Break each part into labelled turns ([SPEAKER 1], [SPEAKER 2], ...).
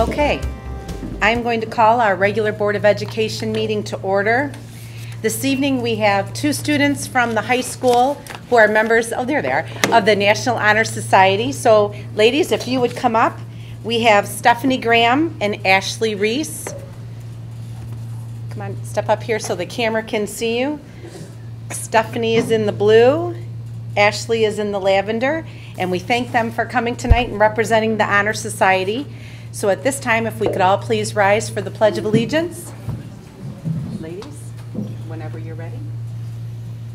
[SPEAKER 1] Okay, I'm going to call our regular Board of Education meeting to order. This evening we have two students from the high school who are members, oh there they are, of the National Honor Society. So ladies, if you would come up. We have Stephanie Graham and Ashley Reese. Come on, step up here so the camera can see you. Stephanie is in the blue, Ashley is in the lavender, and we thank them for coming tonight and representing the Honor Society. So at this time, if we could all please rise for the Pledge of Allegiance. Ladies, whenever you're ready.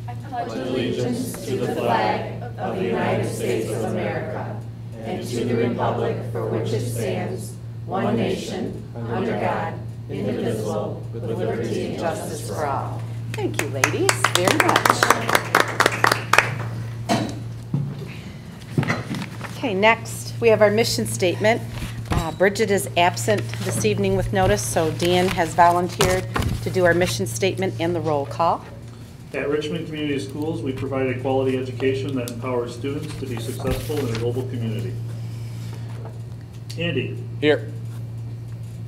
[SPEAKER 2] I pledge allegiance to the flag of the United States of America and to the republic for which it stands, one nation, under God, indivisible, with liberty and justice for all.
[SPEAKER 1] Thank you, ladies, very much. Okay, next we have our mission statement. Bridget is absent this evening with notice, so Dan has volunteered to do our mission statement and the roll call.
[SPEAKER 3] At Richmond Community Schools, we provide a quality education that empowers students to be successful in a global community. Andy.
[SPEAKER 4] Here.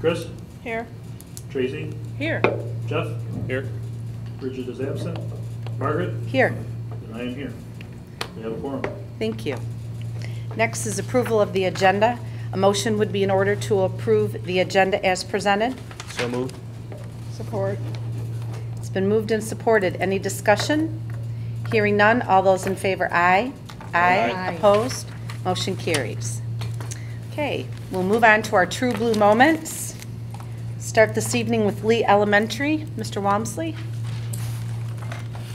[SPEAKER 3] Chris.
[SPEAKER 1] Here.
[SPEAKER 3] Tracy.
[SPEAKER 1] Here.
[SPEAKER 3] Jeff.
[SPEAKER 4] Here.
[SPEAKER 3] Bridget is absent. Margaret.
[SPEAKER 1] Here.
[SPEAKER 3] And I am here. We have a quorum.
[SPEAKER 1] Thank you. Next is approval of the agenda. A motion would be in order to approve the agenda as presented.
[SPEAKER 4] So moved.
[SPEAKER 1] Support. It's been moved and supported. Any discussion? Hearing none. All those in favor, aye. Aye. Opposed? Motion carries. Okay, we'll move on to our True Blue moments. Start this evening with Lee Elementary. Mr. Walmsley.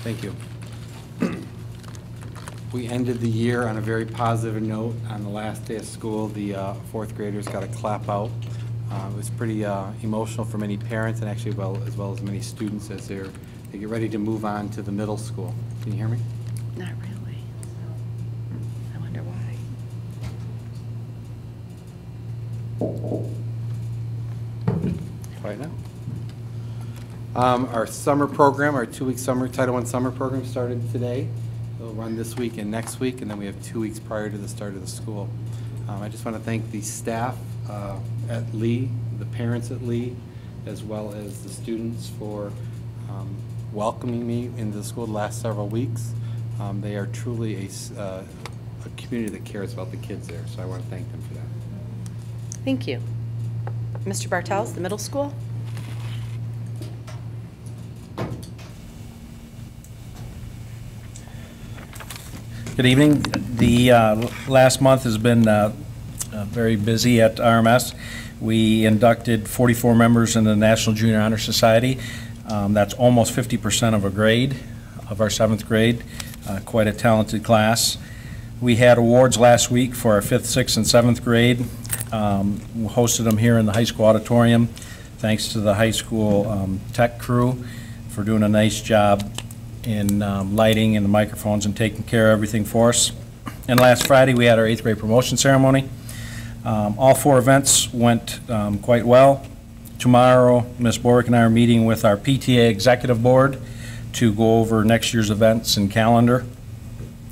[SPEAKER 5] Thank you. We ended the year on a very positive note. On the last day of school, the fourth graders got a clap out. It was pretty emotional for many parents and actually as well as many students as they get ready to move on to the middle school. Can you hear me?
[SPEAKER 1] Not really. I wonder why.
[SPEAKER 5] Quiet now. Our summer program, our 2-week summer Title I summer program started today. It'll run this week and next week, and then we have 2 weeks prior to the start of the school. I just want to thank the staff at Lee, the parents at Lee, as well as the students for welcoming me into the school the last several weeks. They are truly a community that cares about the kids there, so I want to thank them for that.
[SPEAKER 1] Thank you. Mr. Bartels, the middle school.
[SPEAKER 6] Good evening. The last month has been very busy at RMS. We inducted 44 members in the National Junior Honor Society. That's almost 50% of a grade, of our 7th grade. Quite a talented class. We had awards last week for our 5th, 6th, and 7th grade. We hosted them here in the high school auditorium. Thanks to the high school tech crew for doing a nice job in lighting and the microphones and taking care of everything for us. And last Friday we had our 8th grade promotion ceremony. All 4 events went quite well. Tomorrow, Ms. Borick and I are meeting with our PTA Executive Board to go over next year's events and calendar.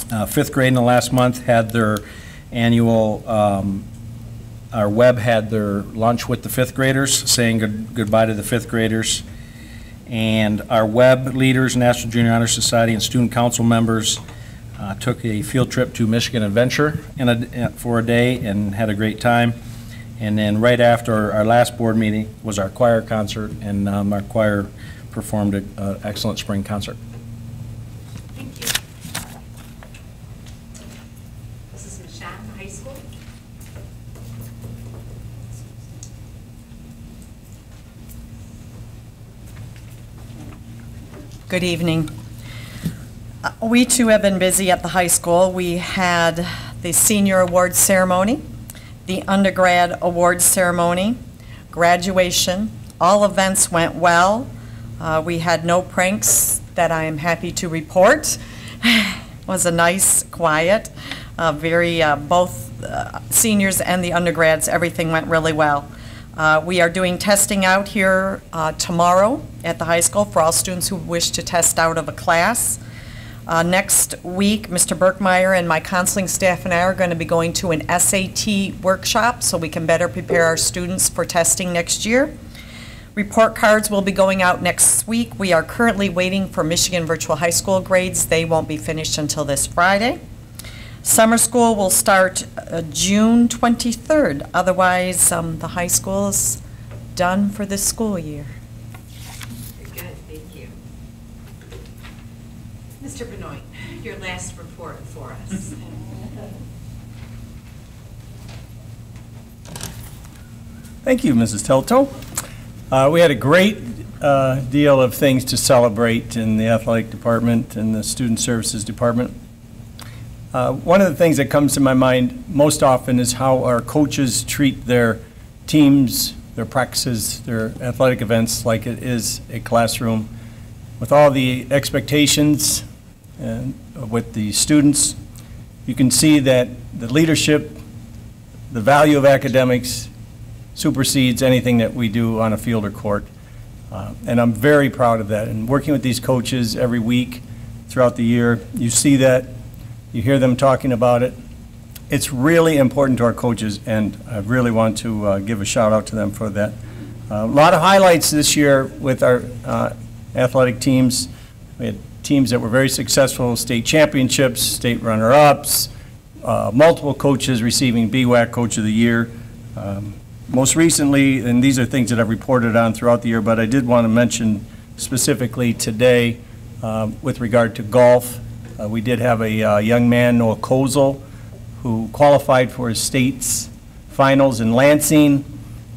[SPEAKER 6] 5th grade in the last month had their annual, our web had their lunch with the 5th graders, saying goodbye to the 5th graders. And our web leaders, National Junior Honor Society, and student council members took a field trip to Michigan Adventure for a day and had a great time. And then right after our last board meeting was our choir concert, and our choir performed an excellent spring concert.
[SPEAKER 1] Thank you. This is Michelle, the high school.
[SPEAKER 7] Good evening. We too have been busy at the high school. We had the senior awards ceremony, the undergrad awards ceremony, graduation. All events went well. We had no pranks that I am happy to report. It was a nice, quiet, both seniors and the undergrads, everything went really well. We are doing testing out here tomorrow at the high school for all students who wish to test out of a class. Next week, Mr. Berkmeyer and my counseling staff and I are going to be going to an SAT workshop so we can better prepare our students for testing next year. Report cards will be going out next week. We are currently waiting for Michigan Virtual High School grades. They won't be finished until this Friday. Summer school will start June 23rd. Otherwise, the high school is done for this school year.
[SPEAKER 1] Very good, thank you. Mr. Benoit, your last report for us.
[SPEAKER 4] Thank you, Mrs. Telto. We had a great deal of things to celebrate in the athletic department and the student services department. One of the things that comes to my mind most often is how our coaches treat their teams, their practices, their athletic events like it is a classroom. With all the expectations and with the students, you can see that the leadership, the value of academics supersedes anything that we do on a field or court. And I'm very proud of that. And working with these coaches every week throughout the year, you see that, you hear them talking about it. It's really important to our coaches, and I really want to give a shout out to them for that. A lot of highlights this year with our athletic teams. We had teams that were very successful, state championships, state runner-ups, multiple coaches receiving BWAC Coach of the Year. Most recently, and these are things that I've reported on throughout the year, but I did want to mention specifically today with regard to golf. We did have a young man, Noah Kozel, who qualified for his state's finals in Lansing.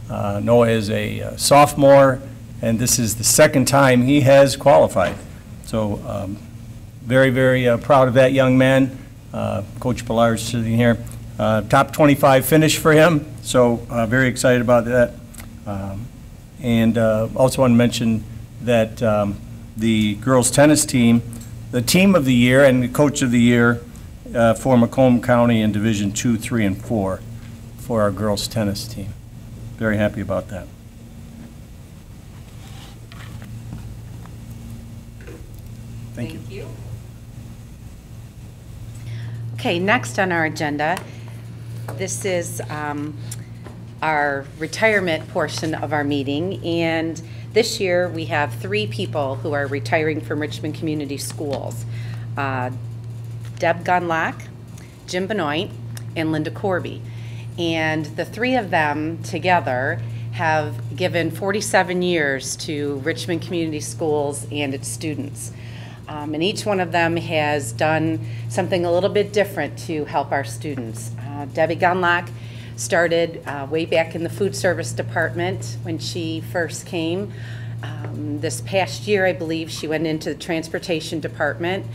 [SPEAKER 4] Noah is a sophomore, and this is the second time he has qualified. So very, very proud of that young man. Coach Pilar is sitting here. Top 25 finish for him, so very excited about that. And also want to mention that the girls tennis team, the team of the year and the coach of the year for Macomb County in Division 2, 3, and 4 for our girls tennis team. Very happy about that. Thank you.
[SPEAKER 1] Okay, next on our agenda, this is our retirement portion of our meeting, and this year we have 3 people who are retiring from Richmond Community Schools. Deb Gunlock, Jim Benoit, and Linda Corby. And the 3 of them together have given 47 years to Richmond Community Schools and its students. And each one of them has done something a little bit different to help our students. Debbie Gunlock started way back in the food service department when she first came. This past year, I believe, she went into the transportation department.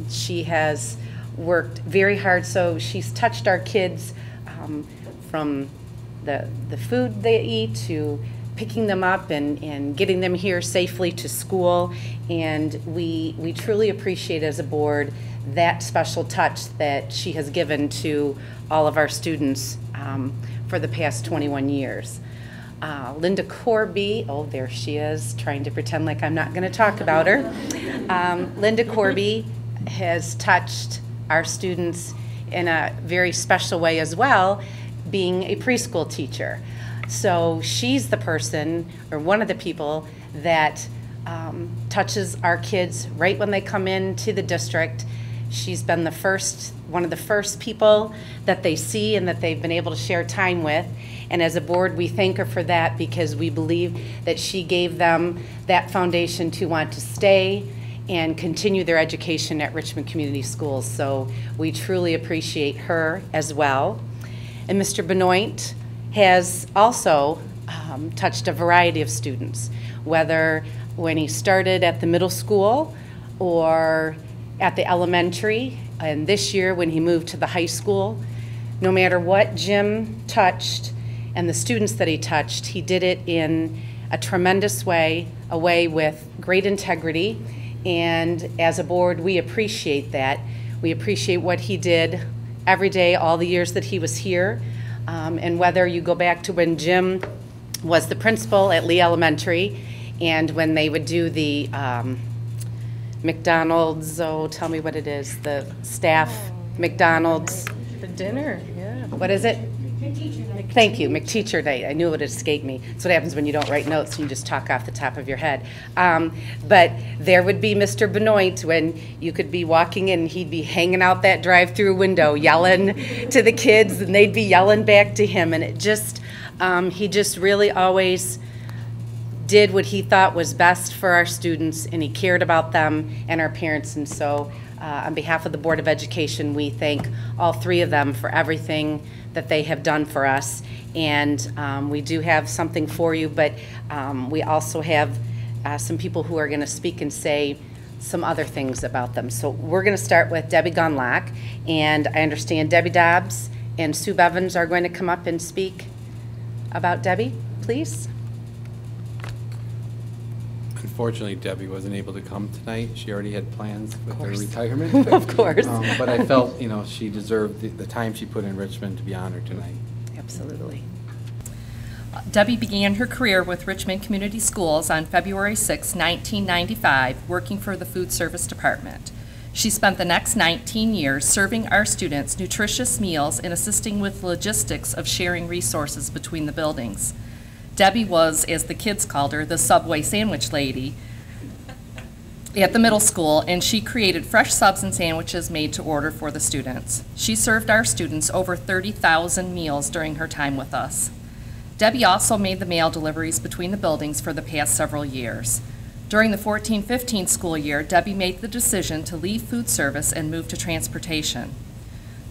[SPEAKER 1] She has worked very hard, so she's touched our kids from the food they eat to picking them up and getting them here safely to school. And we truly appreciate as a board that special touch that she has given to all of our students for the past 21 years. Linda Corby, oh, there she is, trying to pretend like I'm not going to talk about her. Linda Corby has touched our students in a very special way as well, being a preschool teacher. So she's the person, or one of the people, that touches our kids right when they come into the district. She's been one of the first people that they see and that they've been able to share time with. And as a board, we thank her for that because we believe that she gave them that foundation to want to stay and continue their education at Richmond Community Schools. So we truly appreciate her as well. And Mr. Benoit has also touched a variety of students, whether when he started at the middle school or at the elementary, and this year when he moved to the high school. No matter what Jim touched and the students that he touched, he did it in a tremendous way, a way with great integrity. And as a board, we appreciate that. We appreciate what he did every day, all the years that he was here. And whether you go back to when Jim was the principal at Lee Elementary and when they would do the McDonald's, oh, tell me what it is, the staff, McDonald's,
[SPEAKER 7] The dinner, yeah.
[SPEAKER 1] what is it? Thank you, McTeacher Night. I knew it would escape me. That's what happens when you don't write notes and you just talk off the top of your head. But there would be Mr. Benoit when you could be walking in and he'd be hanging out that drive-through window yelling to the kids and they'd be yelling back to him. And it just, he just really always did what he thought was best for our students, and he cared about them and our parents. And so on behalf of the Board of Education, we thank all three of them for everything that they have done for us. And we do have something for you, but we also have some people who are going to speak and say some other things about them. So we're going to start with Debbie Gunlock, and I understand Debbie Dobbs and Sue Bevins are going to come up and speak about Debbie, please.
[SPEAKER 5] Unfortunately, Debbie wasn't able to come tonight. She already had plans with her retirement.
[SPEAKER 1] Of course.
[SPEAKER 5] But I felt, she deserved the time she put in Richmond to be honored tonight.
[SPEAKER 1] Absolutely.
[SPEAKER 8] Debbie began her career with Richmond Community Schools on February 6, 1995, working for the Food Service Department. She spent the next 19 years serving our students nutritious meals and assisting with logistics of sharing resources between the buildings. Debbie was, as the kids called her, the Subway sandwich lady at the middle school, and she created fresh subs and sandwiches made to order for the students. She served our students over 30,000 meals during her time with us. Debbie also made the mail deliveries between the buildings for the past several years. During the 14-15 school year, Debbie made the decision to leave food service and move to transportation.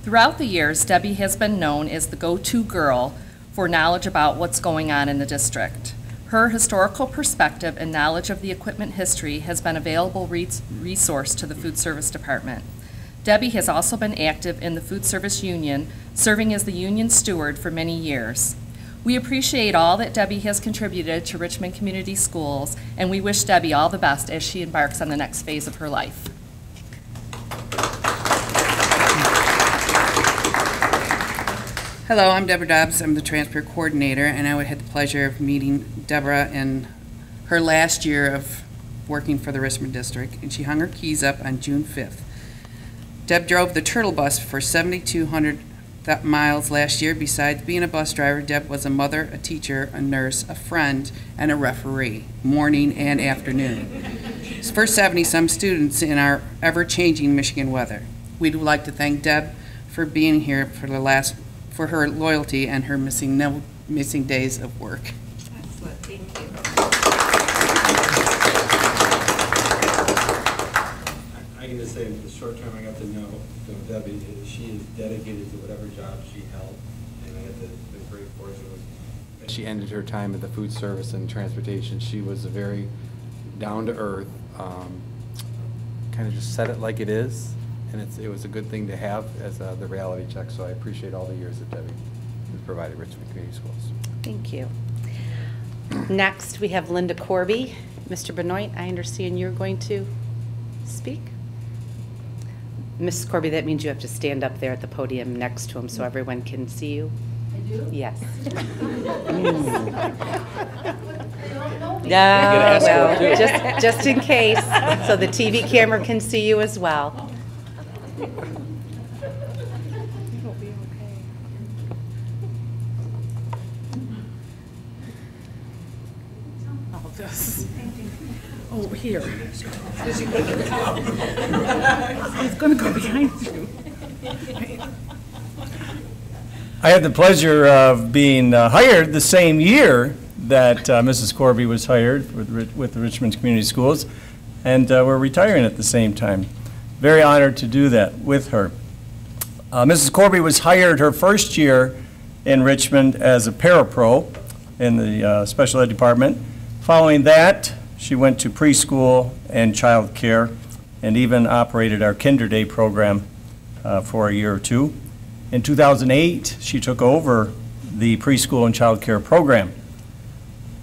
[SPEAKER 8] Throughout the years, Debbie has been known as the go-to girl for knowledge about what's going on in the district. Her historical perspective and knowledge of the equipment history has been a valuable resource to the Food Service Department. Debbie has also been active in the Food Service Union, serving as the union steward for many years. We appreciate all that Debbie has contributed to Richmond Community Schools, and we wish Debbie all the best as she embarks on the next phase of her life.
[SPEAKER 9] Hello, I'm Deborah Dobbs. I'm the transfer coordinator, and I had the pleasure of meeting Deborah in her last year of working for the Richmond District, and she hung her keys up on June 5th. Deb drove the Turtle Bus for 7,200 miles last year. Besides being a bus driver, Deb was a mother, a teacher, a nurse, a friend, and a referee, morning and afternoon, for 70-some students in our ever-changing Michigan weather. We'd like to thank Deb for being here for her loyalty and her missing days of work.
[SPEAKER 1] Excellent, thank you.
[SPEAKER 10] I can just say, in the short term I got to know Debbie, she is dedicated to whatever job she held, and I had the great fortune of.
[SPEAKER 5] She ended her time at the food service and transportation. She was a very down-to-earth, kind of just said it like it is. And it was a good thing to have as the reality check, so I appreciate all the years that Debbie has provided Richmond Community Schools.
[SPEAKER 1] Thank you. Next, we have Linda Corby. Mr. Benoit, I understand you're going to speak? Mrs. Corby, that means you have to stand up there at the podium next to him so everyone can see you.
[SPEAKER 2] I do?
[SPEAKER 1] Yes.
[SPEAKER 2] Yeah,
[SPEAKER 1] well, just in case, so the TV camera can see you as well.
[SPEAKER 9] All this. Oh, here. It's going to go behind you.
[SPEAKER 4] I had the pleasure of being hired the same year that Mrs. Corby was hired with the Richmond Community Schools, and we're retiring at the same time. Very honored to do that with her. Mrs. Corby was hired her first year in Richmond as a parapro in the special ed department. Following that, she went to preschool and child care and even operated our Kinder Day program for a year or two. In 2008, she took over the preschool and child care program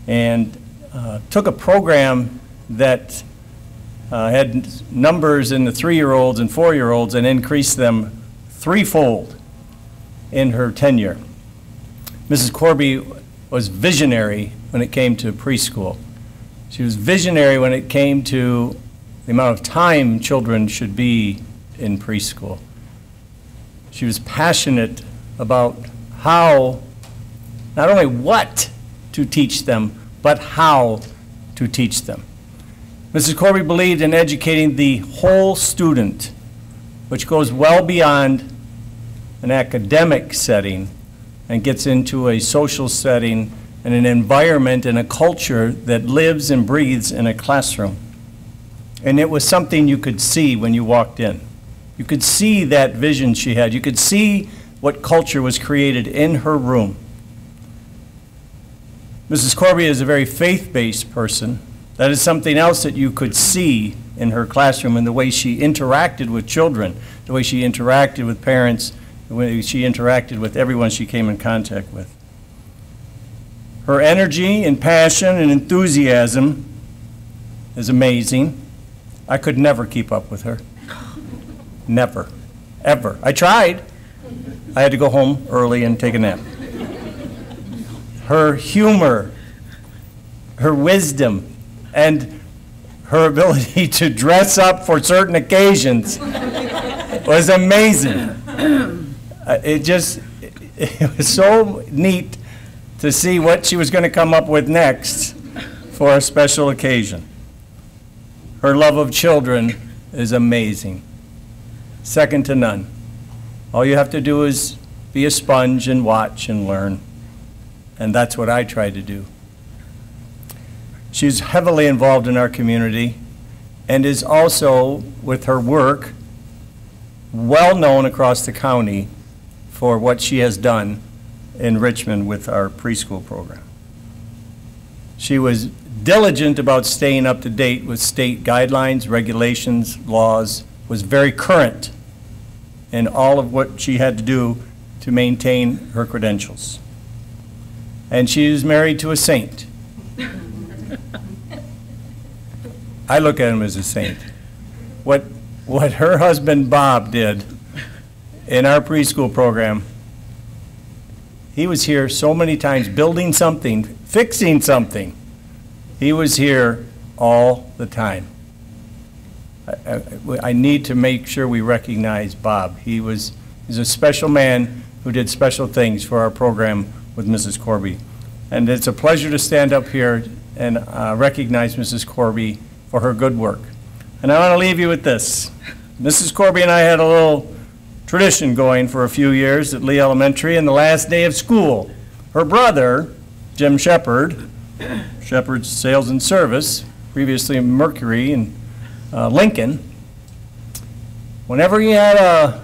[SPEAKER 4] and took a program that had numbers in the 3-year-olds and 4-year-olds and increased them threefold in her tenure. Mrs. Corby was visionary when it came to preschool. She was visionary when it came to the amount of time children should be in preschool. She was passionate about how, not only what to teach them, but how to teach them. Mrs. Corby believed in educating the whole student, which goes well beyond an academic setting and gets into a social setting and an environment and a culture that lives and breathes in a classroom. And it was something you could see when you walked in. You could see that vision she had. You could see what culture was created in her room. Mrs. Corby is a very faith-based person. That is something else that you could see in her classroom and the way she interacted with children, the way she interacted with parents, the way she interacted with everyone she came in contact with. Her energy and passion and enthusiasm is amazing. I could never keep up with her. Never, ever. I tried. I had to go home early and take a nap. Her humor, her wisdom, and her ability to dress up for certain occasions was amazing. It was so neat to see what she was going to come up with next for a special occasion. Her love of children is amazing, second to none. All you have to do is be a sponge and watch and learn, and that's what I try to do. She's heavily involved in our community and is also, with her work, well known across the county for what she has done in Richmond with our preschool program. She was diligent about staying up to date with state guidelines, regulations, laws, was very current in all of what she had to do to maintain her credentials. And she is married to a saint. I look at him as a saint. What her husband Bob did in our preschool program, he was here so many times building something, fixing something. He was here all the time. I need to make sure we recognize Bob. He's a special man who did special things for our program with Mrs. Corby. And it's a pleasure to stand up here and recognize Mrs. Corby for her good work. And I want to leave you with this. Mrs. Corby and I had a little tradition going for a few years at Lee Elementary. And the last day of school, her brother, Jim Shepard, Shepard's Sales and Service, previously Mercury in Lincoln, whenever he had a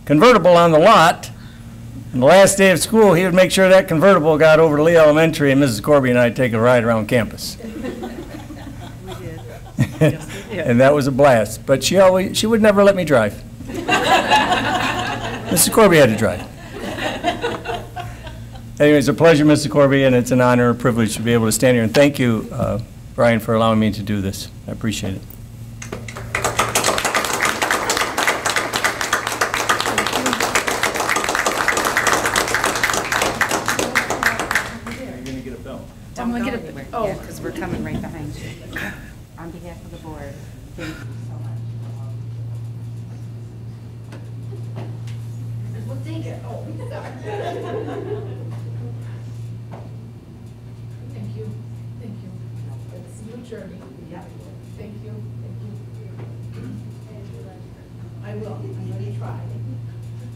[SPEAKER 4] convertible on the lot, on the last day of school, he would make sure that convertible got over to Lee Elementary, and Mrs. Corby and I would take a ride around campus. And that was a blast. But she would never let me drive. Mrs. Corby had to drive. Anyway, it's a pleasure, Mr. Corby, and it's an honor and privilege to be able to stand here. And thank you, Brian, for allowing me to do this. I appreciate it.
[SPEAKER 1] I'm going to get it. Oh, because we're coming right behind you. On behalf of the board, thank you so much.
[SPEAKER 2] Well, take it. Oh, sorry. Thank you. Thank you. It's a new journey. Yeah. Thank you. Thank you. I will. I'm going to try.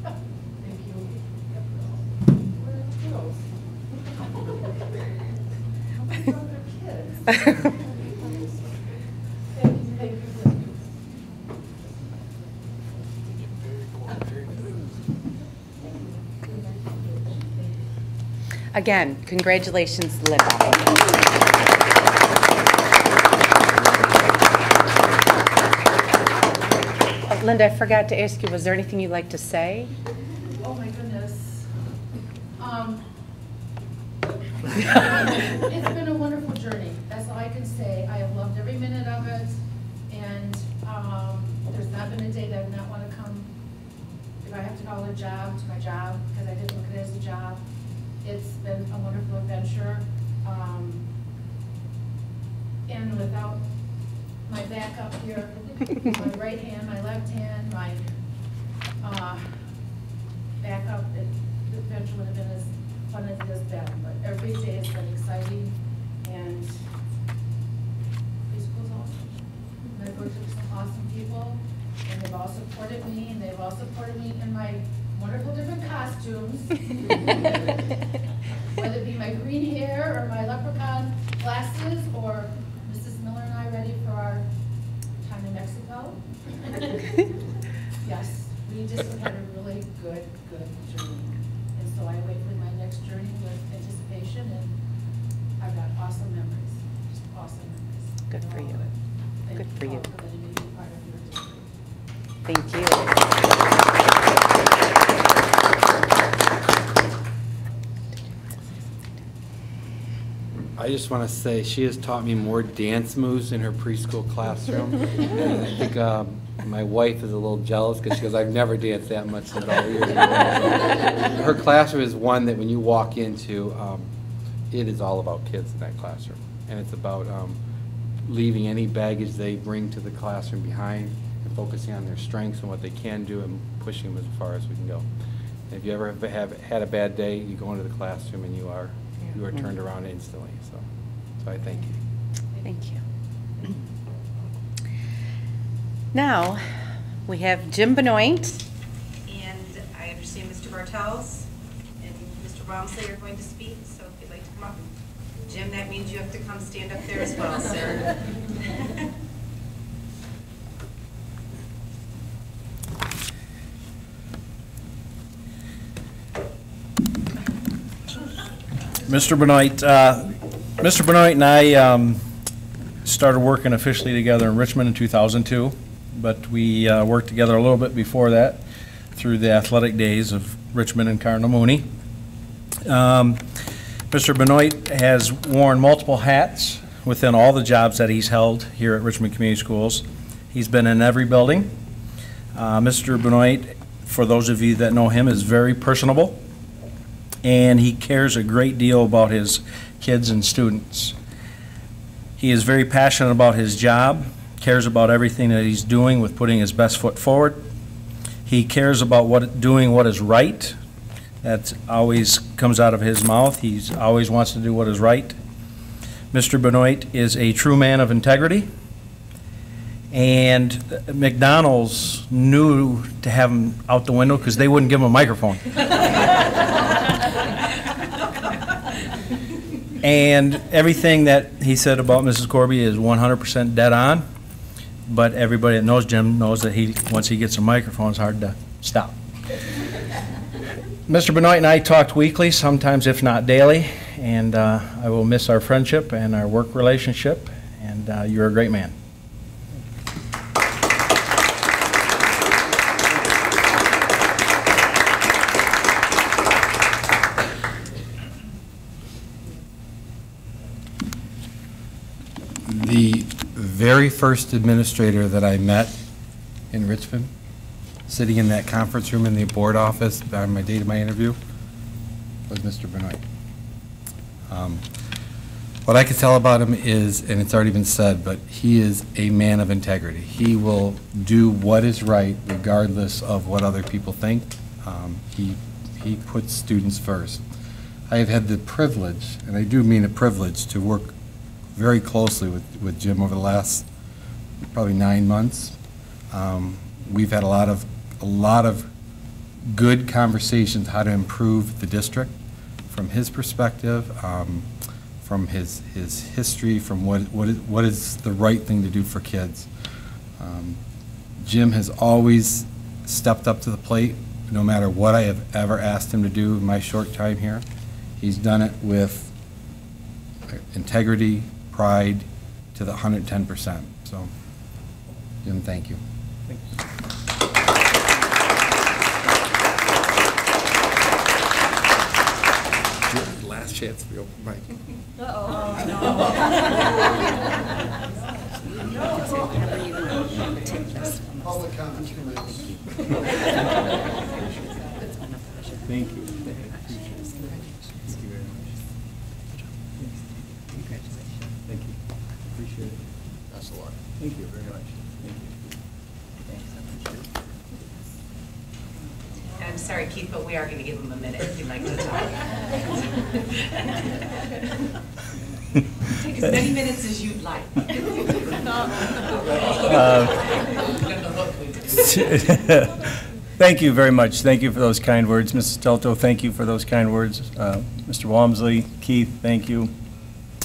[SPEAKER 2] Thank you. Where are the girls? How many other kids?
[SPEAKER 1] Again, congratulations, Linda. Linda, I forgot to ask you, was there anything you'd like to say?
[SPEAKER 2] Oh, my goodness. It's been a wonderful journey. That's all I can say. I have loved every minute of it, and there's not been a day that I would not want to come. If I have to call it a job, to my job, because I didn't look at it as a job. It's been a wonderful adventure, and without my backup here, my right hand, my left hand, my backup. The adventure would have been as fun as it has been, but every day has been exciting, and preschool's awesome. And I've worked with some awesome people, and they've all supported me, and they've all supported me in my wonderful different costumes. Whether it be my green hair or my leprechaun glasses, or Mrs. Miller and I ready for our time in Mexico. Yes, we just had a really good journey. And so I wait for my next journey with anticipation, and I've got awesome memories, just awesome memories.
[SPEAKER 1] Good for you.
[SPEAKER 2] Thank
[SPEAKER 1] Good for you.
[SPEAKER 2] all for letting me be part of your journey.
[SPEAKER 1] Thank you.
[SPEAKER 5] I just want to say, she has taught me more dance moves in her preschool classroom. And I think my wife is a little jealous because she goes, I've never danced that much since all years ago. Her classroom is one that when you walk into, it is all about kids in that classroom. And it's about leaving any baggage they bring to the classroom behind and focusing on their strengths and what they can do and pushing them as far as we can go. And if you ever have had a bad day, you go into the classroom and you are turned around instantly. So I thank you.
[SPEAKER 1] Thank you. Now, we have Jim Benoit, and I understand Mr. Bartels and Mr. Walmsley are going to speak, so if you'd like to come up. Jim, that means you have to come stand up there as well, sir.
[SPEAKER 6] Mr. Benoit and I started working officially together in Richmond in 2002, but we worked together a little bit before that through the athletic days of Richmond and Cardinal Mooney. Mr. Benoit has worn multiple hats within all the jobs that he's held here at Richmond Community Schools. He's been in every building. Mr. Benoit, for those of you that know him, is very personable, and he cares a great deal about his kids and students. He is very passionate about his job, cares about everything that he's doing with putting his best foot forward. He cares about doing what is right. That always comes out of his mouth. He always wants to do what is right. Mr. Benoit is a true man of integrity, and McDonald's knew to have him out the window because they wouldn't give him a microphone. And everything that he said about Mrs. Corby is 100% dead on, but everybody that knows Jim knows that once he gets a microphone, it's hard to stop. Mr. Benoit and I talked weekly, sometimes if not daily, and I will miss our friendship and our work relationship, and you're a great man.
[SPEAKER 5] The very first administrator that I met in Richmond, sitting in that conference room in the board office on my date of my interview, was Mr. Benoit. What I could tell about him is, and it's already been said, but he is a man of integrity. He will do what is right regardless of what other people think. He puts students first. I have had the privilege, and I do mean a privilege, to work very closely with Jim over the last probably 9 months. We've had a lot of good conversations how to improve the district from his perspective, from his history, from what is the right thing to do for kids. Jim has always stepped up to the plate, no matter what I have ever asked him to do in my short time here. He's done it with integrity, pride, to the 110%. So, Jim, thank you. Last chance for the open mic.
[SPEAKER 11] Public comments from
[SPEAKER 4] Thank you. Thank you. Appreciate it.
[SPEAKER 11] That's a lot.
[SPEAKER 4] Thank you.
[SPEAKER 1] there, Keith, but we are going to give him a minute if you'd like to talk. Take as many minutes as you'd like.
[SPEAKER 4] Thank you very much. Thank you for those kind words. Mrs. Telto, thank you for those kind words. Mr. Walmsley, Keith, thank you.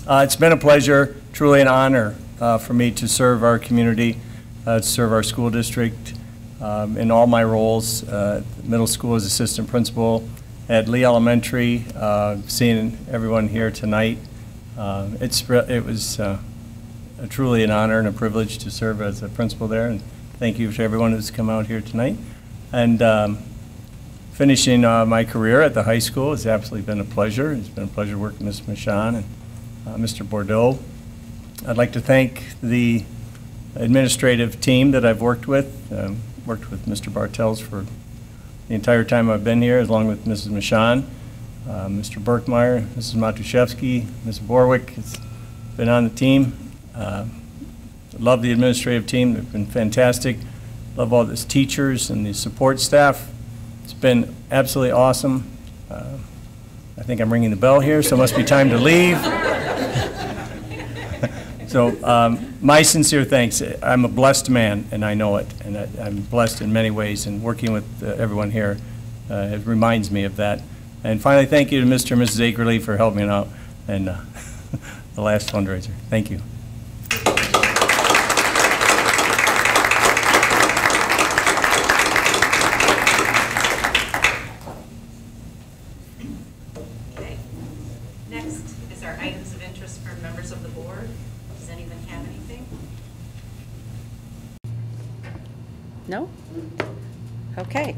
[SPEAKER 4] It's been a pleasure, truly an honor for me to serve our community, to serve our school district in all my roles. Middle school as assistant principal, at Lee Elementary, seeing everyone here tonight. It was truly an honor and a privilege to serve as a principal there, and thank you to everyone who's come out here tonight. And finishing my career at the high school has absolutely been a pleasure. It's been a pleasure working with Ms. Michon and Mr. Bordeaux. I'd like to thank the administrative team that I've worked with Mr. Bartels for the entire time I've been here, along with Mrs. Michon, Mr. Berkmeyer, Mrs. Matuszewski, Ms. Borwick has been on the team. Love the administrative team. They've been fantastic. Love all these teachers and the support staff. It's been absolutely awesome. I think I'm ringing the bell here, so it must be time to leave. So my sincere thanks. I'm a blessed man, and I know it, and I'm blessed in many ways, and working with everyone here it reminds me of that. And finally, thank you to Mr. and Mrs. Akerly for helping me out in the last fundraiser. Thank you.
[SPEAKER 1] Okay. Next is our items of interest for members of the board. Does anyone have anything? No? Okay.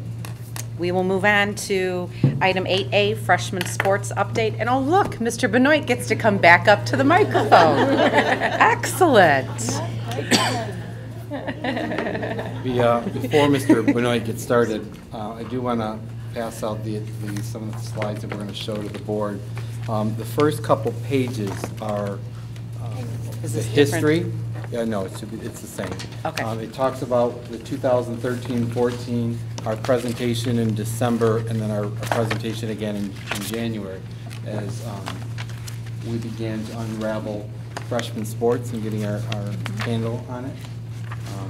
[SPEAKER 1] We will move on to item 8A, freshman sports update. And oh, look, Mr. Benoit gets to come back up to the microphone. Excellent.
[SPEAKER 5] Before Mr. Benoit gets started, I do want to pass out some of the slides that we're going to show to the board. The first couple pages are the history. Yeah, no, it's the same.
[SPEAKER 1] Okay.
[SPEAKER 5] It talks about the 2013-14, our presentation in December, and then our presentation again in January, as we began to unravel freshman sports and getting our handle on it.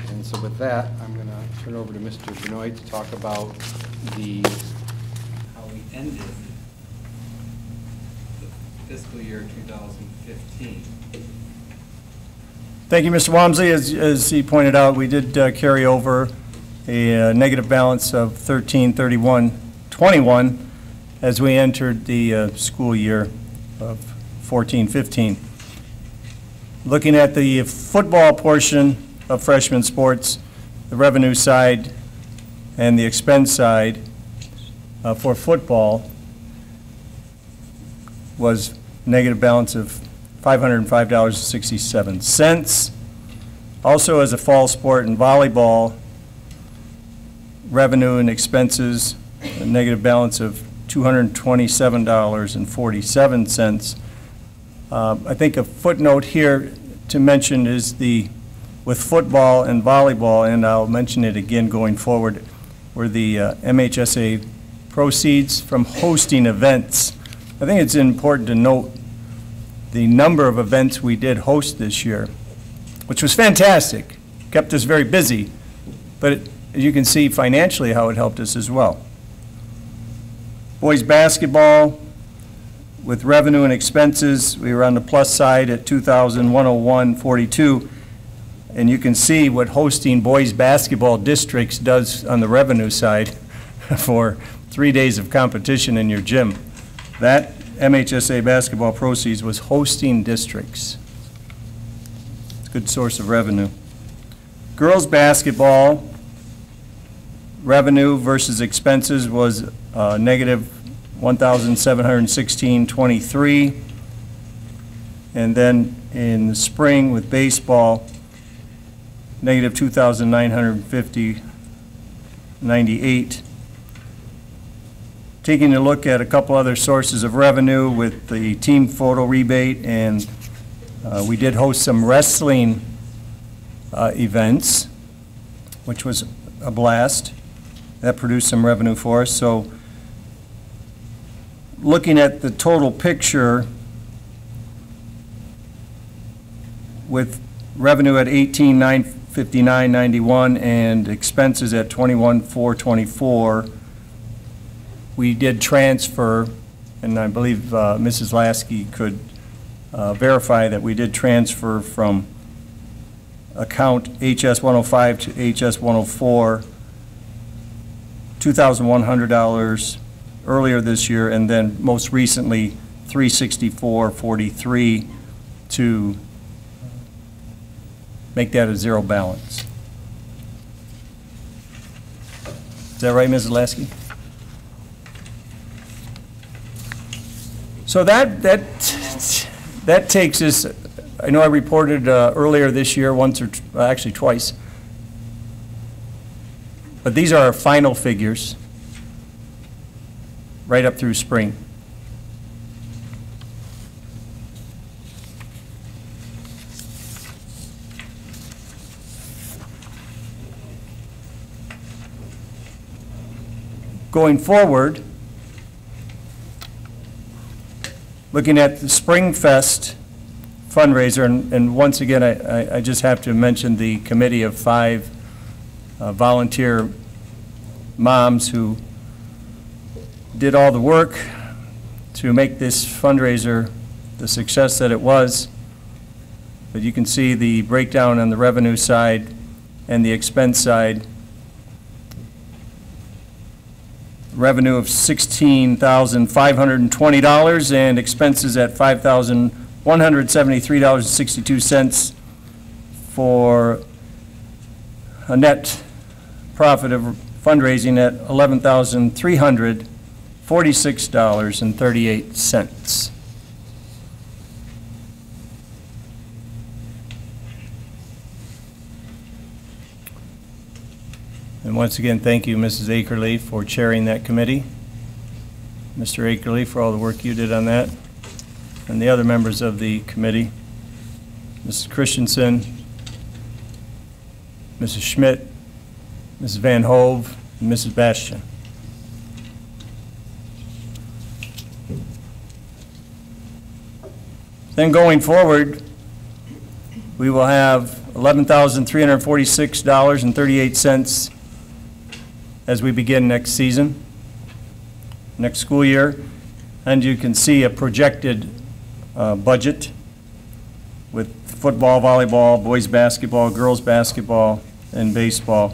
[SPEAKER 5] And so with that, I'm going to turn over to Mr. Benoit to talk about how we ended the fiscal year 2015.
[SPEAKER 4] Thank you, Mr. Walmsley. As he pointed out, we did carry over a negative balance of 13/31/21 as we entered the school year of 14-15. Looking at the football portion of freshman sports, the revenue side and the expense side for football was negative balance of $505.67. Also, as a fall sport in volleyball, revenue and expenses, a negative balance of $227.47. I think a footnote here to mention is with football and volleyball, and I'll mention it again going forward, were the MHSA proceeds from hosting events. I think it's important to note the number of events we did host this year, which was fantastic, kept us very busy, but you can see financially how it helped us as well. Boys basketball, with revenue and expenses, we were on the plus side at $2,101.42, and you can see what hosting boys basketball districts does on the revenue side for 3 days of competition in your gym. That MHSA basketball proceeds was hosting districts. It's a good source of revenue. Girls basketball revenue versus expenses was negative $1,716.23. And then in the spring with baseball, negative $2,950.98. Taking a look at a couple other sources of revenue with the team photo rebate, and we did host some wrestling events, which was a blast. That produced some revenue for us. So looking at the total picture with revenue at 18,959.91 and expenses at 21,424, we did transfer, and I believe Mrs. Lasky could verify that we did transfer from account HS 105 to HS 104, $2,100 earlier this year, and then most recently $364.43 to make that a zero balance. Is that right, Mrs. Lasky? So that takes us, I know I reported earlier this year once or actually twice, but these are our final figures right up through spring. Going forward, looking at the Spring Fest fundraiser, and once again, I just have to mention the committee of 5 volunteer moms who did all the work to make this fundraiser the success that it was. But you can see the breakdown on the revenue side and the expense side. Revenue of $16,520 and expenses at $5,173.62 for a net profit of fundraising at $11,346.38. And once again, thank you, Mrs. Akerly, for chairing that committee. Mr. Akerly, for all the work you did on that, and the other members of the committee, Mrs. Christensen, Mrs. Schmidt, Mrs. Van Hove, and Mrs. Bastian. Then going forward, we will have $11,346.38 as we begin next season, next school year. And you can see a projected budget with football, volleyball, boys basketball, girls basketball, and baseball.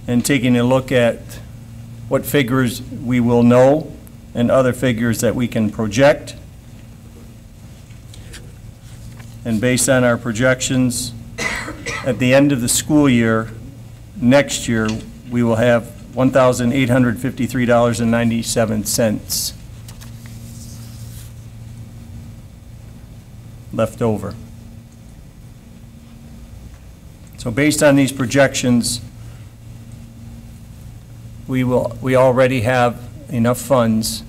[SPEAKER 4] And taking a look at what figures we will know and other figures that we can project. And based on our projections, at the end of the school year, next year, we will have $1,853.97 left over. So based on these projections, we already have enough funds,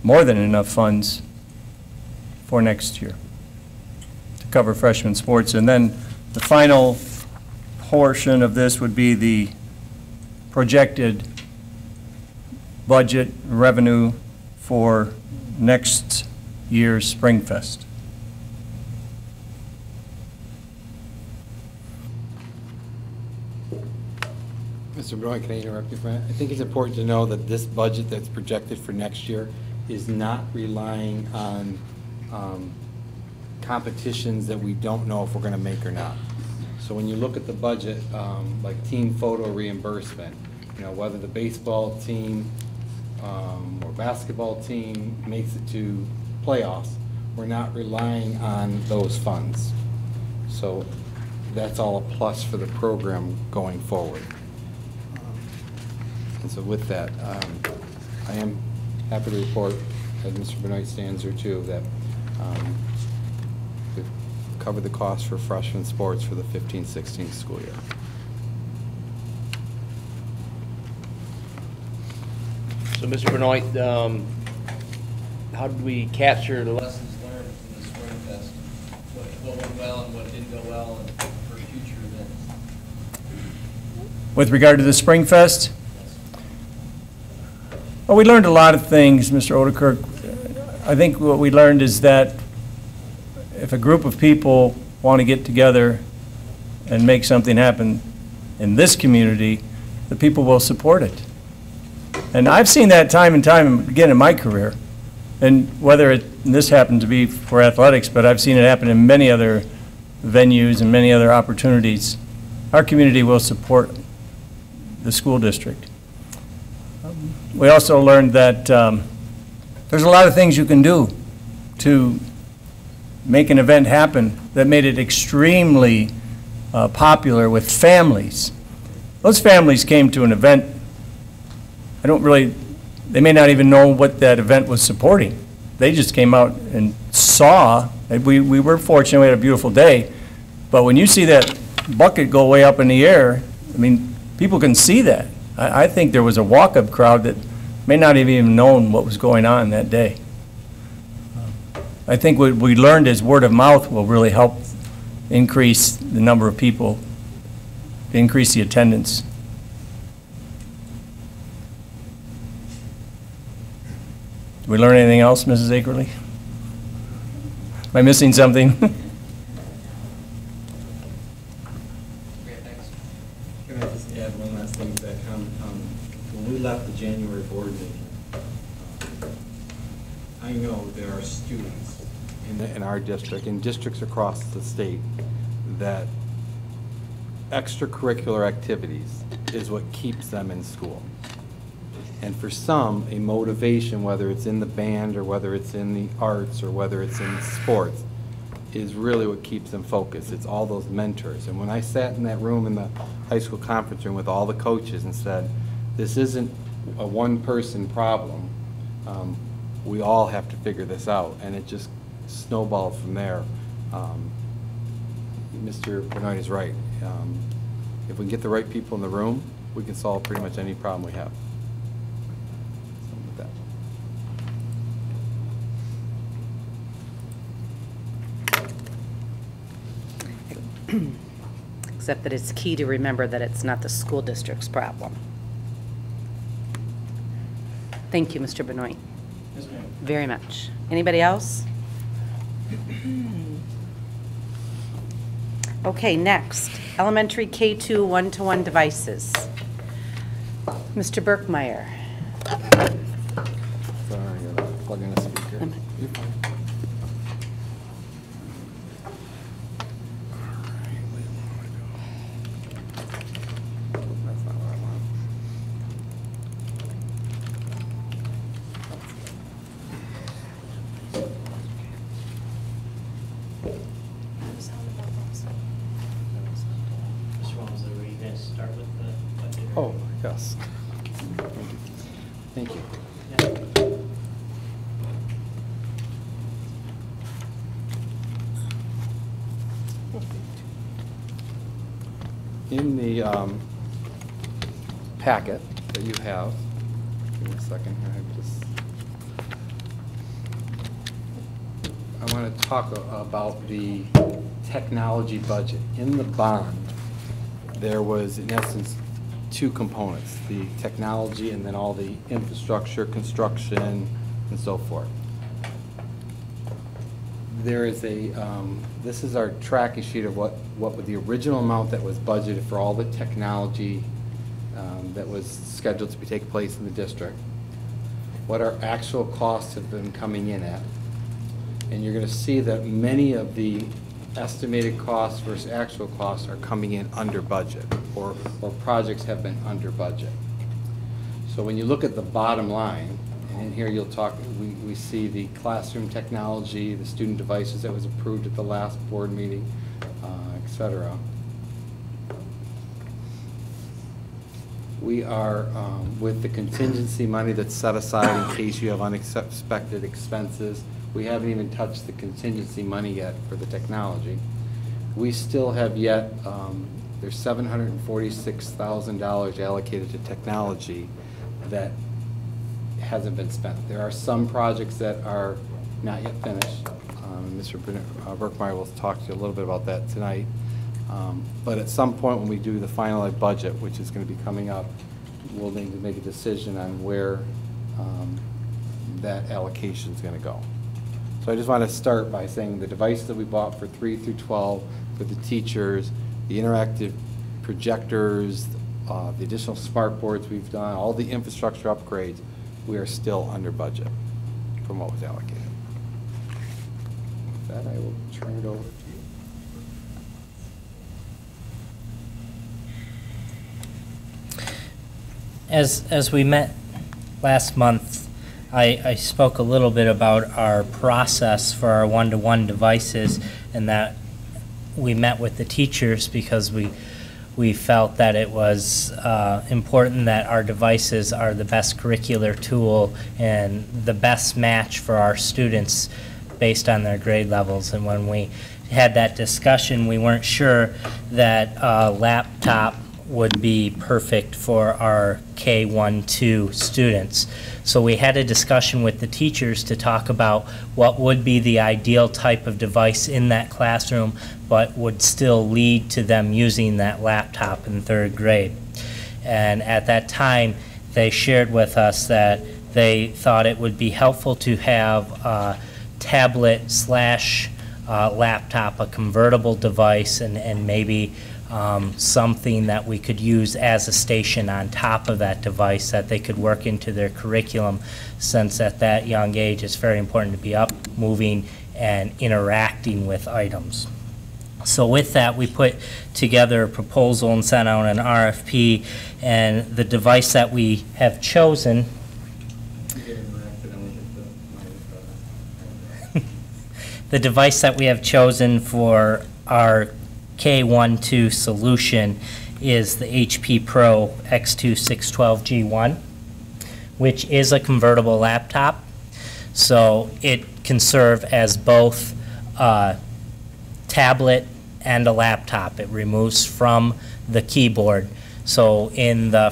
[SPEAKER 4] more than enough funds, for next year to cover freshman sports. And then the final portion of this would be the projected budget revenue for next year's Spring Fest.
[SPEAKER 5] Mr. Benoit, can I interrupt you for a minute? I think it's important to know that this budget that's projected for next year is not relying on competitions that we don't know if we're going to make or not. So when you look at the budget, like team photo reimbursement, you know, whether the baseball team or basketball team makes it to playoffs, we're not relying on those funds. So that's all a plus for the program going forward. And so with that, I am happy to report, as Mr. Benoit stands here too, that we've covered the cost for freshman sports for the 15-16 school year.
[SPEAKER 12] So, Mr. Benoit, how did we capture the lessons learned from the Spring Fest? What went well and what didn't go well, and for future events?
[SPEAKER 4] With regard to the Spring Fest, Well, we learned a lot of things, Mr. Odekirk. I think what we learned is that if a group of people want to get together and make something happen in this community, the people will support it. And I've seen that time and time again in my career. And whether this happened to be for athletics, but I've seen it happen in many other venues and many other opportunities. Our community will support the school district. We also learned that there's a lot of things you can do to make an event happen that made it extremely popular with families. Those families came to an event, they may not even know what that event was supporting. They just came out and saw, we were fortunate, we had a beautiful day, but when you see that bucket go way up in the air, I mean, people can see that. I think there was a walk-up crowd that may not have even known what was going on that day. I think what we learned is word of mouth will really help increase the number of people, increase the attendance. Did we learn anything else, Mrs. Akerly? Am I missing something?
[SPEAKER 10] Can I just add one last thing to that comment? When we left the January board meeting, I know there are students
[SPEAKER 5] in our district, in districts across the state, that extracurricular activities is what keeps them in school. And for some, a motivation, whether it's in the band or whether it's in the arts or whether it's in sports, is really what keeps them focused. It's all those mentors. And when I sat in that room in the high school conference room with all the coaches and said, this isn't a one-person problem, we all have to figure this out. And it just snowballed from there. Mr. Benoit is right. If we can get the right people in the room, we can solve pretty much any problem we have. So with that.
[SPEAKER 1] Except that it's key to remember that it's not the school district's problem. Thank you, Mr. Benoit.
[SPEAKER 12] Yes, ma'am.
[SPEAKER 1] Very much. Anybody else? Okay, next, elementary K2 one-to-one devices. Mr. Birkmeyer.
[SPEAKER 5] Sorry, I gotta plug in a speaker. You're fine. That's not what I want.
[SPEAKER 12] Mr. Walmsley, were you going to start with the budget?
[SPEAKER 5] Oh, yes. Thank you. In the packet that you have, give me a second here, I want to talk about the technology budget. In the bond, there was, in essence, two components, the technology and then all the infrastructure, construction, and so forth. There is a, this is our tracking sheet of what was the original amount that was budgeted for all the technology that was scheduled to be taking place in the district, what our actual costs have been coming in at. And you're going to see that many of the estimated costs versus actual costs are coming in under budget, or projects have been under budget. So when you look at the bottom line, and in here you'll talk, we see the classroom technology, the student devices that was approved at the last board meeting, et cetera. We are, with the contingency money that's set aside in case you have unexpected expenses, we haven't even touched the contingency money yet for the technology. We still have yet, there's $746,000 allocated to technology that hasn't been spent. There are some projects that are not yet finished. Mr. Birkmeyer will talk to you a little bit about that tonight. But at some point when we do the finalized budget, which is going to be coming up, we'll need to make a decision on where that allocation is going to go. So I just want to start by saying the devices that we bought for 3 through 12 for the teachers, the interactive projectors, the additional smart boards we've done, all the infrastructure upgrades, we are still under budget from what was allocated. With that, I will turn it over to you.
[SPEAKER 13] As we met last month, I spoke a little bit about our process for our one-to-one devices, and that we met with the teachers because we felt that it was important that our devices are the best curricular tool and the best match for our students based on their grade levels. And when we had that discussion, we weren't sure that a laptop would be perfect for our K-1-2 students. So we had a discussion with the teachers to talk about what would be the ideal type of device in that classroom, but would still lead to them using that laptop in 3rd grade. And at that time, they shared with us that they thought it would be helpful to have a tablet slash laptop, a convertible device, and maybe something that we could use as a station on top of that device that they could work into their curriculum, since at that young age it's very important to be up, moving, and interacting with items. So with that, we put together a proposal and sent out an RFP, and the device that we have chosen the device that we have chosen for our K-1-2 solution is the HP Pro X2 612G1, which is a convertible laptop. So it can serve as both a tablet and a laptop. It removes from the keyboard. So in the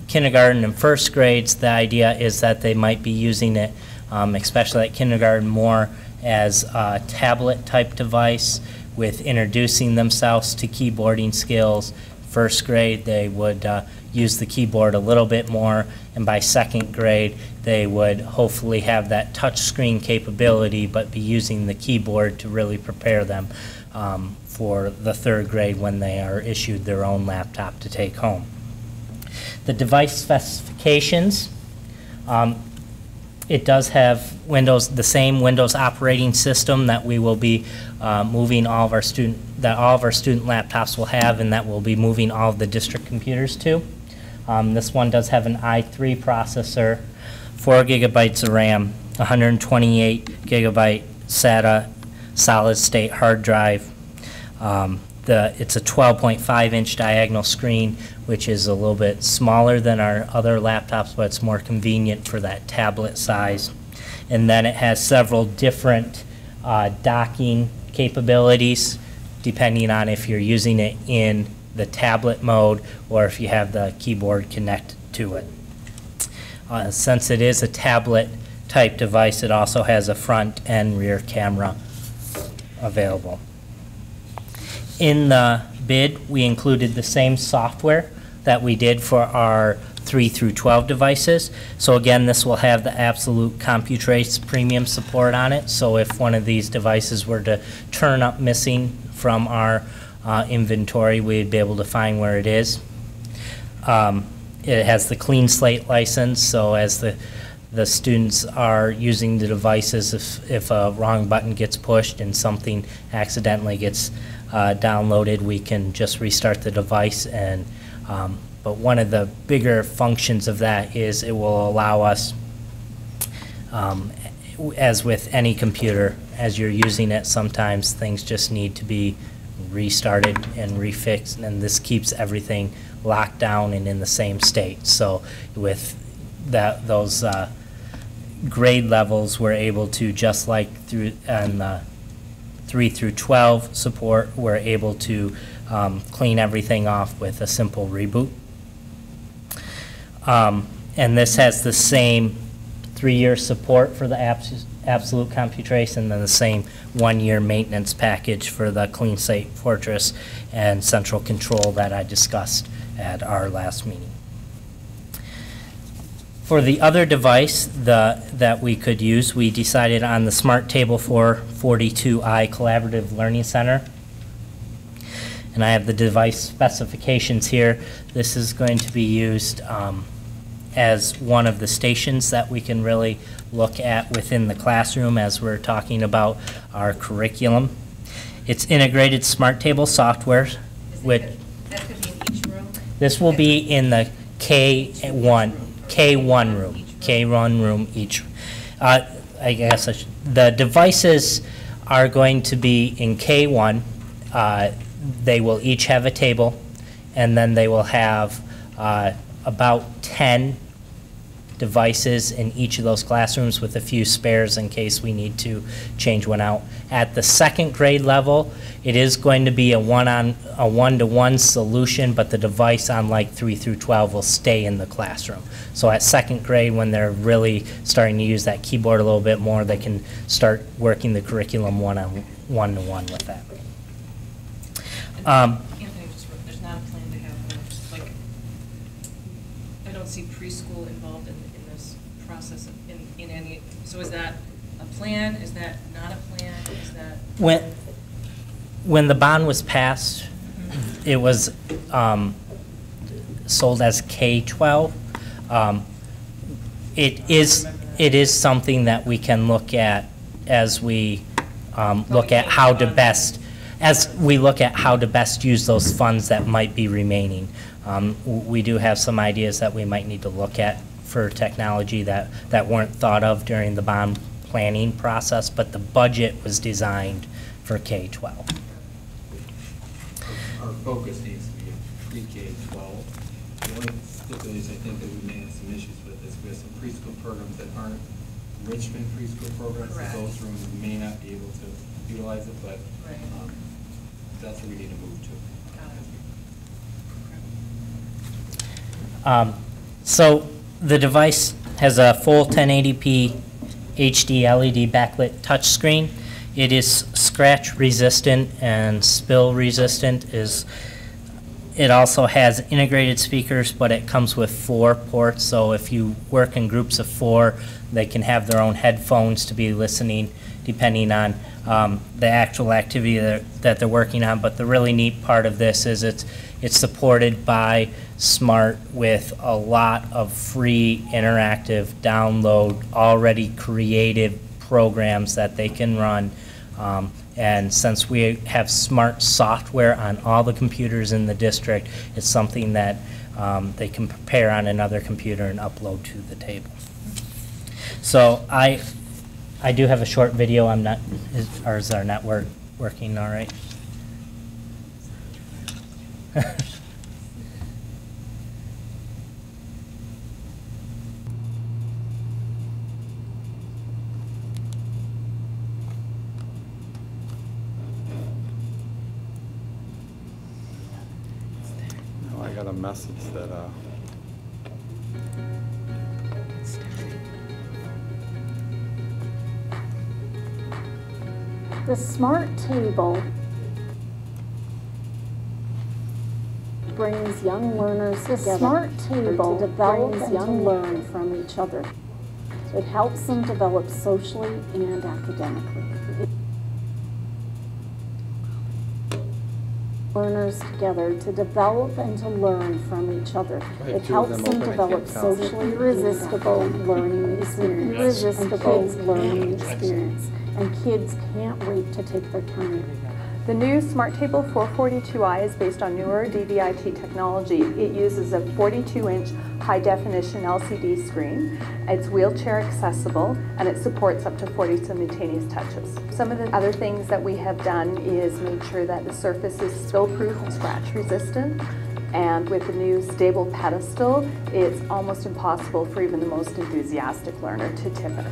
[SPEAKER 13] kindergarten and 1st grades, the idea is that they might be using it, especially at kindergarten, more as a tablet type device with introducing themselves to keyboarding skills. 1st grade, they would use the keyboard a little bit more, and by 2nd grade, they would hopefully have that touch screen capability, but be using the keyboard to really prepare them for the 3rd grade when they are issued their own laptop to take home. The device specifications, it does have the same Windows operating system that we will be moving all of our student laptops will have, and that we'll be moving all of the district computers to. This one does have an i3 processor, 4 gigabytes of RAM, 128 gigabyte SATA solid state hard drive. It's a 12.5-inch diagonal screen, which is a little bit smaller than our other laptops, but it's more convenient for that tablet size. And then it has several different docking capabilities, depending on if you're using it in the tablet mode or if you have the keyboard connected to it. Since it is a tablet type device, it also has a front and rear camera available. In the bid, we included the same software that we did for our 3 through 12 devices. So again, this will have the Absolute CompuTrace premium support on it. So if one of these devices were to turn up missing from our inventory, we'd be able to find where it is. It has the clean slate license, so as the students are using the devices, if a wrong button gets pushed and something accidentally gets downloaded, we can just restart the device. And but one of the bigger functions of that is it will allow us, as with any computer, as you're using it, sometimes things just need to be restarted and refixed, and this keeps everything locked down and in the same state. So with those grade levels, we're able to, just like through on the 3 through 12 support, we're able to clean everything off with a simple reboot. And this has the same 3-year support for the Absolute CompuTrace, and then the same 1-year maintenance package for the Clean Slate Fortress and Central Control that I discussed at our last meeting. For the other device that we could use, we decided on the Smart Table 442i Collaborative Learning Center. And I have the device specifications here. This is going to be used as one of the stations that we can really look at within the classroom as we're talking about our curriculum. It's integrated Smart Table software.
[SPEAKER 8] That could be in each room?
[SPEAKER 13] This will be in the K1 room each. I guess the devices are going to be in K1. They will each have a table, and then they will have about 10 devices in each of those classrooms with a few spares in case we need to change one out. At the second grade level, it is going to be a one-to-one solution, but the device on like 3 through 12 will stay in the classroom. So at second grade, when they're really starting to use that keyboard a little bit more, they can start working the curriculum one-to-one with that.
[SPEAKER 14] Anthony just wrote, there's not a plan to have, I don't see preschool involved in this process in any, so is that a plan? Is that not a plan? Is that?
[SPEAKER 13] When the bond was passed, it was sold as K-12. It is something that we can look at as we look at how to best use those funds that might be remaining. We do have some ideas that we might need to look at for technology that weren't thought of during the bond planning process, but the budget was designed for K-12.
[SPEAKER 10] Our focus needs to be pre-K-12. The only stipulations I think that we may have some issues with is we have some preschool programs that aren't Richmond preschool programs.
[SPEAKER 14] Correct.
[SPEAKER 10] So those rooms may not be able to utilize it, but that's where we need to move to.
[SPEAKER 13] So the device has a full 1080p HD LED backlit touchscreen. It is scratch resistant and spill resistant. It also has integrated speakers, but it comes with 4 ports. So if you work in groups of 4, they can have their own headphones to be listening depending on the actual activity that they're working on. But the really neat part of this is it's supported by Smart with a lot of free interactive download, already created programs that they can run. And since we have Smart software on all the computers in the district, it's something that they can prepare on another computer and upload to the table. So I do have a short video. Is our network working all right?
[SPEAKER 5] I got a message that
[SPEAKER 2] The Smart Table brings young learners together. The Smart Table to develop and to learn from each other. It helps them develop socially and academically. Learners together to develop and to learn from each other. It helps them develop socially irresistible learning experience. And kids can't wait to take their turn.
[SPEAKER 15] The new Smart Table 442i is based on newer DVI-T technology. It uses a 42-inch high-definition LCD screen. It's wheelchair accessible, and it supports up to 40 simultaneous touches. Some of the other things that we have done is make sure that the surface is spill-proof and scratch-resistant. And with the new stable pedestal, it's almost impossible for even the most enthusiastic learner to tip it.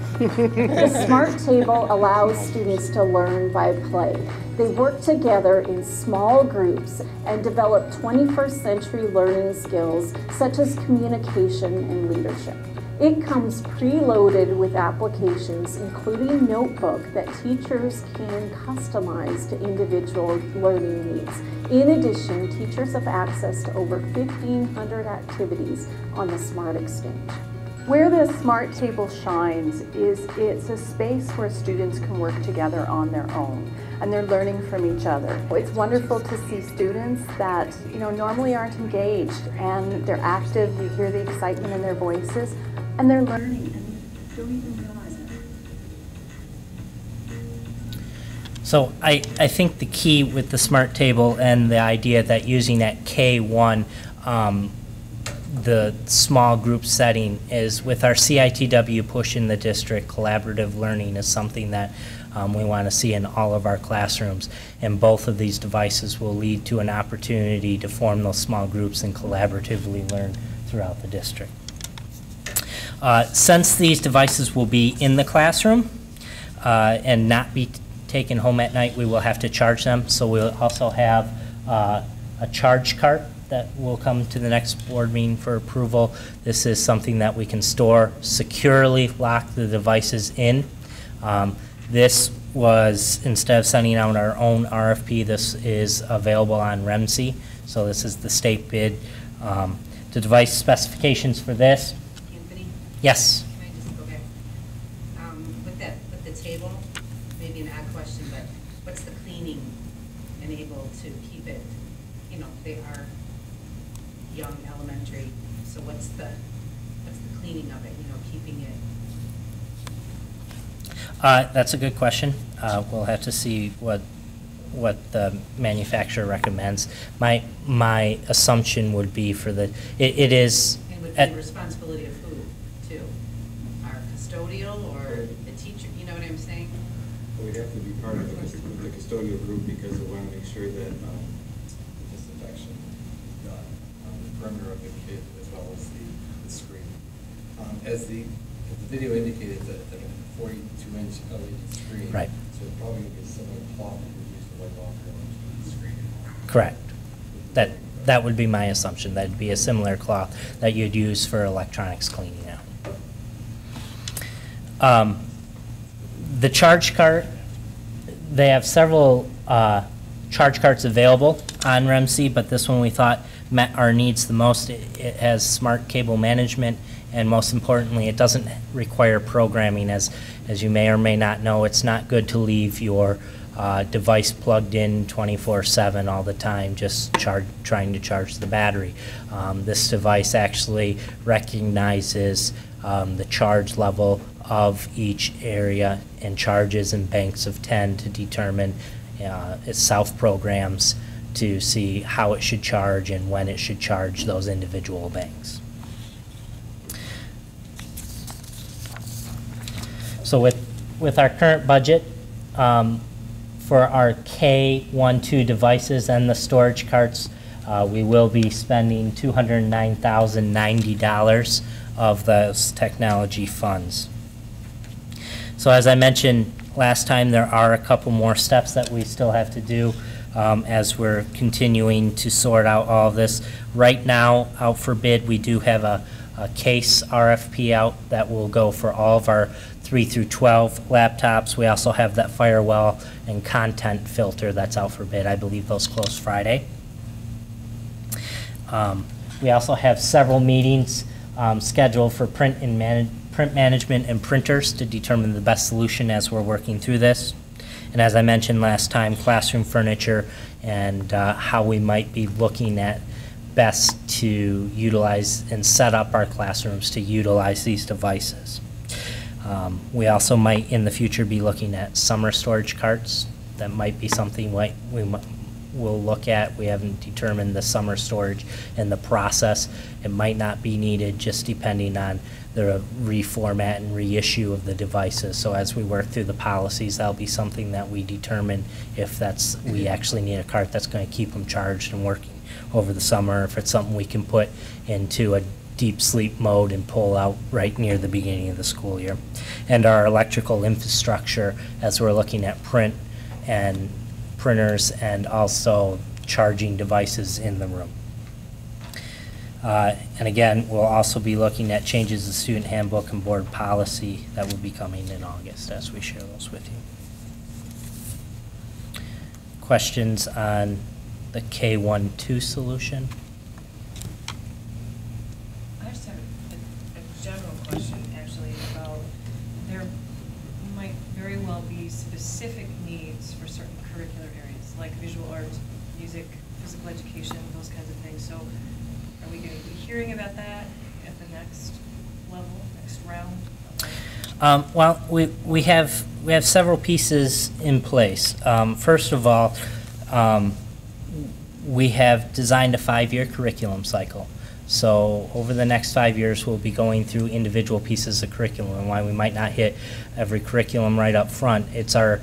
[SPEAKER 2] The Smart Table allows students to learn by play. They work together in small groups and develop 21st century learning skills such as communication and leadership. It comes preloaded with applications, including a notebook that teachers can customize to individual learning needs. In addition, teachers have access to over 1,500 activities on the Smart Exchange.
[SPEAKER 15] Where the Smart Table shines is it's a space where students can work together on their own, and they're learning from each other. It's wonderful to see students that, you know, normally aren't engaged, and they're active. You hear the excitement in their voices, and they're learning and don't even realize it.
[SPEAKER 13] So I think the key with the Smart Table and the idea that using that K1, the small group setting, is with our CITW push in the district, collaborative learning is something that we want to see in all of our classrooms. And both of these devices will lead to an opportunity to form those small groups and collaboratively learn throughout the district. Since these devices will be in the classroom and not be taken home at night, we will have to charge them. So we'll also have a charge cart that will come to the next board meeting for approval. This is something that we can store securely, lock the devices in. This was, instead of sending out our own RFP, this is available on REMC. So this is the state bid. The device specifications for this.
[SPEAKER 16] Anthony?
[SPEAKER 13] Yes.
[SPEAKER 16] Can I just go back? With the table, maybe an odd question, but what's the cleaning and able to keep it, you know, they are young elementary, so what's the cleaning of it, you know, keeping it?
[SPEAKER 13] That's a good question. We'll have to see what the manufacturer recommends. My assumption would be for the it is.
[SPEAKER 16] And would be the responsibility of who, too? Our custodial or the teacher? You know what I'm saying?
[SPEAKER 10] We have to be part of the custodial group because we want to make sure that disinfection is done on the perimeter of the kid as well as the screen. As the video indicated, that a 42-inch LED screen.
[SPEAKER 13] Right.
[SPEAKER 10] So it's probably going to be a similar cloth that you use to wipe off your screen.
[SPEAKER 13] Correct. That would be my assumption. That'd be a similar cloth that you'd use for electronics cleaning out. The charge cart, they have several charge carts available on REMC, but this one we thought met our needs the most. It has smart cable management, and most importantly, it doesn't require programming. As you may or may not know, it's not good to leave your device plugged in 24/7 all the time, just trying to charge the battery. This device actually recognizes the charge level of each area and charges in banks of 10 to determine it self-programs to see how it should charge and when it should charge those individual banks. So with our current budget, for our K12 devices and the storage carts, we will be spending $209,090 of those technology funds. So as I mentioned last time, there are a couple more steps that we still have to do as we're continuing to sort out all of this. Right now, out for bid, we do have a case RFP out that will go for all of our 3 through 12 laptops. We also have that firewall and content filter that's out for bid. I believe those close Friday. We also have several meetings scheduled for print management and printers to determine the best solution as we're working through this. And as I mentioned last time, classroom furniture and how we might be looking at best to utilize and set up our classrooms to utilize these devices. We also might in the future be looking at summer storage carts. That might be something we'll look at. We haven't determined the summer storage and the process. It might not be needed, just depending on the reformat and reissue of the devices. So as we work through the policies, that'll be something that we determine if we actually need a cart that's going to keep them charged and working over the summer, if it's something we can put into a deep sleep mode and pull out right near the beginning of the school year. And our electrical infrastructure, as we're looking at print and printers and also charging devices in the room. And again, we'll also be looking at changes to student handbook and board policy that will be coming in August as we share those with you. Questions on the K12 solution?
[SPEAKER 14] I just have a general question. question, actually, about there might very well be specific needs for certain curricular areas, like visual arts, music, physical education, those kinds of things. So are we going to be hearing about that at the next level, next round?
[SPEAKER 13] Well, we have several pieces in place. First of all, we have designed a 5-year curriculum cycle. So over the next 5 years, we'll be going through individual pieces of curriculum. And while we might not hit every curriculum right up front, it's our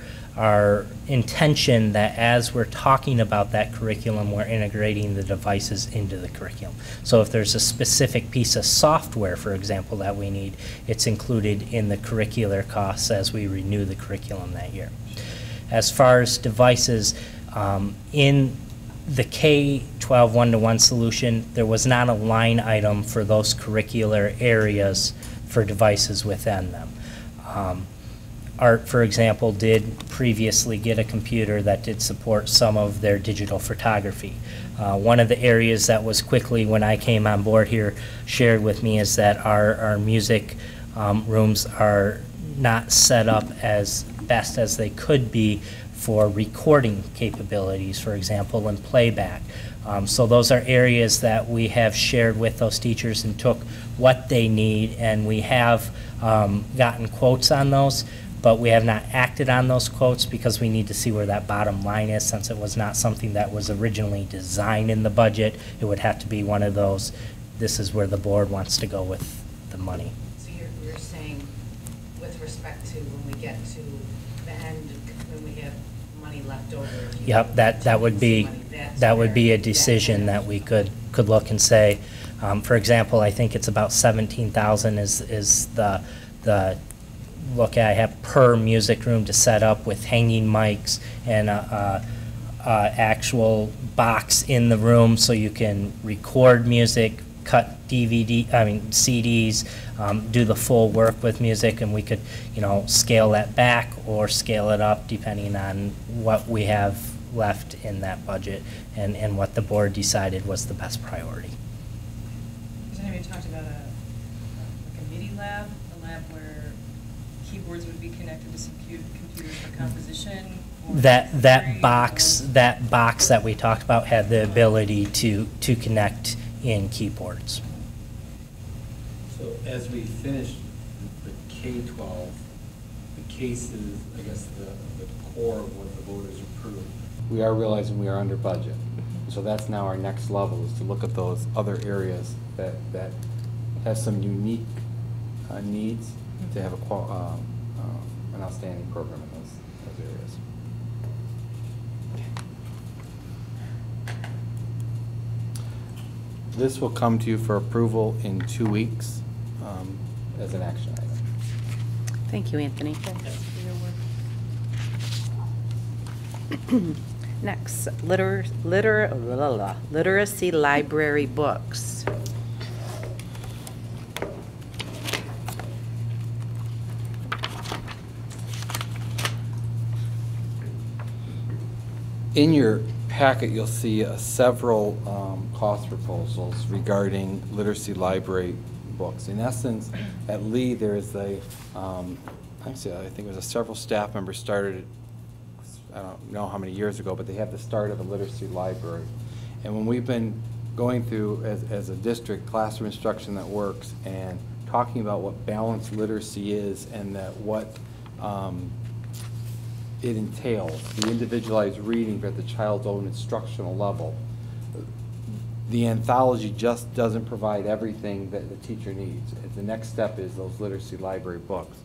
[SPEAKER 13] intention that as we're talking about that curriculum, we're integrating the devices into the curriculum. So if there's a specific piece of software, for example, that we need, it's included in the curricular costs as we renew the curriculum that year. As far as devices, in the K-12 one-to-one solution, there was not a line item for those curricular areas for devices within them. Art, for example, did previously get a computer that did support some of their digital photography. One of the areas that was quickly, when I came on board here, shared with me is that our music rooms are not set up as best as they could be for recording capabilities, for example, and playback. So those are areas that we have shared with those teachers and took what they need, and we have gotten quotes on those, but we have not acted on those quotes because we need to see where that bottom line is. Since it was not something that was originally designed in the budget, it would have to be one of those, this is where the board wants to go with the money.
[SPEAKER 16] So you're saying with respect to when we get to the end, when we have money left over?
[SPEAKER 13] Yep, that would be a decision that we could look and say, for example, I think it's about 17,000 is the look I have per music room to set up with hanging mics and a actual box in the room so you can record music, cut CDs, do the full work with music, and we could, scale that back or scale it up depending on what we have left in that budget and what the board decided was the best priority.
[SPEAKER 14] Has anybody talked about a MIDI lab, a lab where keyboards would be connected to some computers for composition?
[SPEAKER 13] That box that we talked about had the ability to connect in keyboards.
[SPEAKER 10] So as we finish the K-12, the cases, I guess the core of what the voters approved.
[SPEAKER 5] We are realizing we are under budget. So that's now our next level, is to look at those other areas that have some unique needs to have an outstanding program in those areas. This will come to you for approval in 2 weeks as an action item.
[SPEAKER 1] Thank you, Anthony. Next, literacy library books.
[SPEAKER 5] In your packet, you'll see several cost proposals regarding literacy library books. In essence, at Lee, there is actually, I think it was several staff members started, I don't know how many years ago, but they have the start of a literacy library. And when we've been going through, as a district, classroom instruction that works and talking about what balanced literacy is and that what it entails, the individualized reading at the child's own instructional level, the anthology just doesn't provide everything that the teacher needs. The next step is those literacy library books.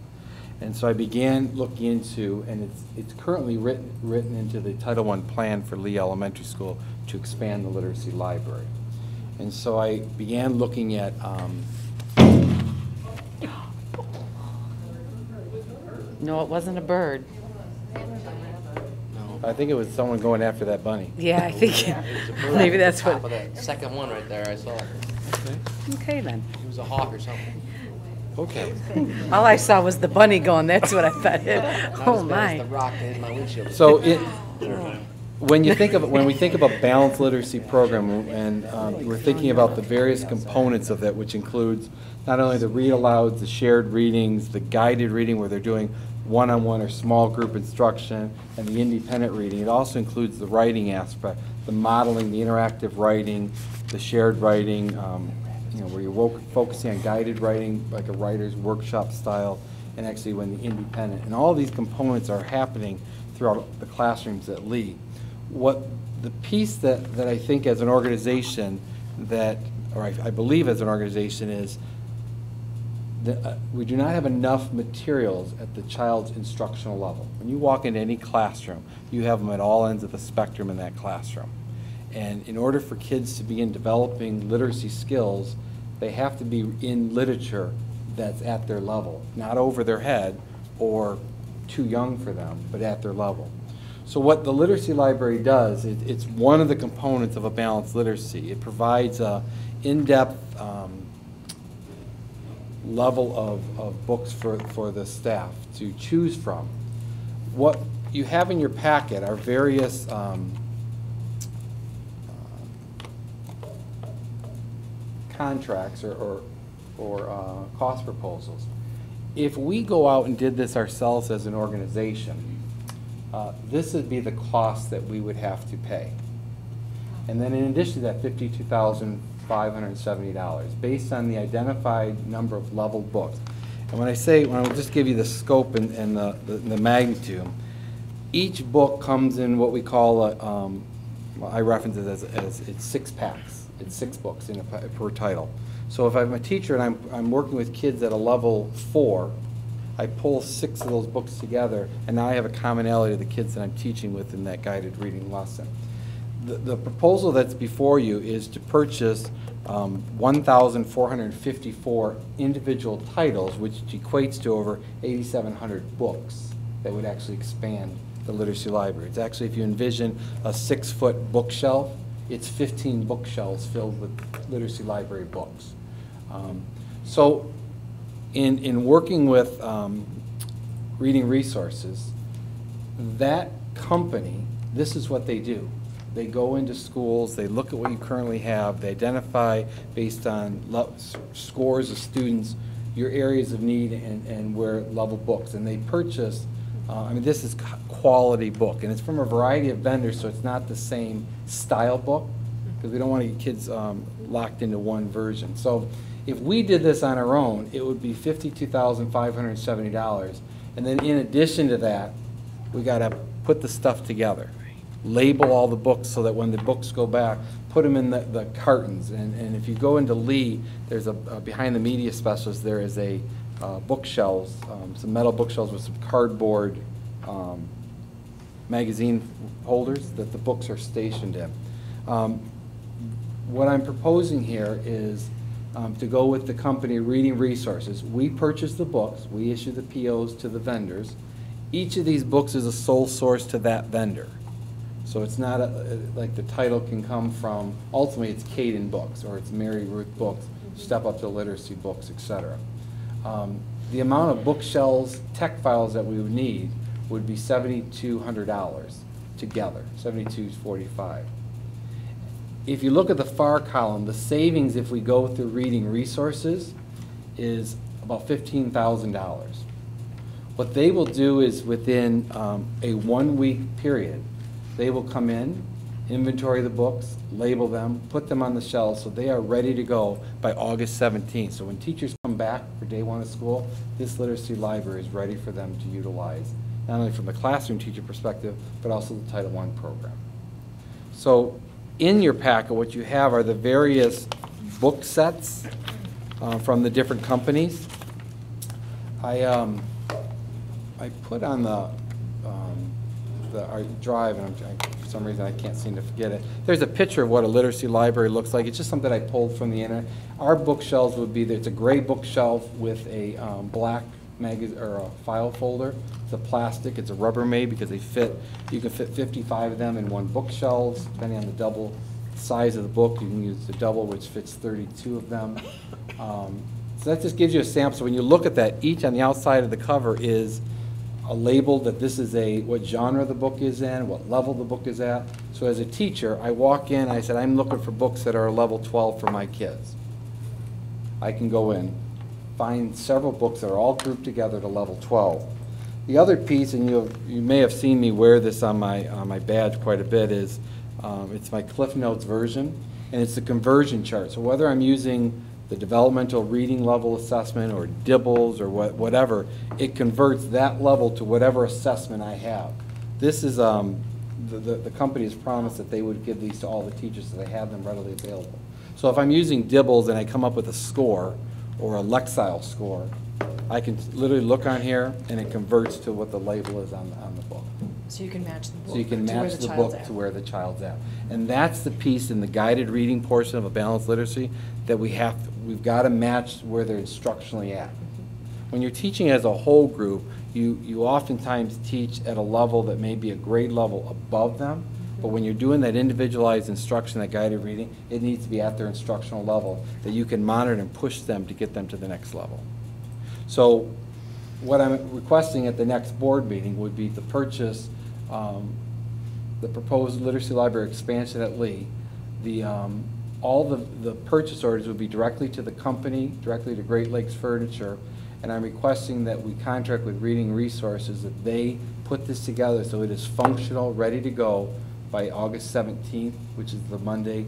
[SPEAKER 5] And so I began looking into, and it's currently written into the Title I plan for Lee Elementary School to expand the literacy library. And so I began looking at
[SPEAKER 1] No, it wasn't a bird.
[SPEAKER 5] I think it was someone going after that bunny.
[SPEAKER 1] Yeah, I think
[SPEAKER 12] It was a bird
[SPEAKER 1] maybe
[SPEAKER 12] at
[SPEAKER 1] that's
[SPEAKER 12] the top
[SPEAKER 1] what.
[SPEAKER 12] of that second one right there, I saw.
[SPEAKER 1] Okay then.
[SPEAKER 12] It was a hawk or something.
[SPEAKER 5] Okay.
[SPEAKER 1] All I saw was the bunny going. That's what I thought.
[SPEAKER 12] Not
[SPEAKER 1] Oh
[SPEAKER 12] as bad as
[SPEAKER 1] my.
[SPEAKER 12] the rock that hit my windshield.
[SPEAKER 5] So when you think of when we think of a balanced literacy program, and we're thinking about the various components of that, which includes not only the read alouds, the shared readings, the guided reading where they're doing one-on-one or small group instruction, and the independent reading. It also includes the writing aspect, the modeling, the interactive writing, the shared writing, you know, where you're focusing on guided writing, like a writer's workshop style, and actually when the independent. And all these components are happening throughout the classrooms at Lee. What the piece that I think as an organization that, or I believe as an organization is, that we do not have enough materials at the child's instructional level. When you walk into any classroom, you have them at all ends of the spectrum in that classroom. And in order for kids to begin developing literacy skills, they have to be in literature that's at their level, not over their head or too young for them, but at their level. So what the Literacy Library does, it's one of the components of a balanced literacy. It provides a in-depth level of books for the staff to choose from. What you have in your packet are various contracts or cost proposals. If we go out and did this ourselves as an organization, this would be the cost that we would have to pay. And then in addition to that, $52,570 based on the identified number of level books. And when I'll just give you the scope and the magnitude, each book comes in what we call, well, I reference it as it's 6 packs. It's 6 books in per title. So if I'm a teacher and I'm working with kids at a level 4, I pull 6 of those books together, and now I have a commonality of the kids that I'm teaching with in that guided reading lesson. The proposal that's before you is to purchase 1,454 individual titles, which equates to over 8,700 books that would actually expand the literacy library. It's actually, if you envision a 6-foot bookshelf, it's 15 bookshelves filled with literacy library books. So in working with Reading Resources, that company, this is what they do. They go into schools, they look at what you currently have, they identify based on scores of students, your areas of need and where level books, and they purchase, I mean, this is quality book, and it's from a variety of vendors, so it's not the same style book, because we don't want to get kids locked into one version. So if we did this on our own, it would be $52,570, and then in addition to that, we got to put the stuff together, label all the books so that when the books go back, put them in the cartons. And if you go into Lee, there's behind the media specialist, there is a bookshelves, some metal bookshelves with some cardboard magazine holders that the books are stationed in. What I'm proposing here is to go with the company Reading Resources. We purchase the books, we issue the POs to the vendors. Each of these books is a sole source to that vendor. So it's not like the title can come from, ultimately it's Caden Books or it's Mary Ruth Books, Step Up to Literacy Books, etc. The amount of bookshelves, tech files that we would need would be $7,200 together, $7,245. If you look at the far column, the savings if we go through Reading Resources is about $15,000. What they will do is within a 1-week period, they will come in, inventory the books, label them, put them on the shelves so they are ready to go by August 17th. So when teachers come back for day 1 of school, this literacy library is ready for them to utilize, not only from the classroom teacher perspective, but also the Title I program. So in your packet, what you have are the various book sets from the different companies. I put on our drive, and for some reason I can't seem to forget it. There's a picture of what a literacy library looks like. It's just something I pulled from the internet. Our bookshelves would be, it's a gray bookshelf with a black or a file folder. It's a plastic, it's a Rubbermaid because they fit, you can fit 55 of them in one bookshelves, depending on the double size of the book. You can use the double, which fits 32 of them. So that just gives you a sample. So when you look at that, each on the outside of the cover is a label that this is what genre the book is in, what level the book is at. So as a teacher, I walk in, I said, I'm looking for books that are level 12 for my kids. I can go in, find several books that are all grouped together to level 12. The other piece, and you may have seen me wear this on my badge quite a bit, is it's my Cliff Notes version, and it's the conversion chart. So whether I'm using the developmental reading level assessment or DIBELS or whatever, it converts that level to whatever assessment I have. This is, the company has promised that they would give these to all the teachers so they have them readily available. So if I'm using DIBELS and I come up with a score or a Lexile score, I can literally look on here and it converts to what the label is on the book.
[SPEAKER 14] So you can match the book
[SPEAKER 5] So you can
[SPEAKER 14] to where
[SPEAKER 5] match
[SPEAKER 14] the
[SPEAKER 5] the
[SPEAKER 14] child's
[SPEAKER 5] book
[SPEAKER 14] at.
[SPEAKER 5] to where the child's at. And that's the piece in the guided reading portion of a balanced literacy that we've got to match where they're instructionally at. When you're teaching as a whole group, you oftentimes teach at a level that may be a grade level above them, but when you're doing that individualized instruction, that guided reading, it needs to be at their instructional level that you can monitor and push them to get them to the next level. So what I'm requesting at the next board meeting would be to purchase the proposed literacy library expansion at Lee. All the purchase orders would be directly to the company, directly to Great Lakes Furniture, and I'm requesting that we contract with Reading Resources that they put this together so it is functional, ready to go by August 17th, which is the Monday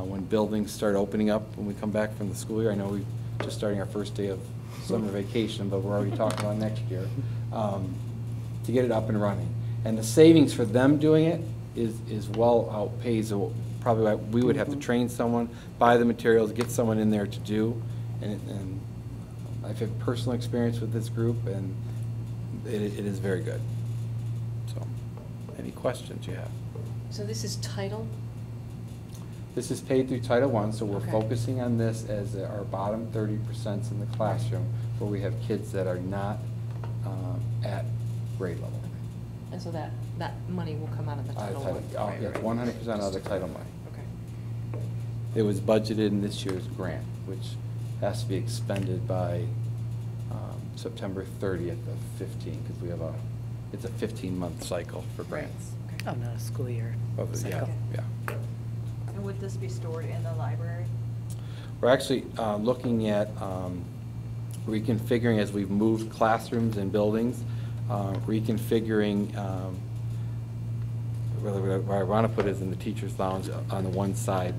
[SPEAKER 5] when buildings start opening up when we come back from the school year. I know we're just starting our first day of summer vacation, but we're already talking about next year, to get it up and running. And the savings for them doing it is well outpays probably what we would have to train someone, buy the materials, get someone in there to do. And I've had personal experience with this group, and it is very good. So, any questions you have?
[SPEAKER 14] So this is title?
[SPEAKER 5] This is paid through Title I, so we're
[SPEAKER 14] Okay.
[SPEAKER 5] focusing on this as our bottom 30% in the classroom, where we have kids that are not at grade level.
[SPEAKER 14] And so that money will come out of the Title I? Right,
[SPEAKER 5] Yeah,
[SPEAKER 14] right.
[SPEAKER 5] 100% of the title money.
[SPEAKER 14] Okay.
[SPEAKER 5] It was budgeted in this year's grant, which has to be expended by September 30th of 15, because it's a 15-month cycle for grants.
[SPEAKER 1] Oh, not a school year.
[SPEAKER 5] Yeah, yeah.
[SPEAKER 2] And would this be stored in the library?
[SPEAKER 5] We're actually looking at reconfiguring as we've moved classrooms and buildings, reconfiguring, where I want to put it is in the teacher's lounge on the one side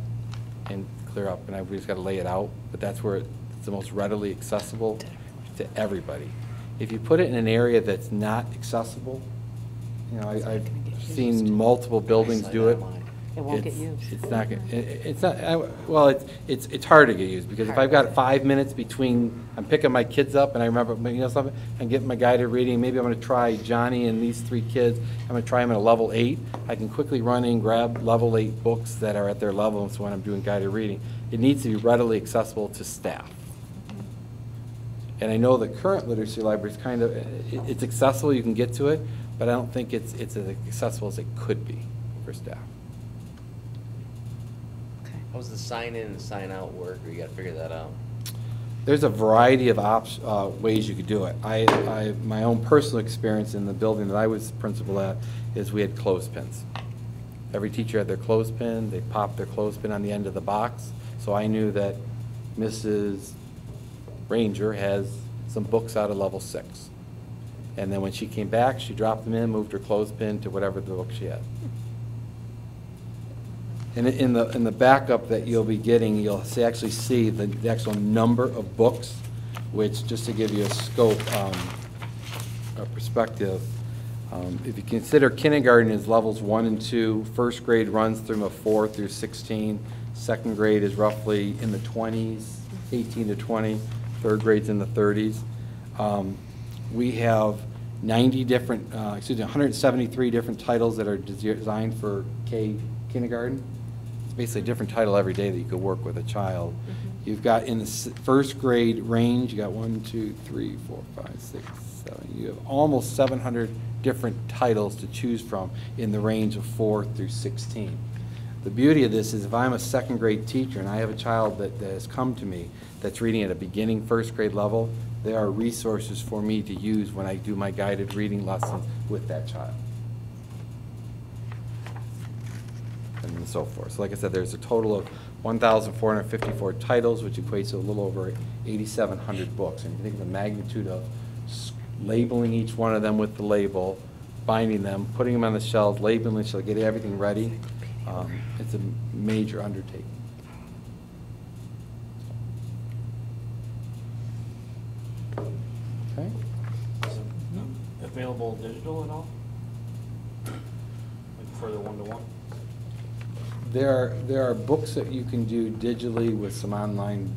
[SPEAKER 5] and clear up, and we just got to lay it out, but that's where it's the most readily accessible to everybody. If you put it in an area that's not accessible, I've seen multiple buildings do it.
[SPEAKER 1] It won't get used.
[SPEAKER 5] It's not, it's not, well, it's hard to get used, because if I've got 5 minutes between, I'm picking my kids up, and I remember, something, I'm getting my guided reading, maybe I'm gonna try Johnny and these 3 kids, I'm gonna try them at a level 8, I can quickly run in, grab level 8 books that are at their level, so when I'm doing guided reading, it needs to be readily accessible to staff. And I know the current literacy library is kind of, it's accessible, you can get to it, but I don't think it's as accessible as it could be for staff.
[SPEAKER 12] How's the sign in and sign out work, or you gotta figure that out?
[SPEAKER 5] There's a variety of ways you could do it. My own personal experience in the building that I was principal at is we had clothespins. Every teacher had their clothespin, they popped their clothespin on the end of the box, so I knew that Mrs. Ranger has some books out of level 6. And then when she came back, she dropped them in, moved her clothespin to whatever the book she had. And in the backup that you'll be getting, you'll actually see the actual number of books, which, just to give you a scope, a perspective, if you consider kindergarten is levels 1 and 2, first grade runs through 4 through 16, second grade is roughly in the 20s, 18 to 20, third grade's in the 30s. We have 173 different titles that are designed for kindergarten. It's basically a different title every day that you could work with a child. You've got in the first grade range, you got 1, 2, 3, 4, 5, 6, 7. You have almost 700 different titles to choose from in the range of 4 through 16. The beauty of this is if I'm a second grade teacher and I have a child that has come to me that's reading at a beginning first grade level, They are resources for me to use when I do my guided reading lessons with that child. And so forth. So like I said, there's a total of 1,454 titles, which equates to a little over 8,700 books. And you can think of the magnitude of labeling each one of them with the label, binding them, putting them on the shelves, labeling the shelves, getting everything ready. It's a major undertaking. Okay.
[SPEAKER 12] Is it available digital at all? Like for the one-to-one?
[SPEAKER 5] There are books that you can do digitally with some online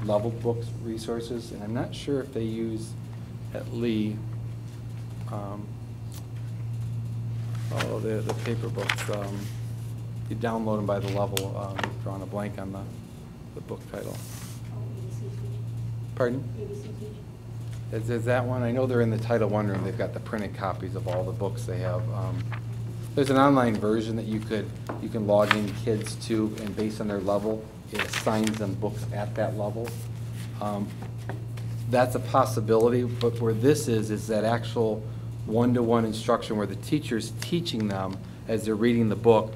[SPEAKER 5] level books resources, and I'm not sure if they use at Lee. The paper books. You download them by the level. Drawing a blank on the book title. Pardon? Is that one? I know they're in the Title I room. They've got the printed copies of all the books they have. There's an online version that you can log in kids to, and based on their level, it assigns them books at that level. That's a possibility, but where this is that actual one-to-one instruction where the teacher's teaching them as they're reading the book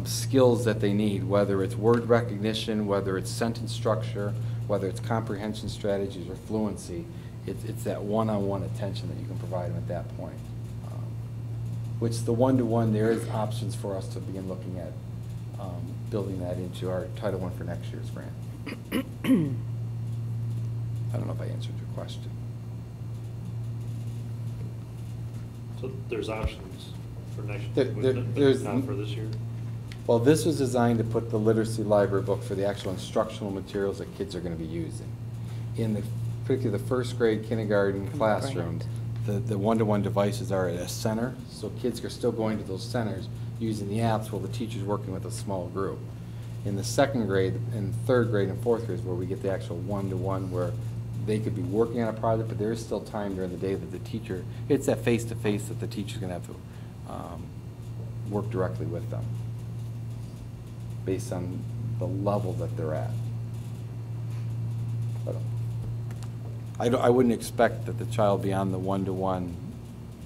[SPEAKER 5] skills that they need, whether it's word recognition, whether it's sentence structure, whether it's comprehension strategies or fluency. It's that one-on-one attention that you can provide them at that point. Which the one-to-one, there is options for us to begin looking at building that into our Title I for next year's grant. I don't know if I answered your question.
[SPEAKER 3] So there's options for next
[SPEAKER 5] There-
[SPEAKER 3] year, but
[SPEAKER 5] there's-
[SPEAKER 3] not for this year?
[SPEAKER 5] Well, this was designed to put the literacy library book for the actual instructional materials that kids are going to be using. In particularly the first grade kindergarten classrooms, the one-to-one devices are at a center, so kids are still going to those centers using the apps while the teacher's working with a small group. In the second grade and third grade and fourth grade is where we get the actual one-to-one where they could be working on a project, but there is still time during the day that the teacher, it's that face-to-face that the teacher's going to have to work directly with them based on the level that they're at. But I wouldn't expect that the child be on the one-to-one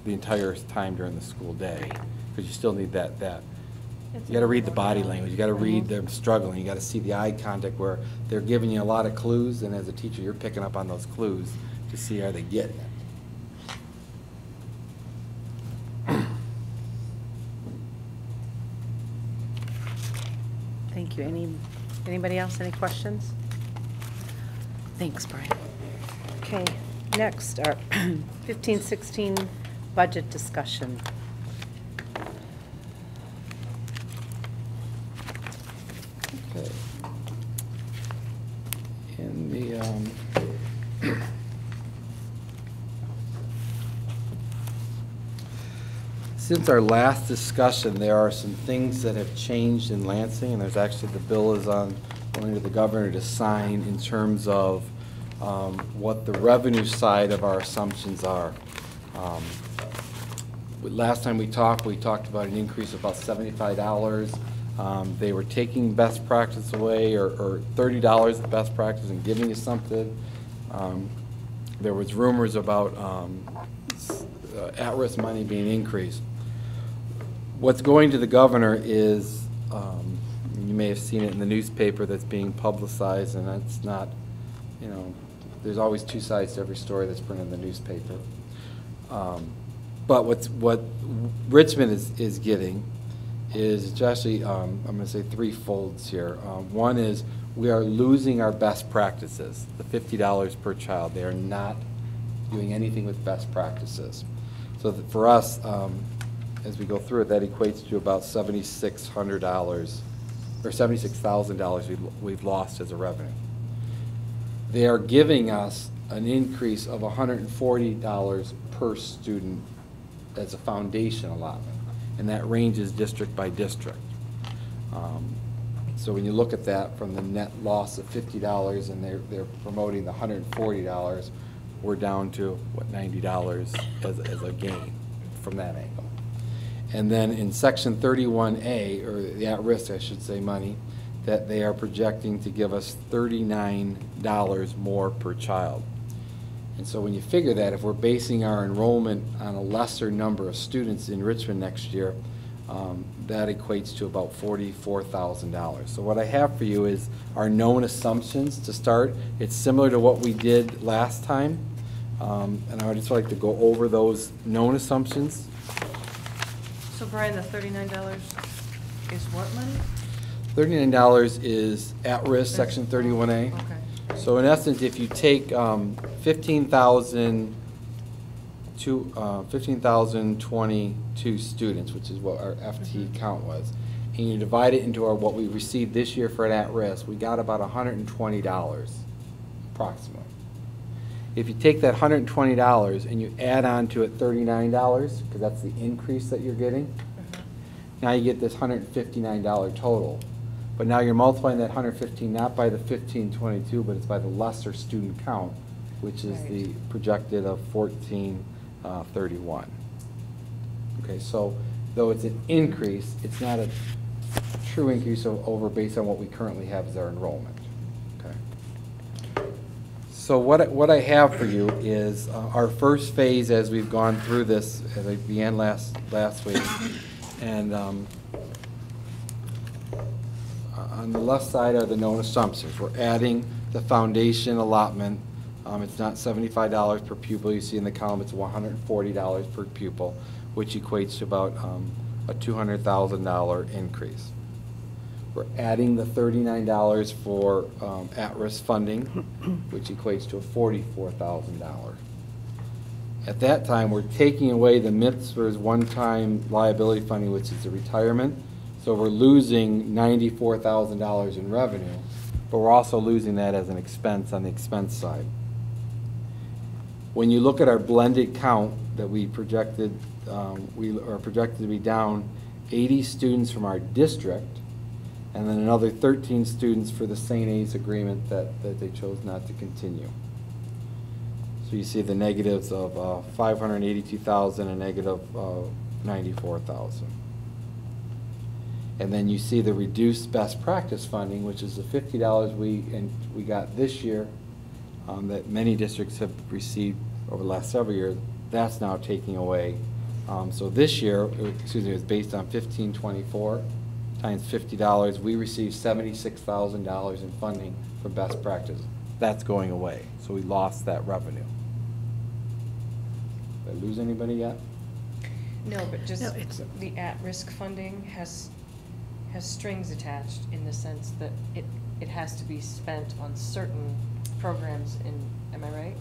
[SPEAKER 5] the entire time during the school day, because you still need that. You got to read the body language. You got to read them struggling. You got to see the eye contact where they're giving you a lot of clues, and as a teacher, you're picking up on those clues to see are they getting it.
[SPEAKER 1] Thank you. Anybody else, any questions? Thanks, Brian. Okay, next, our 15-16 budget discussion.
[SPEAKER 5] Okay. In the since our last discussion, there are some things that have changed in Lansing, and there's actually, the bill is going to the governor to sign in terms of what the revenue side of our assumptions are. Last time we talked about an increase of about $75. They were taking best practice away, or $30 of best practice and giving you something. There was rumors about at-risk money being increased. What's going to the governor is, you may have seen it in the newspaper that's being publicized, and it's not, there's always two sides to every story that's printed in the newspaper. But what Richmond is getting is actually, I'm going to say three folds here. One is we are losing our best practices, the $50 per child. They are not doing anything with best practices. So that for us, as we go through it, that equates to about $7,600 or $76,000 we've lost as a revenue. They are giving us an increase of $140 per student as a foundation allotment, and that ranges district by district. So when you look at that from the net loss of $50 and they're promoting the $140, we're down to, what, $90 as a gain from that angle. And then in Section 31A, or the at-risk, I should say, money, that they are projecting to give us $39 more per child. And so when you figure that, if we're basing our enrollment on a lesser number of students in Richmond next year, that equates to about $44,000. So what I have for you is our known assumptions to start. It's similar to what we did last time. And I would just like to go over those known assumptions.
[SPEAKER 14] So Brian, the $39 is what money?
[SPEAKER 5] $39 is at-risk, Section 31A.
[SPEAKER 14] Okay.
[SPEAKER 5] So in essence, if you take 15,022 students, which is what our FTE count was, and you divide it into what we received this year for an at-risk, we got about $120 approximately. If you take that $120 and you add on to it $39, because that's the increase that you're getting, now you get this $159 total. But now you're multiplying that 115 not by the 1522, but it's by the lesser student count, which is the projected of 1431. Okay, so though it's an increase, it's not a true increase over based on what we currently have as our enrollment. Okay. So what I have for you is our first phase as we've gone through this, as I began last week, and on the left side are the known assumptions. We're adding the foundation allotment. It's not $75 per pupil. You see in the column it's $140 per pupil, which equates to about a $200,000 increase. We're adding the $39 for at-risk funding, which equates to a $44,000. At that time, we're taking away the MIPSR's one-time liability funding, which is the retirement. So we're losing $94,000 in revenue, but we're also losing that as an expense on the expense side. When you look at our blended count that we projected, we are projected to be down 80 students from our district, and then another 13 students for the St. A's agreement that they chose not to continue. So you see the negatives of $582,000 and negative $94,000. And then you see the reduced best practice funding, which is the $50 we got this year that many districts have received over the last several years. That's now taking away. So this year, excuse me, it was based on 1524 times $50. We received $76,000 in funding for best practice. That's going away. So we lost that revenue. Did I lose anybody yet?
[SPEAKER 14] No, but just the at-risk funding has strings attached in the sense that it has to be spent on certain programs am I right?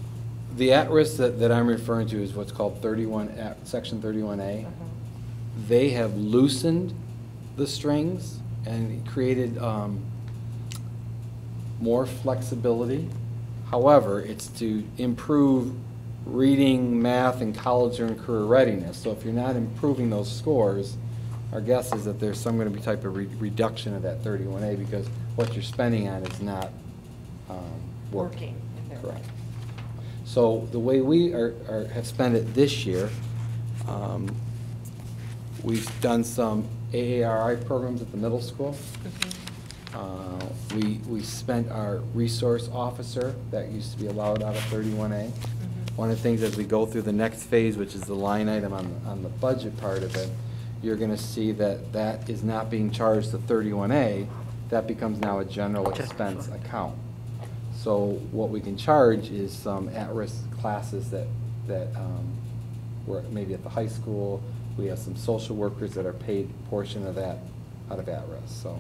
[SPEAKER 5] The at-risk that I'm referring to is what's called Section 31A. They have loosened the strings and created more flexibility. However, it's to improve reading, math, and college and career readiness. So if you're not improving those scores, our guess is that there's some going to be type of reduction of that 31A because what you're spending on is not working. Correct. So the way we have spent it this year, we've done some AARI programs at the middle school. We spent our resource officer that used to be allowed out of 31A. One of the things as we go through the next phase, which is the line item on the budget part of it, you're going to see that that is not being charged to 31A. That becomes now a general expense account. So what we can charge is some at-risk classes that were maybe at the high school. We have some social workers that are paid a portion of that out of at-risk. So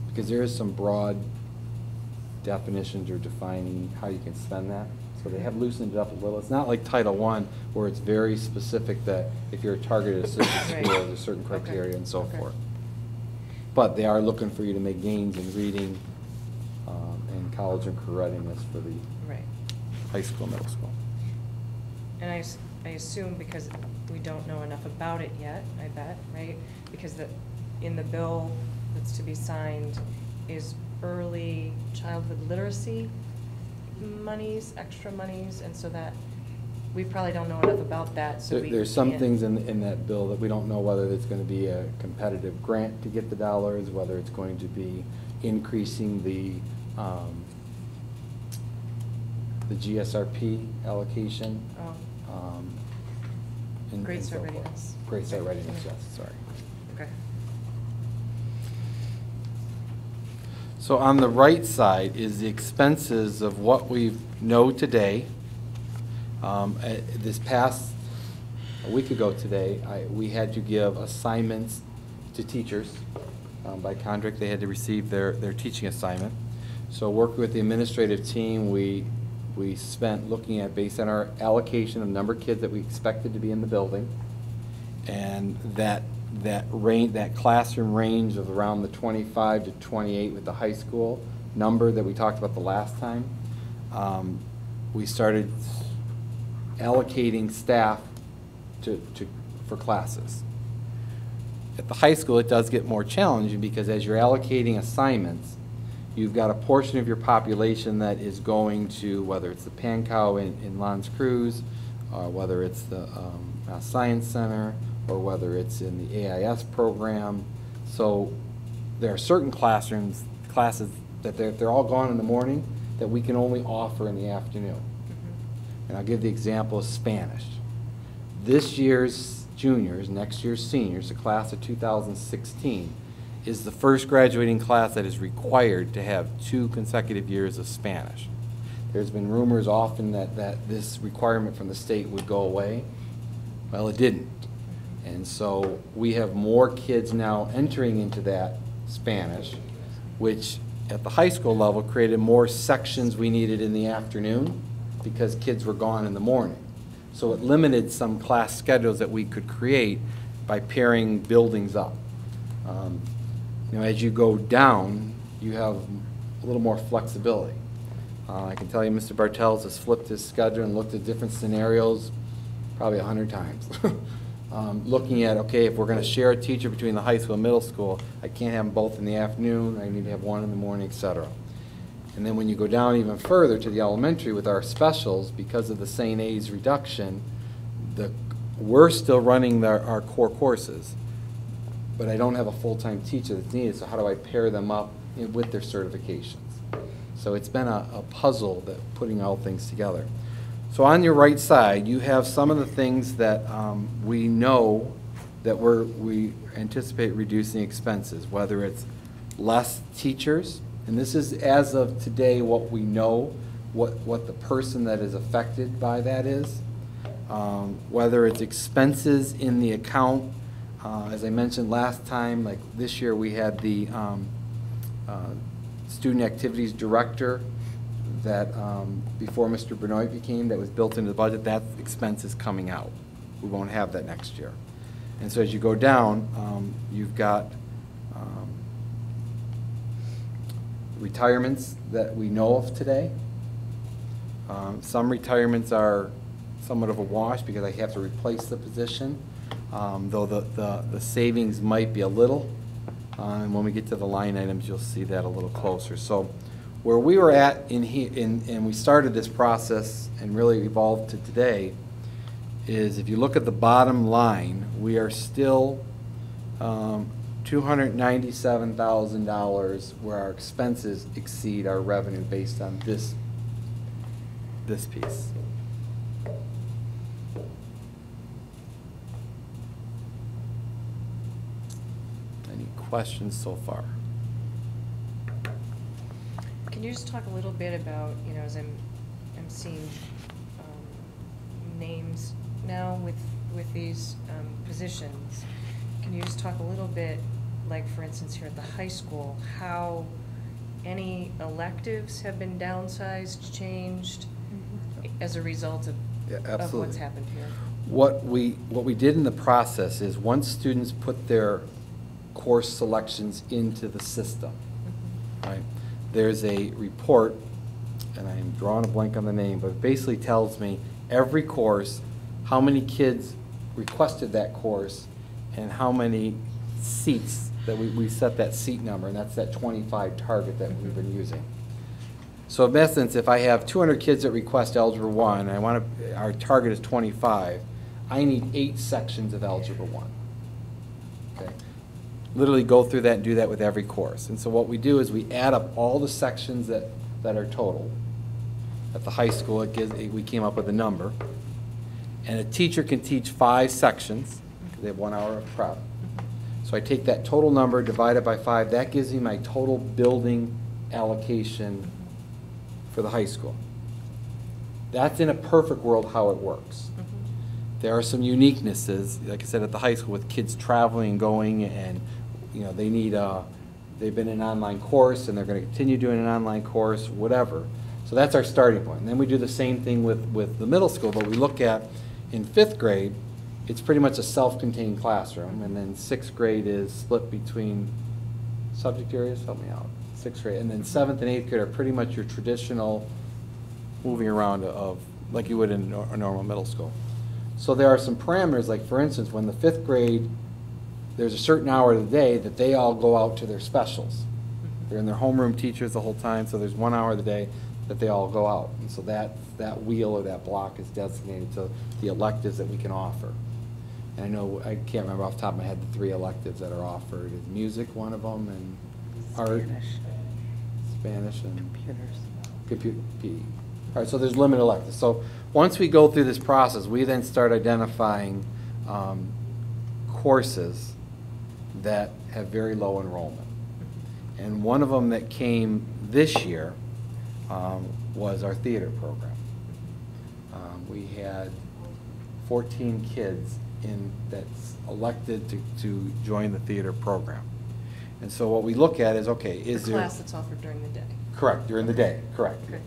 [SPEAKER 5] because there is some broad definitions or defining how you can spend that. So they have loosened it up a little. It's not like Title I where it's very specific that if you're targeted at a certain school, there's a certain criteria and so forth. But they are looking for you to make gains in reading and college and career readiness for the high school, middle school.
[SPEAKER 14] And I assume because we don't know enough about it yet, I bet, right? Because in the bill that's to be signed is early childhood literacy monies, extra monies, and so that we probably don't know enough about that. So
[SPEAKER 5] there's some things in that bill that we don't know whether it's going to be a competitive grant to get the dollars, whether it's going to be increasing the the GSRP allocation.
[SPEAKER 14] Oh.
[SPEAKER 5] And
[SPEAKER 14] Great
[SPEAKER 5] so
[SPEAKER 14] Start
[SPEAKER 5] forth.
[SPEAKER 14] Readiness.
[SPEAKER 5] Great Start Readiness, yes, sorry.
[SPEAKER 14] Okay.
[SPEAKER 5] So on the right side is the expenses of what we know today. This past, a week ago today, we had to give assignments to teachers. By contract, they had to receive their teaching assignment. So working with the administrative team, we spent looking at, based on our allocation of number of kids that we expected to be in the building, and that classroom range of around the 25 to 28 with the high school number that we talked about the last time, we started allocating staff for classes. At the high school, it does get more challenging because as you're allocating assignments, you've got a portion of your population that is going to, whether it's the Pancow in L'Anse Creuse, whether it's the Science Center, or whether it's in the AIS program. So there are certain classes that they're all gone in the morning that we can only offer in the afternoon. And I'll give the example of Spanish. This year's juniors, next year's seniors, the class of 2016, is the first graduating class that is required to have 2 consecutive years of Spanish. There's been rumors often that this requirement from the state would go away. Well, it didn't. And so we have more kids now entering into that Spanish, which at the high school level created more sections we needed in the afternoon because kids were gone in the morning. So it limited some class schedules that we could create by pairing buildings up. As you go down, you have a little more flexibility. I can tell you Mr. Bartels has flipped his schedule and looked at different scenarios probably 100 times. Looking at, okay, if we're going to share a teacher between the high school and middle school, I can't have them both in the afternoon, I need to have one in the morning, etc. And then when you go down even further to the elementary with our specials, because of the St. A's reduction, we're still running our core courses, but I don't have a full-time teacher that's needed, so how do I pair them up with their certifications? So it's been a puzzle that putting all things together. So on your right side, you have some of the things that we know that we anticipate reducing expenses, whether it's less teachers, and this is as of today what we know, what the person that is affected by that is, whether it's expenses in the account. As I mentioned last time, like this year we had the student activities director that before Mr. Benoit became, that was built into the budget. That expense is coming out. We won't have that next year. And so as you go down, you've got retirements that we know of today. Some retirements are somewhat of a wash because I have to replace the position, though the savings might be a little. And when we get to the line items, you'll see that a little closer. So where we were at and we started this process and really evolved to today is if you look at the bottom line, we are still $297,000 where our expenses exceed our revenue based on this piece. Any questions so far?
[SPEAKER 14] Can you just talk a little bit about, as I'm seeing names now with these positions, can you just talk a little bit, like for instance here at the high school, how any electives have been downsized, changed as a result of what's happened here?
[SPEAKER 5] What we did in the process is once students put their course selections into the system, right? There's a report, and I'm drawing a blank on the name, but it basically tells me every course, how many kids requested that course, and how many seats that we set that seat number, and that's that 25 target that we've been using. So in essence, if I have 200 kids that request Algebra 1, and our target is 25, I need 8 sections of Algebra 1. Okay? Literally go through that and do that with every course. And so what we do is we add up all the sections that are total, At the high school, we came up with a number. And a teacher can teach 5 sections, because they have 1 hour of prep. So I take that total number, divide it by 5, that gives me my total building allocation for the high school. That's in a perfect world how it works. There are some uniquenesses, like I said, at the high school with kids traveling and going, and they need they've been in an online course and they're going to continue doing an online course, whatever. So that's our starting point. And then we do the same thing with the middle school, but we look at in 5th grade, it's pretty much a self-contained classroom, and then 6th grade is split between subject areas, help me out, 6th grade, and then 7th and 8th grade are pretty much your traditional moving around of like you would in a normal middle school. So there are some parameters, like for instance, when the 5th grade, there's a certain hour of the day that they all go out to their specials. They're in their homeroom teachers the whole time, so there's 1 hour of the day that they all go out. And so that wheel or that block is designated to the electives that we can offer. And I know, I can't remember off the top of my head the 3 electives that are offered. Is music one of them, and art, Spanish, and computers, PE. All right, so there's limited electives. So once we go through this process, we then start identifying courses that have very low enrollment. And one of them that came this year was our theater program. We had 14 kids that's elected to join the theater program. And so what we look at is, okay, is there...
[SPEAKER 14] class that's offered during the day.
[SPEAKER 5] Correct, during the day, correct.
[SPEAKER 14] Okay.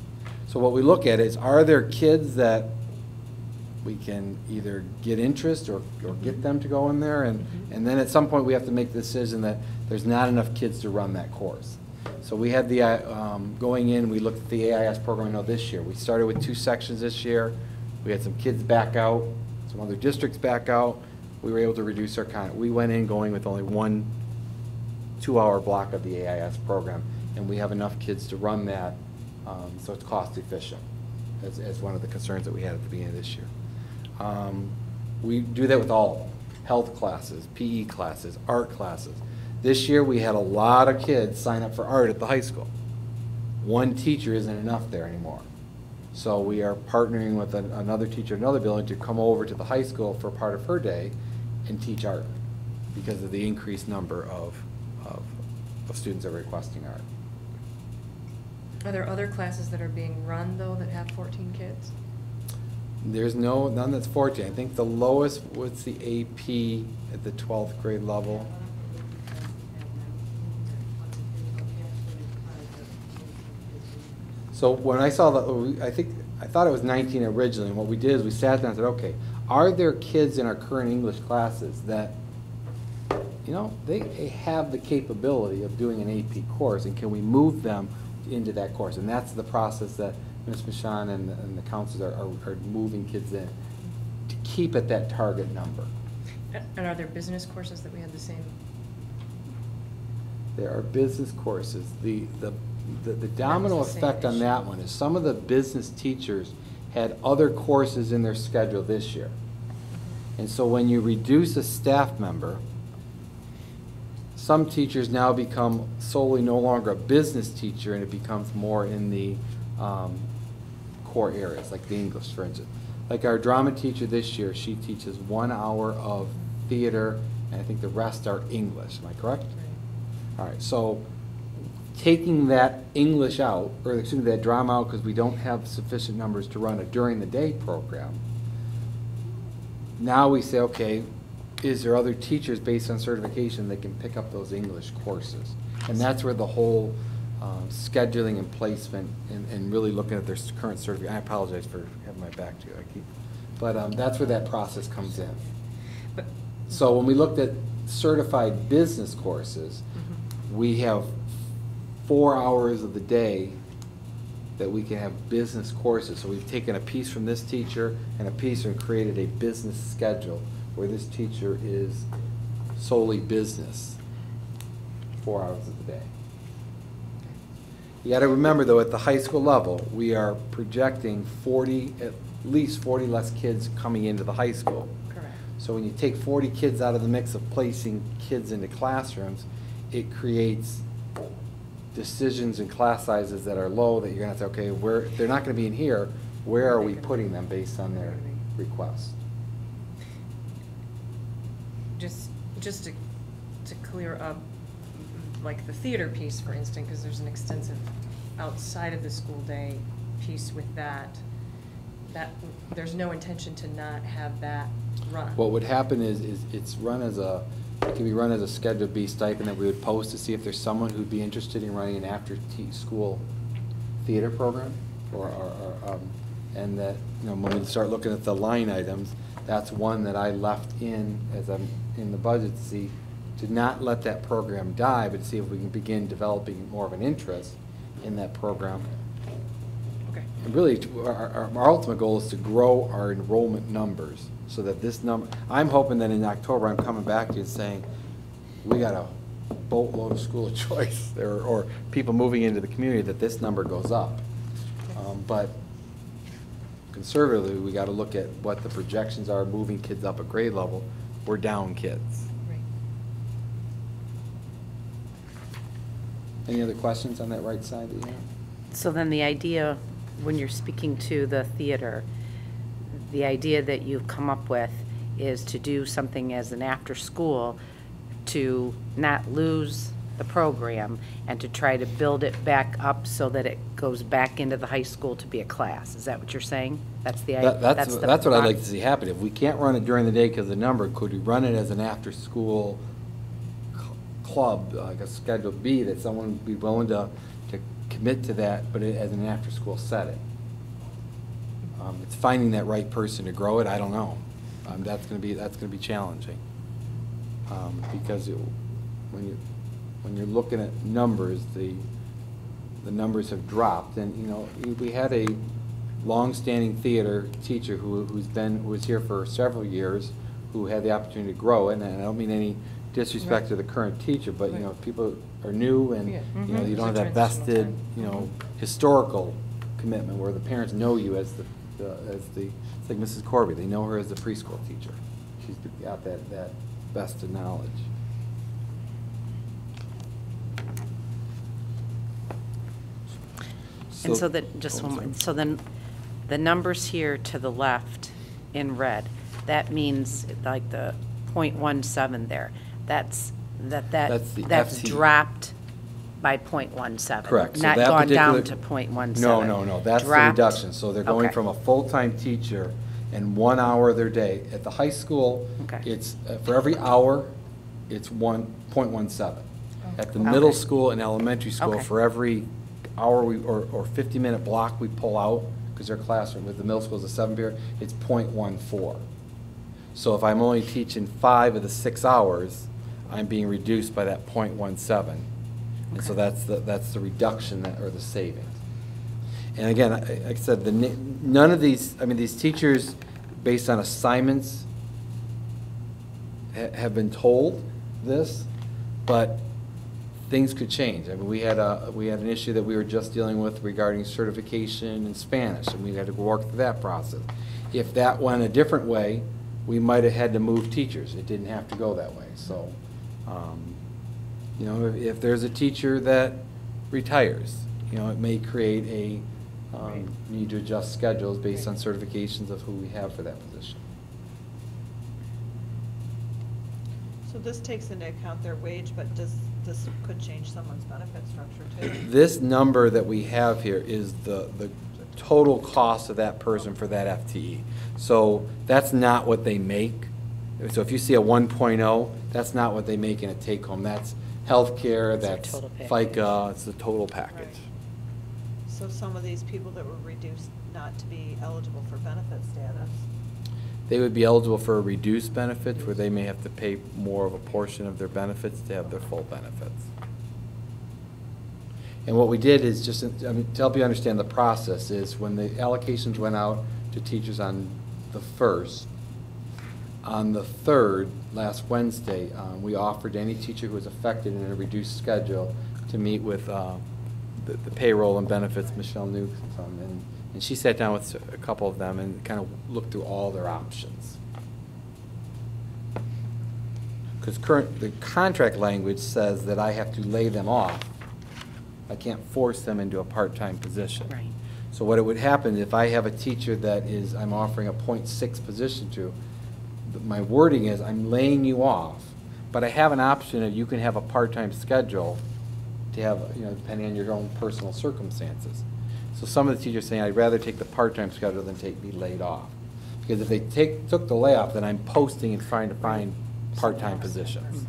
[SPEAKER 5] So what we look at is, are there kids that we can either get interest or get them to go in there? And then at some point we have to make the decision that there's not enough kids to run that course. So we had the, going in, we looked at the AIS program, I know this year. We started with 2 sections this year. We had some kids back out, some other districts back out. We were able to reduce our content. We went in going with only 1 2-hour block of the AIS program, and we have enough kids to run that, so it's cost efficient, as one of the concerns that we had at the beginning of this year. We do that with all of them: health classes, PE classes, art classes. This year we had a lot of kids sign up for art at the high school. 1 teacher isn't enough there anymore. So we are partnering with another teacher in another building to come over to the high school for part of her day and teach art because of the increased number of students that are requesting art.
[SPEAKER 14] Are there other classes that are being run, though, that have 14 kids?
[SPEAKER 5] There's none that's 14. I think the lowest was the AP at the 12th grade level. So when I saw that, I thought it was 19 originally, and what we did is we sat down and said, okay, are there kids in our current English classes that, they have the capability of doing an AP course, and can we move them into that course? And that's the process that Ms. Michon and the counselors are moving kids in to keep at that target number.
[SPEAKER 14] And are there business courses that we have the same?
[SPEAKER 5] There are business courses. The domino effect on that one is some of the business teachers had other courses in their schedule this year. And so when you reduce a staff member, some teachers now become solely no longer a business teacher, and it becomes more in the core areas, like the English, for instance. Like our drama teacher this year, she teaches 1 hour of theater, and I think the rest are English. Am I correct? All right, so taking that English out, or excuse me, that drama out, because we don't have sufficient numbers to run a during the day program, now we say, okay, is there other teachers based on certification that can pick up those English courses? And that's where the whole scheduling and placement and really looking at their current certificate. I apologize for having my back to you. But that's where that process comes in. So when we looked at certified business courses, we have 4 hours of the day that we can have business courses. So we've taken a piece from this teacher and a piece and created a business schedule where this teacher is solely business 4 hours of the day. You got to remember, though, at the high school level, we are projecting at least 40 less kids coming into the high school.
[SPEAKER 14] Correct.
[SPEAKER 5] So when you take 40 kids out of the mix of placing kids into classrooms, it creates decisions and class sizes that are low, that you're gonna say, okay, they're not gonna be in here, where are we putting them based on their request?
[SPEAKER 14] Just to clear up, like the theater piece, for instance, because there's an extensive outside of the school day piece with that there's no intention to not have that run.
[SPEAKER 5] What would happen is it's run as it can be run as a Schedule B stipend that we would post to see if there's someone who'd be interested in running an after-school theater program, and that, when we start looking at the line items, that's one that I left in as I'm in the budget to see, to not let that program die, but to see if we can begin developing more of an interest in that program.
[SPEAKER 14] Okay.
[SPEAKER 5] And really, our ultimate goal is to grow our enrollment numbers, so that this number, I'm hoping that in October, I'm coming back to you and saying, we got a boatload of school of choice, or people moving into the community, that this number goes up. But conservatively, we got to look at what the projections are, moving kids up a grade level. We're down kids.
[SPEAKER 14] Right.
[SPEAKER 5] Any other questions on that right side that you have?
[SPEAKER 1] So then the idea, when you're speaking to the theater, the idea that you've come up with is to do something as an after-school to not lose the program and to try to build it back up so that it goes back into the high school to be a class. Is that what you're saying? That's the idea?
[SPEAKER 5] That's what I'd like to see happen. If we can't run it during the day because of the number, could we run it as an after-school club, like a Schedule B, that someone would be willing to commit to that, but as an after-school setting? It's finding that right person to grow it. I don't know. That's going to be challenging, because when you're looking at numbers, the numbers have dropped, and we had a long-standing theater teacher who was here for several years, who had the opportunity to grow it, and I don't mean any disrespect to the current teacher, but people are new, and you don't have that vested historical commitment where the parents know you as it's like Mrs. Corby, they know her as the preschool teacher. She's got that vested knowledge.
[SPEAKER 1] And so that, just one more, so then the numbers here to the left in red, that means like the .17 there, that's
[SPEAKER 5] FTE.
[SPEAKER 1] dropped by .17.
[SPEAKER 5] Correct. So
[SPEAKER 1] Not
[SPEAKER 5] that
[SPEAKER 1] gone down to
[SPEAKER 5] particular-
[SPEAKER 1] .17.
[SPEAKER 5] No, that's
[SPEAKER 1] Dropped.
[SPEAKER 5] the reduction. So they're going
[SPEAKER 1] Okay.
[SPEAKER 5] from a full-time teacher and 1 hour of their day. At the high school,
[SPEAKER 1] Okay.
[SPEAKER 5] it's, for every hour, it's 1.17. At the middle school and elementary school,
[SPEAKER 1] Okay.
[SPEAKER 5] for every hour or 50-minute block we pull out, because their classroom, with the middle school is a 7-period, it's .14. So if I'm only teaching 5 of the 6 hours, I'm being reduced by that .17. And so that's the reduction or the savings. And again, like I said, none of these, these teachers, based on assignments, have been told this, but things could change. We had an issue that we were just dealing with regarding certification in Spanish, and we had to work through that process. If that went a different way, we might have had to move teachers. It didn't have to go that way. So, if there's a teacher that retires, it may create a need to adjust schedules based on certifications of who we have for that position.
[SPEAKER 17] So this takes into account their wage, but this could change someone's benefit structure too?
[SPEAKER 5] This number that we have here is the total cost of that person for that FTE. So that's not what they make. So if you see a 1.0, that's not what they make in a take-home. That's healthcare, that's FICA, it's the total package.
[SPEAKER 17] Right. So some of these people that were reduced not to be eligible for benefit status?
[SPEAKER 5] They would be eligible for a reduced benefit where they may have to pay more of a portion of their benefits to have their full benefits. And what we did is just, to help you understand the process, is when the allocations went out to teachers on the 1st, on the 3rd, last Wednesday, we offered any teacher who was affected in a reduced schedule to meet with the payroll and benefits, Michelle Newsom, and she sat down with a couple of them and kind of looked through all their options. Because the contract language says that I have to lay them off I can't force them into a part-time position.
[SPEAKER 9] Right.
[SPEAKER 5] So what it would happen, if I have a teacher that is, I'm offering a .6 position to, my wording is, I'm laying you off, but I have an option of you can have a part-time schedule to have, you know, depending on your own personal circumstances. So some of the teachers saying, I'd rather take the part-time schedule than be laid off. Because if they took the layoff, then I'm posting and trying to find part-time positions,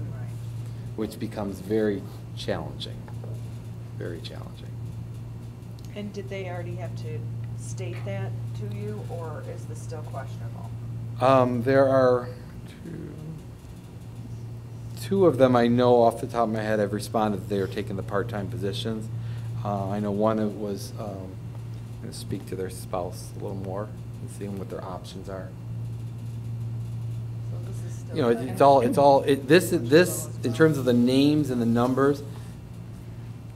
[SPEAKER 5] which becomes very challenging, very challenging.
[SPEAKER 17] And did they already have to state that to you, or is this still questionable?
[SPEAKER 5] There are two of them I know off the top of my head have responded that they are taking the part-time positions. I know one was going to speak to their spouse a little more and seeing what their options are.
[SPEAKER 17] So this is still.
[SPEAKER 5] You know, this in terms of the names and the numbers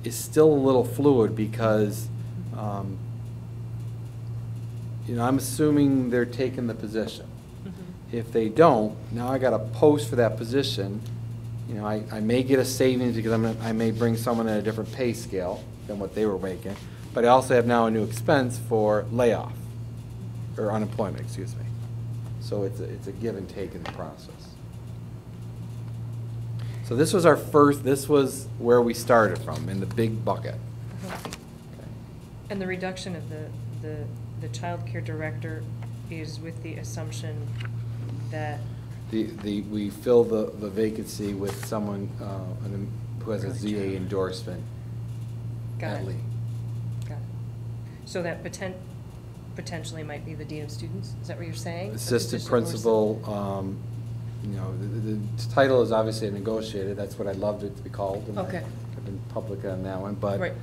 [SPEAKER 5] is still a little fluid because, you know, I'm assuming they're taking the position. If they don't, now I got to post for that position. You know, I may get a savings because I may bring someone at a different pay scale than what they were making, but I also have now a new expense for layoff, or unemployment, excuse me. So it's a give and take in the process. So this was this was where we started from, in the big bucket.
[SPEAKER 14] And the reduction of the child care director is with the assumption that
[SPEAKER 5] we fill the vacancy with someone who has a ZA endorsement
[SPEAKER 14] Got
[SPEAKER 5] at
[SPEAKER 14] it.
[SPEAKER 5] Lee.
[SPEAKER 14] Got it. So that potentially might be the dean of students? Is that what you're saying?
[SPEAKER 5] Assistant principal, you know, the title is obviously negotiated. That's what I'd love it to be called. And
[SPEAKER 14] Okay.
[SPEAKER 5] I've been public on that one, but
[SPEAKER 14] Right.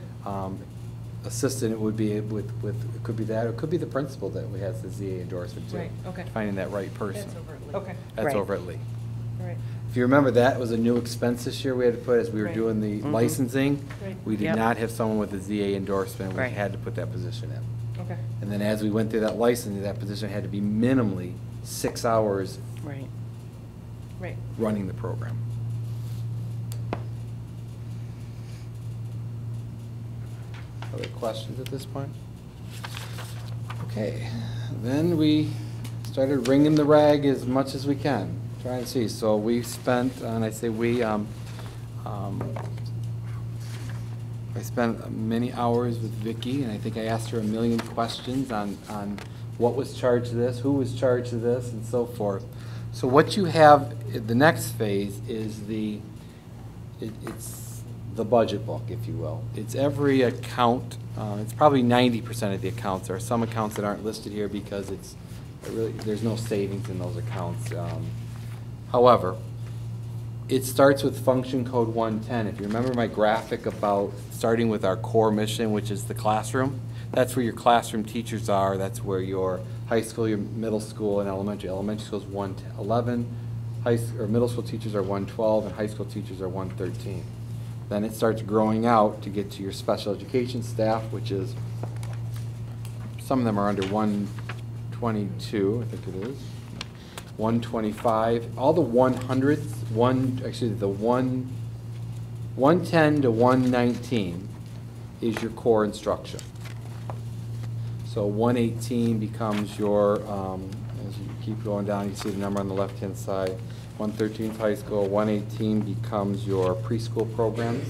[SPEAKER 5] assistant would be it could be that, or it could be the principal that has the ZA endorsement too.
[SPEAKER 14] Right, okay.
[SPEAKER 5] Finding that right person.
[SPEAKER 14] That's over at Lee. Okay.
[SPEAKER 5] That's
[SPEAKER 14] Right.
[SPEAKER 5] over at Lee.
[SPEAKER 14] All right.
[SPEAKER 5] If you remember, that was a new expense this year we had to put as we were
[SPEAKER 14] Right.
[SPEAKER 5] doing the
[SPEAKER 9] Mhm.
[SPEAKER 5] licensing.
[SPEAKER 14] Right.
[SPEAKER 5] We did
[SPEAKER 9] Yep.
[SPEAKER 5] not have someone with a ZA endorsement. We
[SPEAKER 9] Right.
[SPEAKER 5] had to put that position in.
[SPEAKER 14] Okay.
[SPEAKER 5] And then as we went through that licensing, that position had to be minimally 6 hours
[SPEAKER 9] Right.
[SPEAKER 14] Right.
[SPEAKER 5] running the program. Other questions at this point? Okay, then we started wringing the rag as much as we can, trying to see. So we spent, and I say we, I spent many hours with Vicki, and I think I asked her a million questions on what was charged to this, who was charged to this, and so forth. So what you have, the next phase is it's the budget book, if you will. It's every account. It's probably 90% of the accounts. There are some accounts that aren't listed here because there's no savings in those accounts. However, it starts with function code 110. If you remember my graphic about starting with our core mission, which is the classroom, that's where your classroom teachers are. That's where your high school, your middle school, and elementary. Elementary school is 111. Middle school teachers are 112, and high school teachers are 113. Then it starts growing out to get to your special education staff, which is, some of them are under 122, I think it is. 125, all the 100s, the 110 to 119 is your core instruction. So 118 becomes your, as you keep going down, you see the number on the left-hand side. 113 is high school, 118 becomes your preschool programs.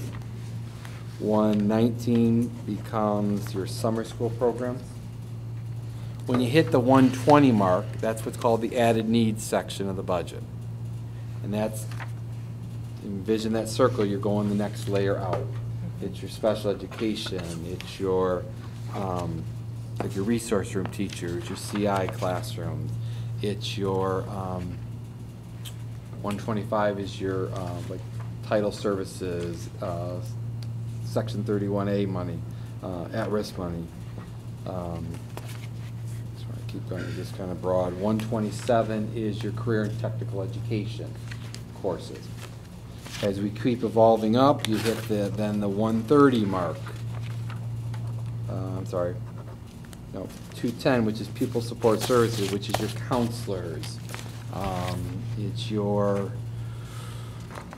[SPEAKER 5] 119 becomes your summer school programs. When you hit the 120 mark, that's what's called the added needs section of the budget. And that's, envision that circle, you're going the next layer out. It's your special education, it's your, like your resource room teachers, your CI classrooms, it's your, 125 is your, like, title services, Section 31A money, at-risk money. Keep going, just kind of broad. 127 is your career and technical education courses. As we keep evolving up, you hit then the 130 mark. I'm sorry. No, 210, which is pupil support services, which is your counselors. It's your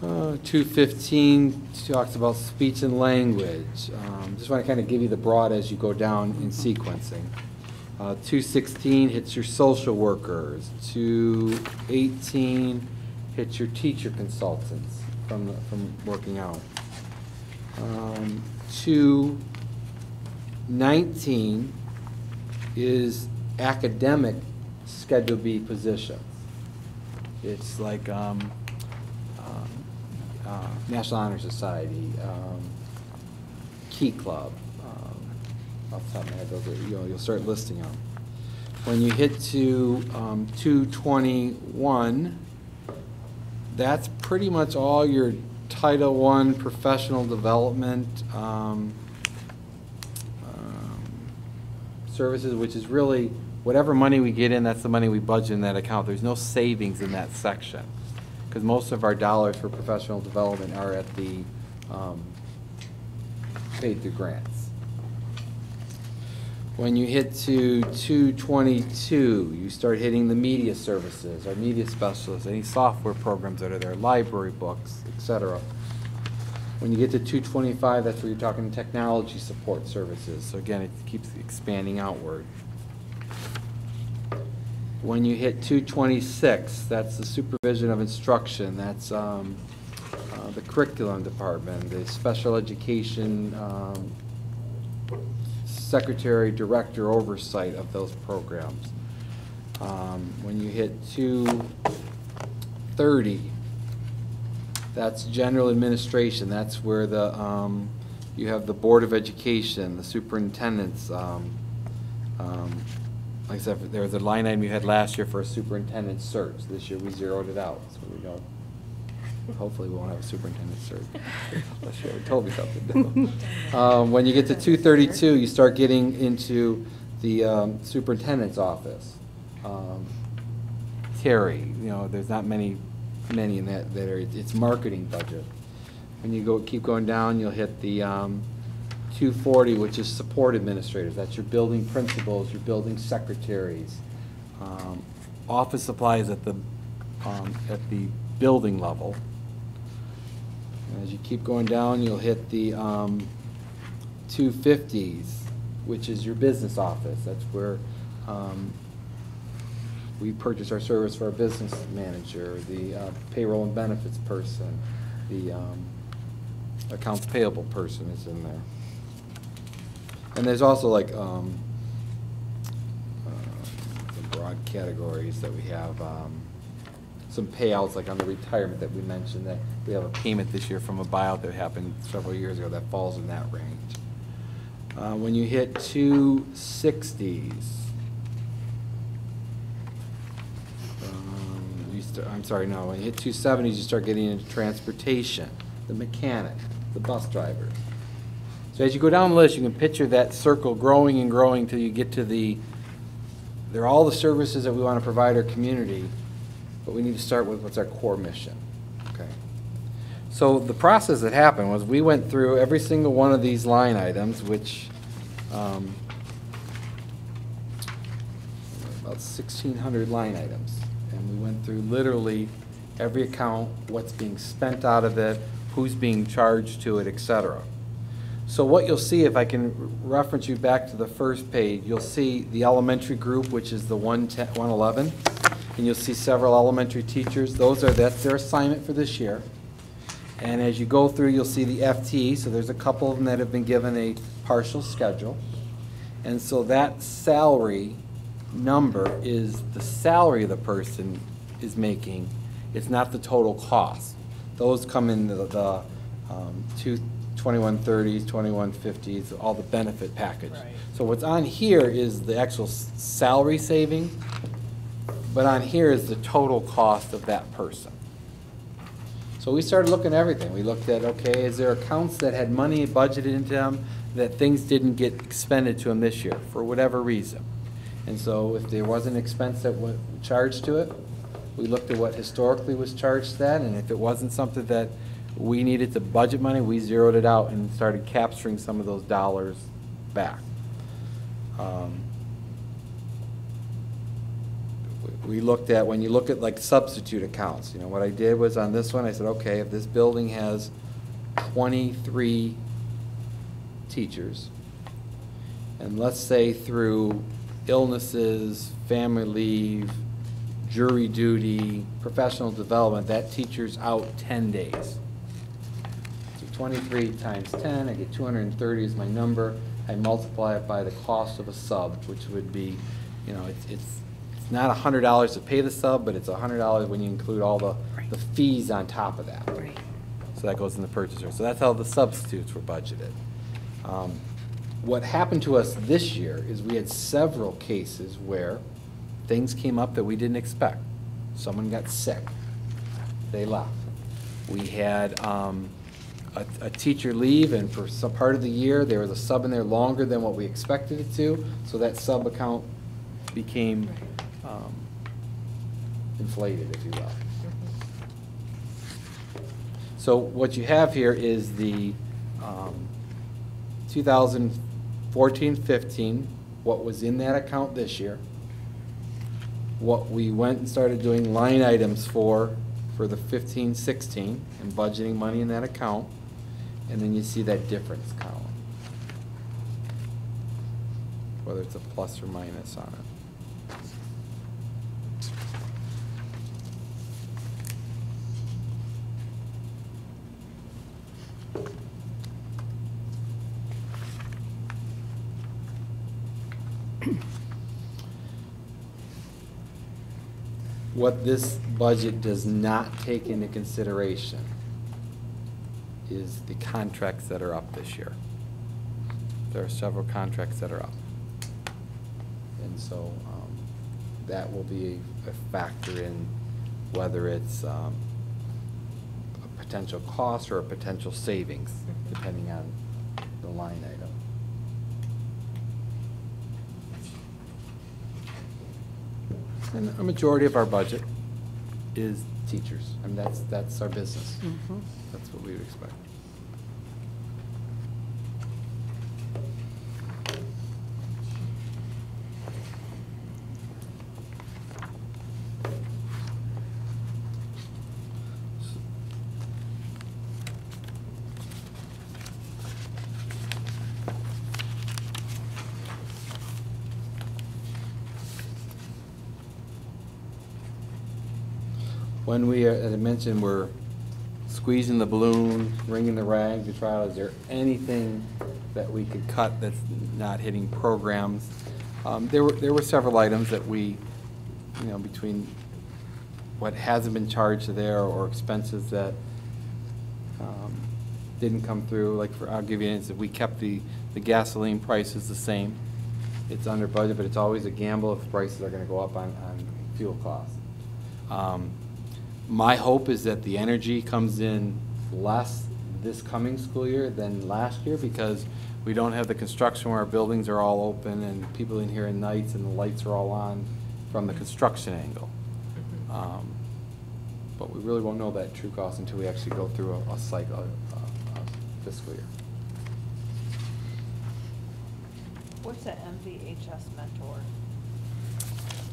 [SPEAKER 5] 215 talks about speech and language. Just want to kind of give you the broad as you go down in sequencing. 216 hits your social workers. 218 hits your teacher consultants from working out. 219 is academic Schedule B positions. It's like National Honor Society, Key Club. Off the top of my head, those are, you'll start listing them. When you hit to 221, that's pretty much all your Title I professional development services, which is really whatever money we get in, that's the money we budget in that account. There's no savings in that section, because most of our dollars for professional development are at the paid through grants. When you hit to 222, you start hitting the media services, our media specialists, any software programs that are there, library books, etc. When you get to 225, that's where you're talking technology support services. So again, it keeps expanding outward. When you hit 226, that's the supervision of instruction. That's the curriculum department, the special education secretary, director oversight of those programs. When you hit 230, that's general administration. That's where the you have the Board of Education, the superintendents. Like I said, there was a line item you had last year for a superintendent search. This year we zeroed it out, so we don't. Hopefully we won't have a superintendent search. Last year told me something. When you get to 232, you start getting into the superintendent's office. Terry, there's not many in that area. It's marketing budget. When you keep going down, you'll hit the 240, which is support administrators. That's your building principals, your building secretaries, office supplies at the building level. And as you keep going down, you'll hit the 250s, which is your business office. That's where we purchase our service for our business manager, the payroll and benefits person, the accounts payable person is in there. And there's also like the broad categories that we have. Some payouts like on the retirement that we mentioned, that we have a payment this year from a buyout that happened several years ago that falls in that range. When you hit 260s, when you hit 270s, you start getting into transportation, the mechanic, the bus driver. So as you go down the list, you can picture that circle growing and growing until you get to they're all the services that we want to provide our community, but we need to start with what's our core mission. Okay. So the process that happened was we went through every single one of these line items, which about 1,600 line items. And we went through literally every account, what's being spent out of it, who's being charged to it, etc. So what you'll see, if I can reference you back to the first page, you'll see the elementary group, which is the 111, and you'll see several elementary teachers. That's their assignment for this year. And as you go through, you'll see the FTE, so there's a couple of them that have been given a partial schedule. And so that salary number is the salary the person is making. It's not the total cost. Those come in the 2130s, 2150s, all the benefit package. Right. So what's on here is the actual salary saving, but on here is the total cost of that person. So we started looking at everything. We looked at, okay, is there accounts that had money budgeted into them that things didn't get expended to them this year for whatever reason? And so if there was an expense that was charged to it, we looked at what historically was charged to that, and if it wasn't something that we needed to budget money, we zeroed it out and started capturing some of those dollars back. we looked at, when you look at like substitute accounts, you know, what I did was on this one, I said, okay, if this building has 23 teachers, and let's say through illnesses, family leave, jury duty, professional development, that teacher's out 10 days. So 23 times 10, I get 230 is my number. I multiply it by the cost of a sub, which would be, you know, it's not $100 to pay the sub, but it's $100 when you include all the fees on top of that.
[SPEAKER 1] Right.
[SPEAKER 5] So that goes in the purchaser. So that's how the substitutes were budgeted. What happened to us this year is we had several cases where things came up that we didn't expect. Someone got sick. They left. We had a teacher leave, and for some part of the year, there was a sub in there longer than what we expected it to, so that sub account became inflated, if you will. So what you have here is the 2014-15, what was in that account this year, what we went and started doing line items for the 15-16 and budgeting money in that account, and then you see that difference column, whether it's a plus or minus on it. What this budget does not take into consideration is the contracts that are up this year. There are several contracts that are up. And so that will be a factor in whether it's a potential cost or a potential savings, depending on the line item. And a majority of our budget is teachers. I mean, that's our business.
[SPEAKER 1] Mm-hmm.
[SPEAKER 5] That's what we would expect. When we, as I mentioned, we're squeezing the balloon, wringing the rag to try, is there anything that we could cut that's not hitting programs? There were several items that we, you know, between what hasn't been charged there or expenses that didn't come through. Like, I'll give you an instance. We kept the gasoline prices the same. It's under budget, but it's always a gamble if prices are going to go up on fuel costs. My hope is that the energy comes in less this coming school year than last year, because we don't have the construction where our buildings are all open and people in here at nights and the lights are all on from the construction angle. But we really won't know that true cost until we actually go through a cycle, a fiscal year.
[SPEAKER 17] What's an MVHS mentor?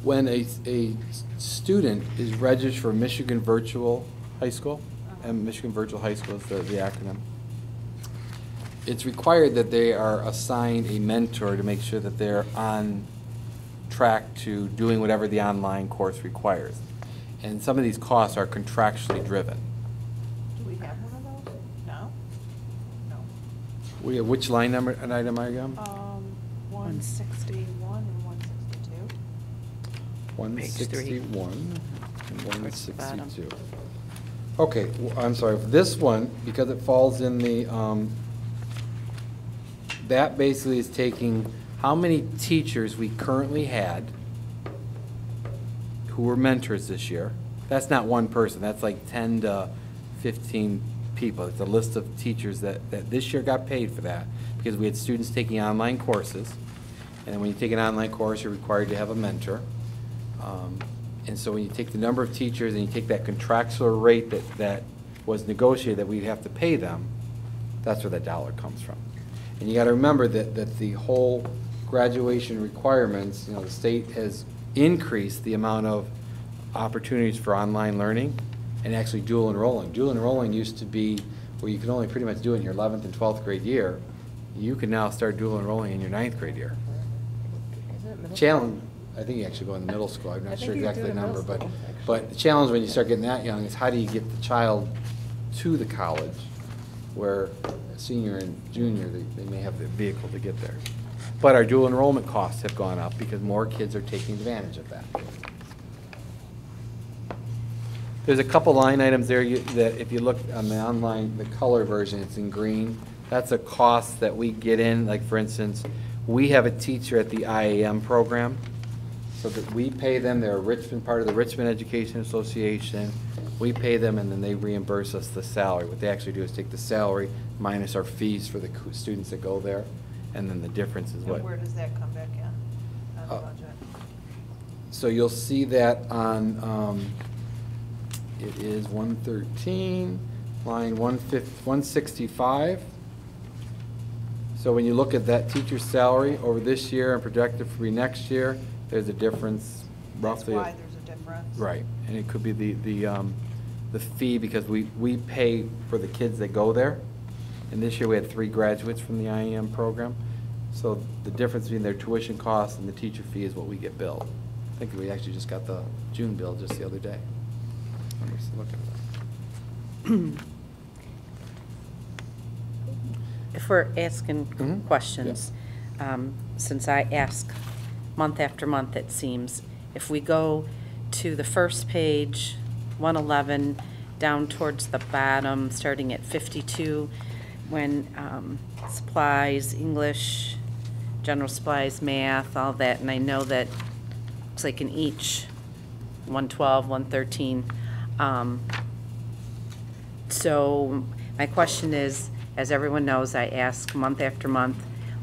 [SPEAKER 5] When a student is registered for Michigan Virtual High School, and Michigan Virtual High School is the acronym, it's required that they are assigned a mentor to make sure that they're on track to doing whatever the online course requires. And some of these costs are contractually driven.
[SPEAKER 17] Do we have one of those? No? No.
[SPEAKER 5] Which line number and item are you on?
[SPEAKER 17] 161 and 162.
[SPEAKER 5] 161 and 162. Okay, I'm sorry, for this one, because it falls in the, that basically is taking how many teachers we currently had who were mentors this year. That's not one person, that's like 10 to 15 people. It's a list of teachers that this year got paid for that, because we had students taking online courses. And when you take an online course, you're required to have a mentor. And so when you take the number of teachers and you take that contractual rate that was negotiated that we'd have to pay them, that's where that dollar comes from. And you got to remember that the whole graduation requirements, you know, the state has increased the amount of opportunities for online learning and actually dual enrolling. Dual enrolling used to be where you could only pretty much do it in your 11th and 12th grade year. You can now start dual enrolling in your 9th grade year. Challenge, I think you actually go in the middle school. I'm not sure exactly the number, but the challenge when you start getting that young is how do you get the child to the college where a senior and junior, they may have the vehicle to get there. But our dual enrollment costs have gone up because more kids are taking advantage of that. There's a couple line items there that if you look on the online, the color version, it's in green. That's a cost that we get in, like for instance, we have a teacher at the IAM program, so that we pay them, they're a Richmond, part of the Richmond Education Association. We pay them and then they reimburse us the salary. What they actually do is take the salary minus our fees for the students that go there, and then the difference is what.
[SPEAKER 17] And where does that come back in on the budget?
[SPEAKER 5] So you'll see that on, it is 113, line 165. So when you look at that teacher's salary over this year and projected for next year, there's a difference roughly.
[SPEAKER 17] That's why there's a difference.
[SPEAKER 5] Right, and it could be the fee because we pay for the kids that go there. And this year we had 3 graduates from the IEM program. So the difference between their tuition costs and the teacher fee is what we get billed. I think we actually just got the June bill just the other day. Let me look at that.
[SPEAKER 1] If we're asking questions, since I ask month after month, it seems, if we go to the first page, 111, down towards the bottom, starting at 52, when supplies, English, general supplies, math, all that, and I know that it's like in each 112, 113. So my question is, as everyone knows, I ask month after month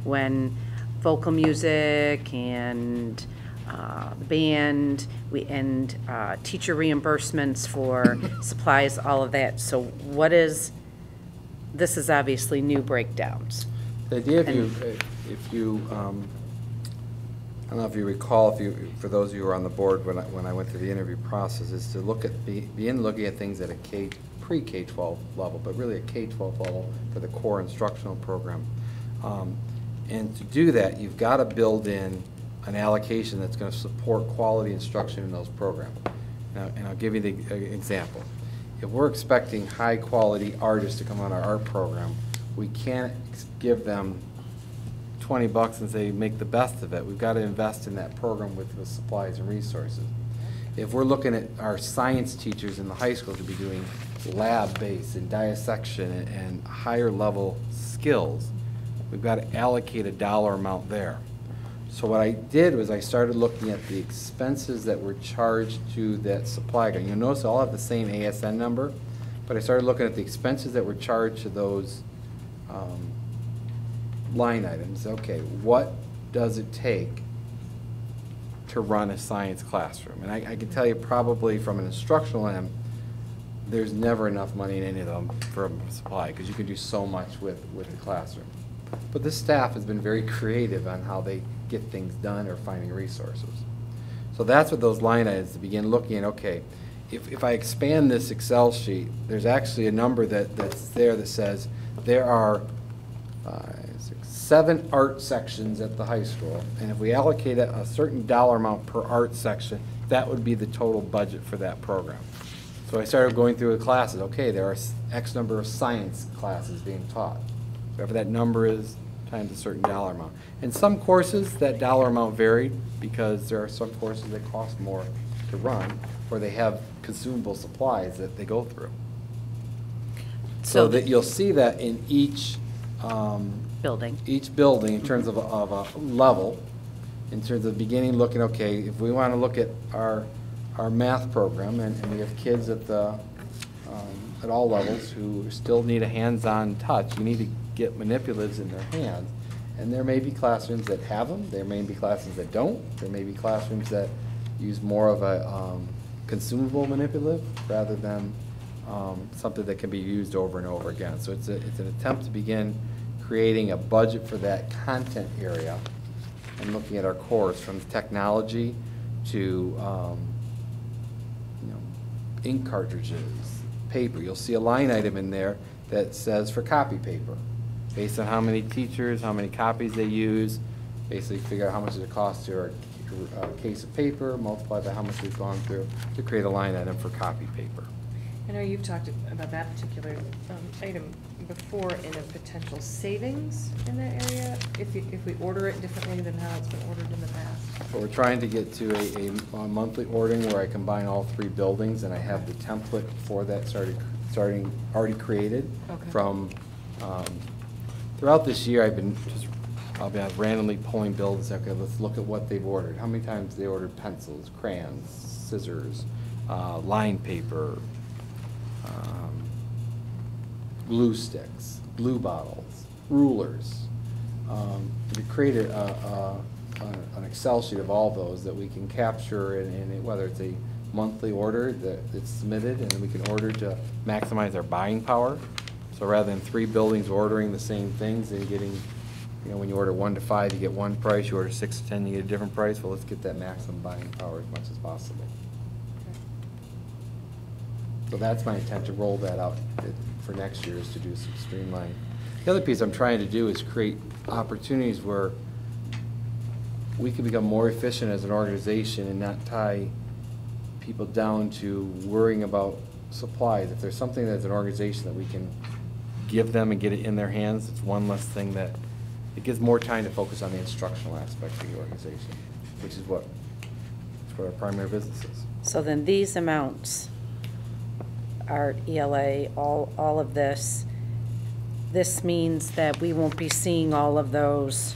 [SPEAKER 1] when vocal music and the band, and teacher reimbursements for supplies, all of that. So what is, this is obviously new breakdowns.
[SPEAKER 5] The idea, if you I don't know if you recall, for those of you who were on the board when I went through the interview process, is to look at begin looking at things at a pre-K-12 level, but really a K-12 level for the core instructional program. And to do that, you've got to build in an allocation that's going to support quality instruction in those programs. Now, and I'll give you the example. If we're expecting high-quality artists to come on our art program, we can't give them $20 and say make the best of it. We've got to invest in that program with the supplies and resources. If we're looking at our science teachers in the high school to be doing lab-based and dissection and higher level skills, we've got to allocate a dollar amount there. So what I did was I started looking at the expenses that were charged to that supply guide. You'll notice they all have the same ASN number, but I started looking at the expenses that were charged to those line items. Okay, what does it take to run a science classroom? And I can tell you probably from an instructional end, there's never enough money in any of them for a supply because you can do so much with the classroom. But this staff has been very creative on how they get things done or finding resources. So that's what those line items to begin looking at. Okay, if I expand this Excel sheet, there's actually a number that's there that says there are 7 art sections at the high school, and if we allocate a certain dollar amount per art section, that would be the total budget for that program. So I started going through the classes. Okay, there are X number of science classes being taught. Whatever that number is, times a certain dollar amount. In some courses, that dollar amount varied because there are some courses that cost more to run, or they have consumable supplies that they go through. So that you'll see that in each
[SPEAKER 1] building.
[SPEAKER 5] Each building in terms of a level, in terms of beginning looking, okay, if we want to look at our math program and we have kids at all levels who still need a hands-on touch, you need to get manipulatives in their hands. And there may be classrooms that have them, there may be classrooms that don't, there may be classrooms that use more of a consumable manipulative rather than something that can be used over and over again. So it's an attempt to begin creating a budget for that content area and looking at our course from technology to ink cartridges, paper. You'll see a line item in there that says for copy paper, based on how many teachers, how many copies they use, basically figure out how much it costs to a case of paper, multiply by how much we've gone through to create a line item for copy paper.
[SPEAKER 14] I know you've talked about that particular item before in a potential savings in that area, if we order it differently than how it's been ordered in the past.
[SPEAKER 5] But we're trying to get to a monthly ordering where I combine all 3 buildings, and I have the template for that starting already created.
[SPEAKER 14] Okay.
[SPEAKER 5] From throughout this year, I'll be randomly pulling bills. Okay, let's look at what they've ordered. How many times they ordered pencils, crayons, scissors, line paper, glue sticks, glue bottles, rulers. We created an Excel sheet of all those that we can capture in whether it's a monthly order that it's submitted, and then we can order to maximize our buying power. So rather than 3 buildings ordering the same things and getting, when you order 1 to 5, you get one price. You order 6 to 10, you get a different price. Well, let's get that maximum buying power as much as possible. So that's my intent, to roll that out for next year, is to do some streamlining. The other piece I'm trying to do is create opportunities where we can become more efficient as an organization and not tie people down to worrying about supplies. If there's something that's an organization that we can give them and get it in their hands, it's one less thing that it gives more time to focus on the instructional aspect of the organization, which is what our primary business is.
[SPEAKER 1] So then these amounts, art, ELA, all of this means that we won't be seeing all of those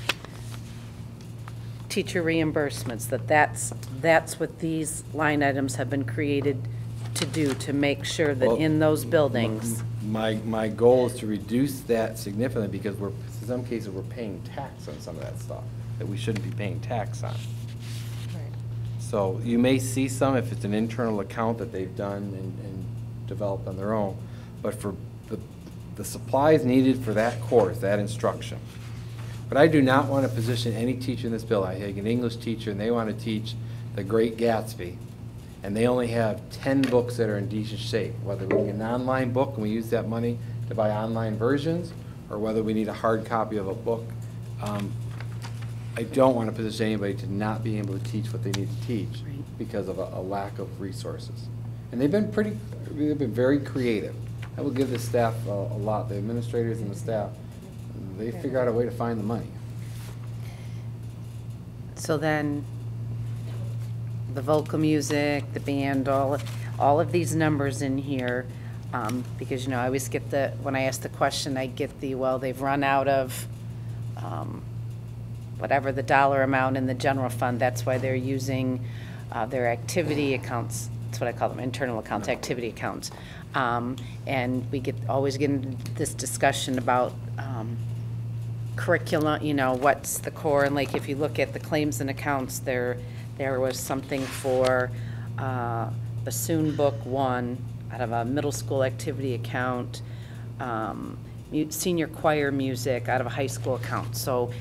[SPEAKER 1] teacher reimbursements, that's what these line items have been created to do, to make sure that in those buildings.
[SPEAKER 5] My goal is to reduce that significantly, because in some cases we're paying tax on some of that stuff that we shouldn't be paying tax on. So you may see some if it's an internal account that they've done and developed on their own, but for the supplies needed for that course, that instruction. But I do not want to position any teacher in this bill. I have an English teacher and they want to teach The Great Gatsby, and they only have 10 books that are in decent shape, whether we need an online book and we use that money to buy online versions, or whether we need a hard copy of a book. I don't want to position anybody to not be able to teach what they need to teach because of a lack of resources. And they've been very creative. I will give the staff a lot, the administrators and the staff. They figure out a way to find the money.
[SPEAKER 1] So then, the vocal music, the band, all of these numbers in here, because I always get when I ask the question, I get well, they've run out of whatever the dollar amount in the general fund. That's why they're using their activity accounts. That's what I call them, internal accounts, activity accounts. And we always get into this discussion about curriculum, what's the core, and like if you look at the claims and accounts, there was something for bassoon book 1 out of a middle school activity account, senior choir music out of a high school account. So,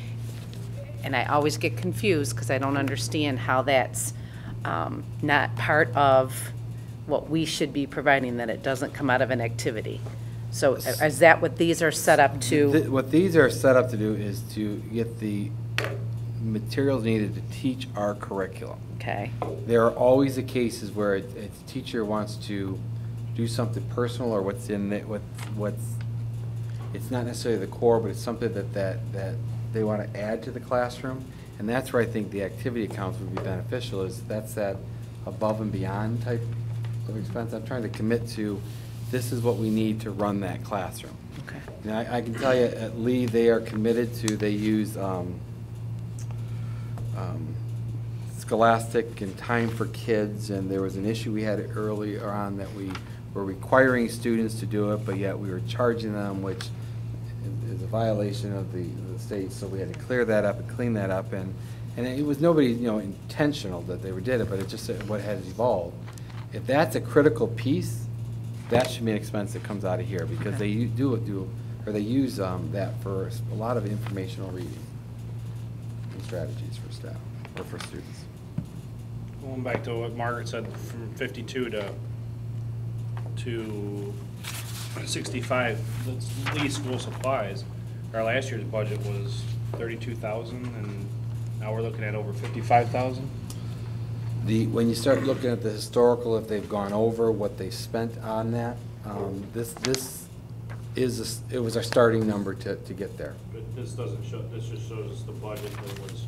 [SPEAKER 1] and I always get confused because I don't understand how that's not part of what we should be providing, that it doesn't come out of an activity. So is that what these are set up to?
[SPEAKER 5] What these are set up to do is to get the materials needed to teach our curriculum.
[SPEAKER 1] Okay.
[SPEAKER 5] There are always the cases where a teacher wants to do something personal, or what's in it, it's not necessarily the core, but it's something that they want to add to the classroom. And that's where I think the activity accounts would be beneficial, is that's that above and beyond type of expense. I'm trying to commit to, this is what we need to run that classroom.
[SPEAKER 1] Okay.
[SPEAKER 5] Now, I can tell you at Lee, they are committed to, they use Scholastic and Time for Kids, and there was an issue we had earlier on that we were requiring students to do it, but yet we were charging them, which is a violation of the state, so we had to clear that up and clean that up, and it was nobody intentional that they did it, but it's just what has evolved. If that's a critical piece, that should be an expense that comes out of here, because they they use that for a lot of informational reading and strategies for staff or for students.
[SPEAKER 18] Going back to what Margaret said, from 52 to to 65, that's Lee School Supplies. Our last year's budget was 32,000, and now we're looking at over 55,000.
[SPEAKER 5] When you start looking at the historical, if they've gone over what they spent on that, it was our starting number to get there.
[SPEAKER 18] But this doesn't show, this just shows us the budget that was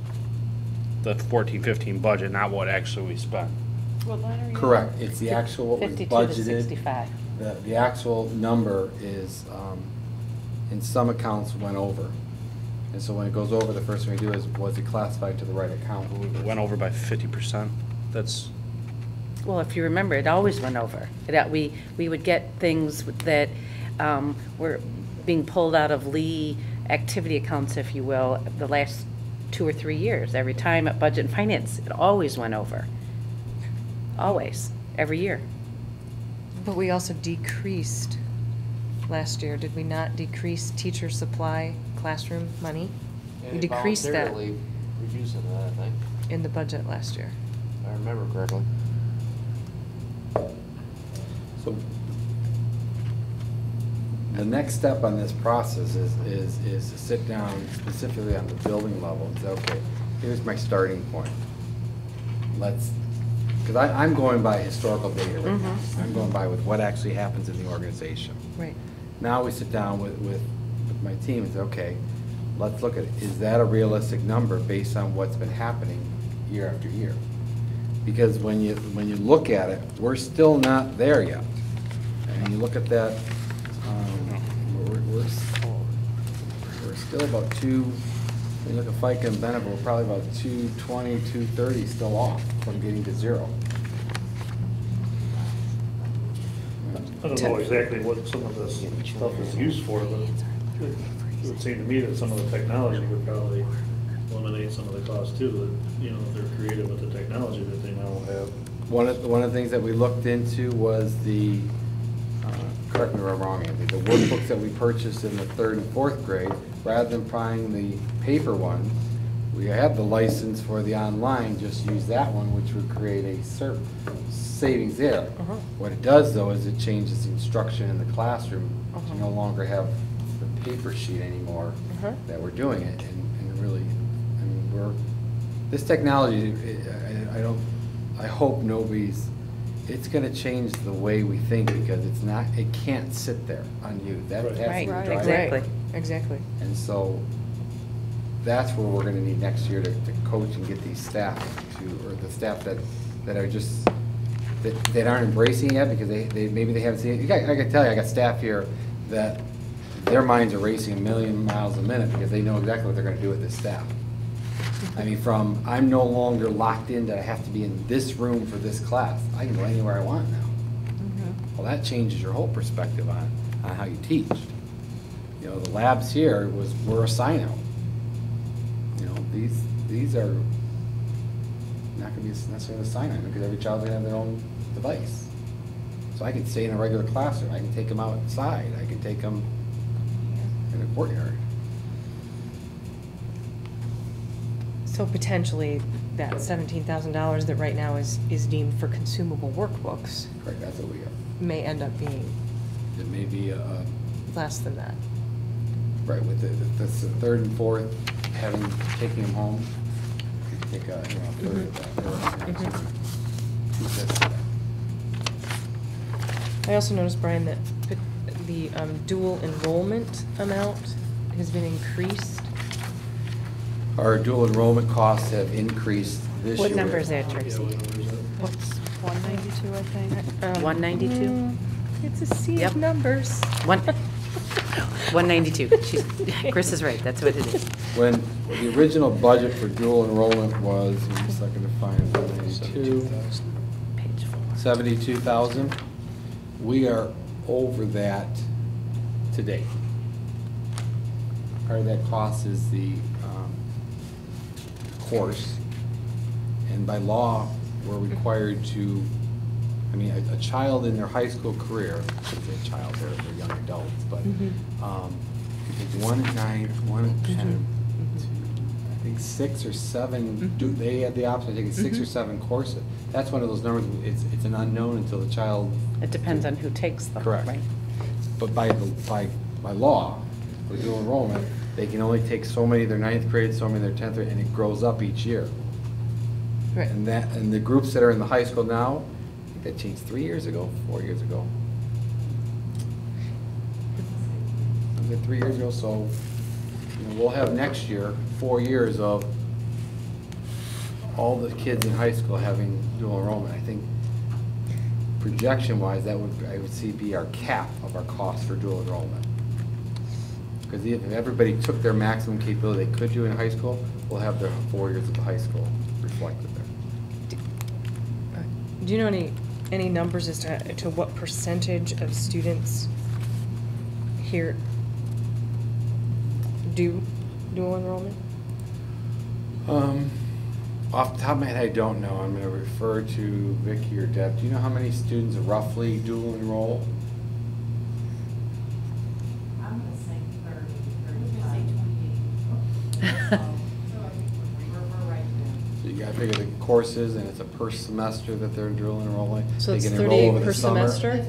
[SPEAKER 18] the 14-15 budget, not what actually we spent.
[SPEAKER 14] What line are you on?
[SPEAKER 5] Correct, it's the actual, what was
[SPEAKER 1] 52 to
[SPEAKER 5] budgeted.
[SPEAKER 1] 65.
[SPEAKER 5] The actual number is, in some accounts went over. And so when it goes over, the first thing we do is, was it classified to the right account?
[SPEAKER 18] It went over by 50%. That's,
[SPEAKER 1] Well, if you remember, it always went over. We would get things that were being pulled out of Lee activity accounts, if you will, the last 2 or 3 years. Every time at Budget and Finance, it always went over. Always, every year.
[SPEAKER 14] But we also decreased last year, did we not decrease teacher supply classroom money? We decreased that
[SPEAKER 12] Voluntarily reducing that, I think,
[SPEAKER 14] in the budget last year.
[SPEAKER 12] if I remember correctly.
[SPEAKER 5] So the next step on this process is to sit down specifically on the building level and say, okay, here's my starting point. Because I'm going by historical data right now. I'm going by with what actually happens in the organization.
[SPEAKER 14] Right.
[SPEAKER 5] Now we sit down with my team and say, okay, let's look at it. Is that a realistic number based on what's been happening year after year? Because when you look at it, we're still not there yet. And you look at that, we're still about when you look at FICA and Benefit, we're probably about 220, 230 still off from getting to zero.
[SPEAKER 3] I don't know exactly what some of this stuff is used for, but it would seem to me that some of the technology would probably eliminate some of the costs too, that, you know, if they're creative with the technology that they now have.
[SPEAKER 5] One of the things that we looked into was the, correct me if I'm wrong, Andy, the workbooks that we purchased in the 3rd and 4th grade, rather than buying the paper ones, we have the license for the online, just use that one, which would create a savings there. What it does, though, is it changes the instruction in the classroom to no longer have the paper sheet anymore that we're doing it. And really, I mean, this technology, I hope it's going to change the way we think, because it can't sit there on you. That has to be drive.
[SPEAKER 14] Exactly.
[SPEAKER 5] And so that's where we're going to need next year to coach and get these staff or the staff that are just, that aren't embracing it yet because maybe they haven't seen it. I can tell you, I got staff here that their minds are racing 1,000,000 miles a minute because they know exactly what they're going to do with this staff. I mean, I'm no longer locked in that I have to be in this room for this class. I can go anywhere I want now. Well, that changes your whole perspective on how you teach. You know, the labs here were a sign-out. You know, these are not going to be necessarily a sign-out because every child's going to have their own device. So I can stay in a regular classroom. I can take them outside. I can take them in a courtyard.
[SPEAKER 14] So potentially, that $17,000 that right now is deemed for consumable workbooks.
[SPEAKER 5] Correct, that's what we got.
[SPEAKER 14] May end up being
[SPEAKER 5] It may be
[SPEAKER 14] less than that.
[SPEAKER 5] right, with the 3rd and 4th, taking them home, you could take a third of that. Two-fifths of that.
[SPEAKER 14] I also noticed, Brian, that the dual enrollment amount has been increased.
[SPEAKER 5] Our dual enrollment costs have increased this year.
[SPEAKER 1] What number is that, Tracy?
[SPEAKER 14] What's
[SPEAKER 17] 192, I think.
[SPEAKER 1] 192?
[SPEAKER 14] It's a sea
[SPEAKER 1] Yep.
[SPEAKER 14] of numbers.
[SPEAKER 1] 192. Chris is right, that's what it is.
[SPEAKER 5] When the original budget for dual enrollment was, give me a second to find it, 192,
[SPEAKER 1] Page 4.
[SPEAKER 5] 72,000. We are over that today. Part of that cost is the course, and by law, we're required to, I mean, a child in their high school career, I shouldn't say a child, they're young adults, but you take 1 at 9, 1 at 10, I think 6 or 7, they have the option of taking 6 or 7 courses. that's one of those numbers, it's an unknown until the child.
[SPEAKER 1] It depends on who takes them,
[SPEAKER 5] Correct.
[SPEAKER 1] right?
[SPEAKER 5] But by law, with dual enrollment, they can only take so many of their 9th grade, so many of their 10th grade, and it grows up each year.
[SPEAKER 1] Right.
[SPEAKER 5] And the groups that are in the high school now, I think that changed 3 years ago, 4 years ago. Was it 3 years ago? So, you know, we'll have next year 4 years of all the kids in high school having dual enrollment. I think projection-wise, that would, I would see, be our cap of our cost for dual enrollment. Because if everybody took their maximum capability they could do in high school, we'll have their 4 years of the high school reflected there.
[SPEAKER 19] Do you know any numbers as to what percentage of students here do dual enrollment?
[SPEAKER 5] Off the top of my head, I don't know. I'm going to refer to Vicki or Deb. Do you know how many students roughly dual enroll?
[SPEAKER 2] I'm going to say 30, 35. We're right there.
[SPEAKER 5] So you got to figure the courses, and it's a per semester that they're dual enrolling.
[SPEAKER 19] So
[SPEAKER 5] They
[SPEAKER 19] it's
[SPEAKER 5] can enroll
[SPEAKER 19] 38
[SPEAKER 5] over the
[SPEAKER 19] per
[SPEAKER 5] summer.
[SPEAKER 19] semester?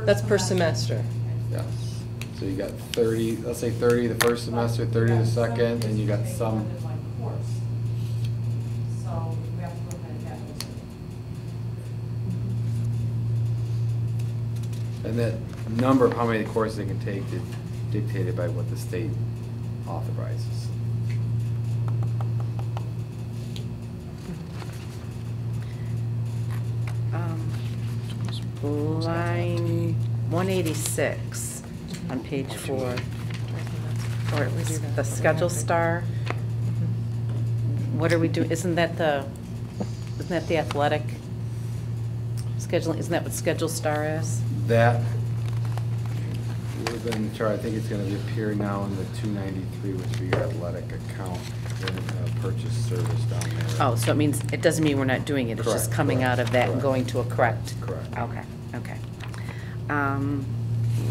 [SPEAKER 19] That's per semester.
[SPEAKER 5] Yes. So you got 30, let's say 30 the first semester, 30 the second, and you got some.
[SPEAKER 2] So we have to look at that.
[SPEAKER 5] And that number of how many courses they can take is dictated by what the state authorizes.
[SPEAKER 1] Line 186 on page 4. Or the schedule star. What are we doing? Isn't that the athletic scheduling? Isn't that what schedule star is?
[SPEAKER 5] That would have been the chart. I think it's going to appear now in the 293, which would be your athletic account and purchase service down there.
[SPEAKER 1] Oh, so it means, it doesn't mean we're not doing it, it's just
[SPEAKER 5] Correct,
[SPEAKER 1] coming
[SPEAKER 5] correct,
[SPEAKER 1] out of that and
[SPEAKER 5] correct.
[SPEAKER 1] going to a correct?
[SPEAKER 5] Correct.
[SPEAKER 1] Okay, okay.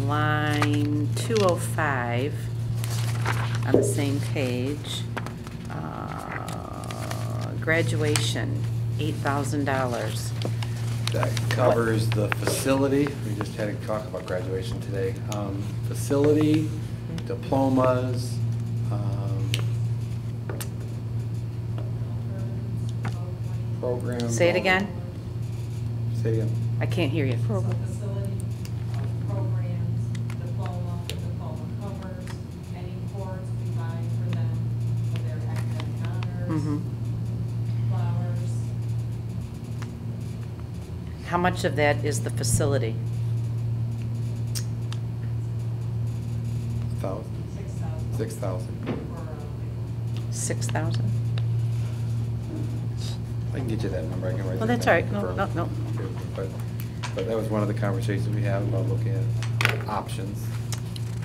[SPEAKER 1] Line 205, on the same page, graduation, $8,000.
[SPEAKER 5] That covers the facility. We just had a talk about graduation today. Facility, diplomas, programs.
[SPEAKER 1] Say it again?
[SPEAKER 5] Say it again.
[SPEAKER 1] I can't hear you.
[SPEAKER 2] Facility, programs, diploma covers, any boards we buy for them, for their academic honors,
[SPEAKER 1] Mhm.
[SPEAKER 2] flowers.
[SPEAKER 1] How much of that is the facility?
[SPEAKER 5] 1,000. 6,000.
[SPEAKER 1] 6,000?
[SPEAKER 5] I can get you that number. I can write
[SPEAKER 1] Well,
[SPEAKER 5] that
[SPEAKER 1] that's
[SPEAKER 5] down
[SPEAKER 1] all right. No,
[SPEAKER 5] and
[SPEAKER 1] no,
[SPEAKER 5] confirm. But that was one of the conversations we had about looking at options.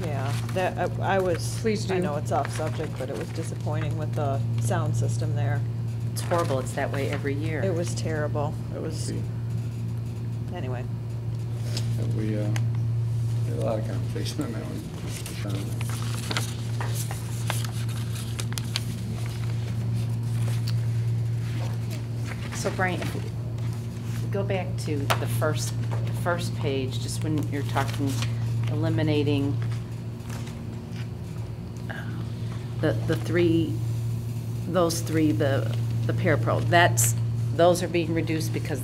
[SPEAKER 17] Yeah, that, I was.
[SPEAKER 19] Please do.
[SPEAKER 17] I know it's off subject, but it was disappointing with the sound system there.
[SPEAKER 1] It's horrible, it's that way every year.
[SPEAKER 17] It was terrible. It was, anyway.
[SPEAKER 5] And we had a lot of conversation on that one.
[SPEAKER 1] So Brian, if we go back to the first page, just when you're talking, eliminating the three, those three, the parapro, those are being reduced because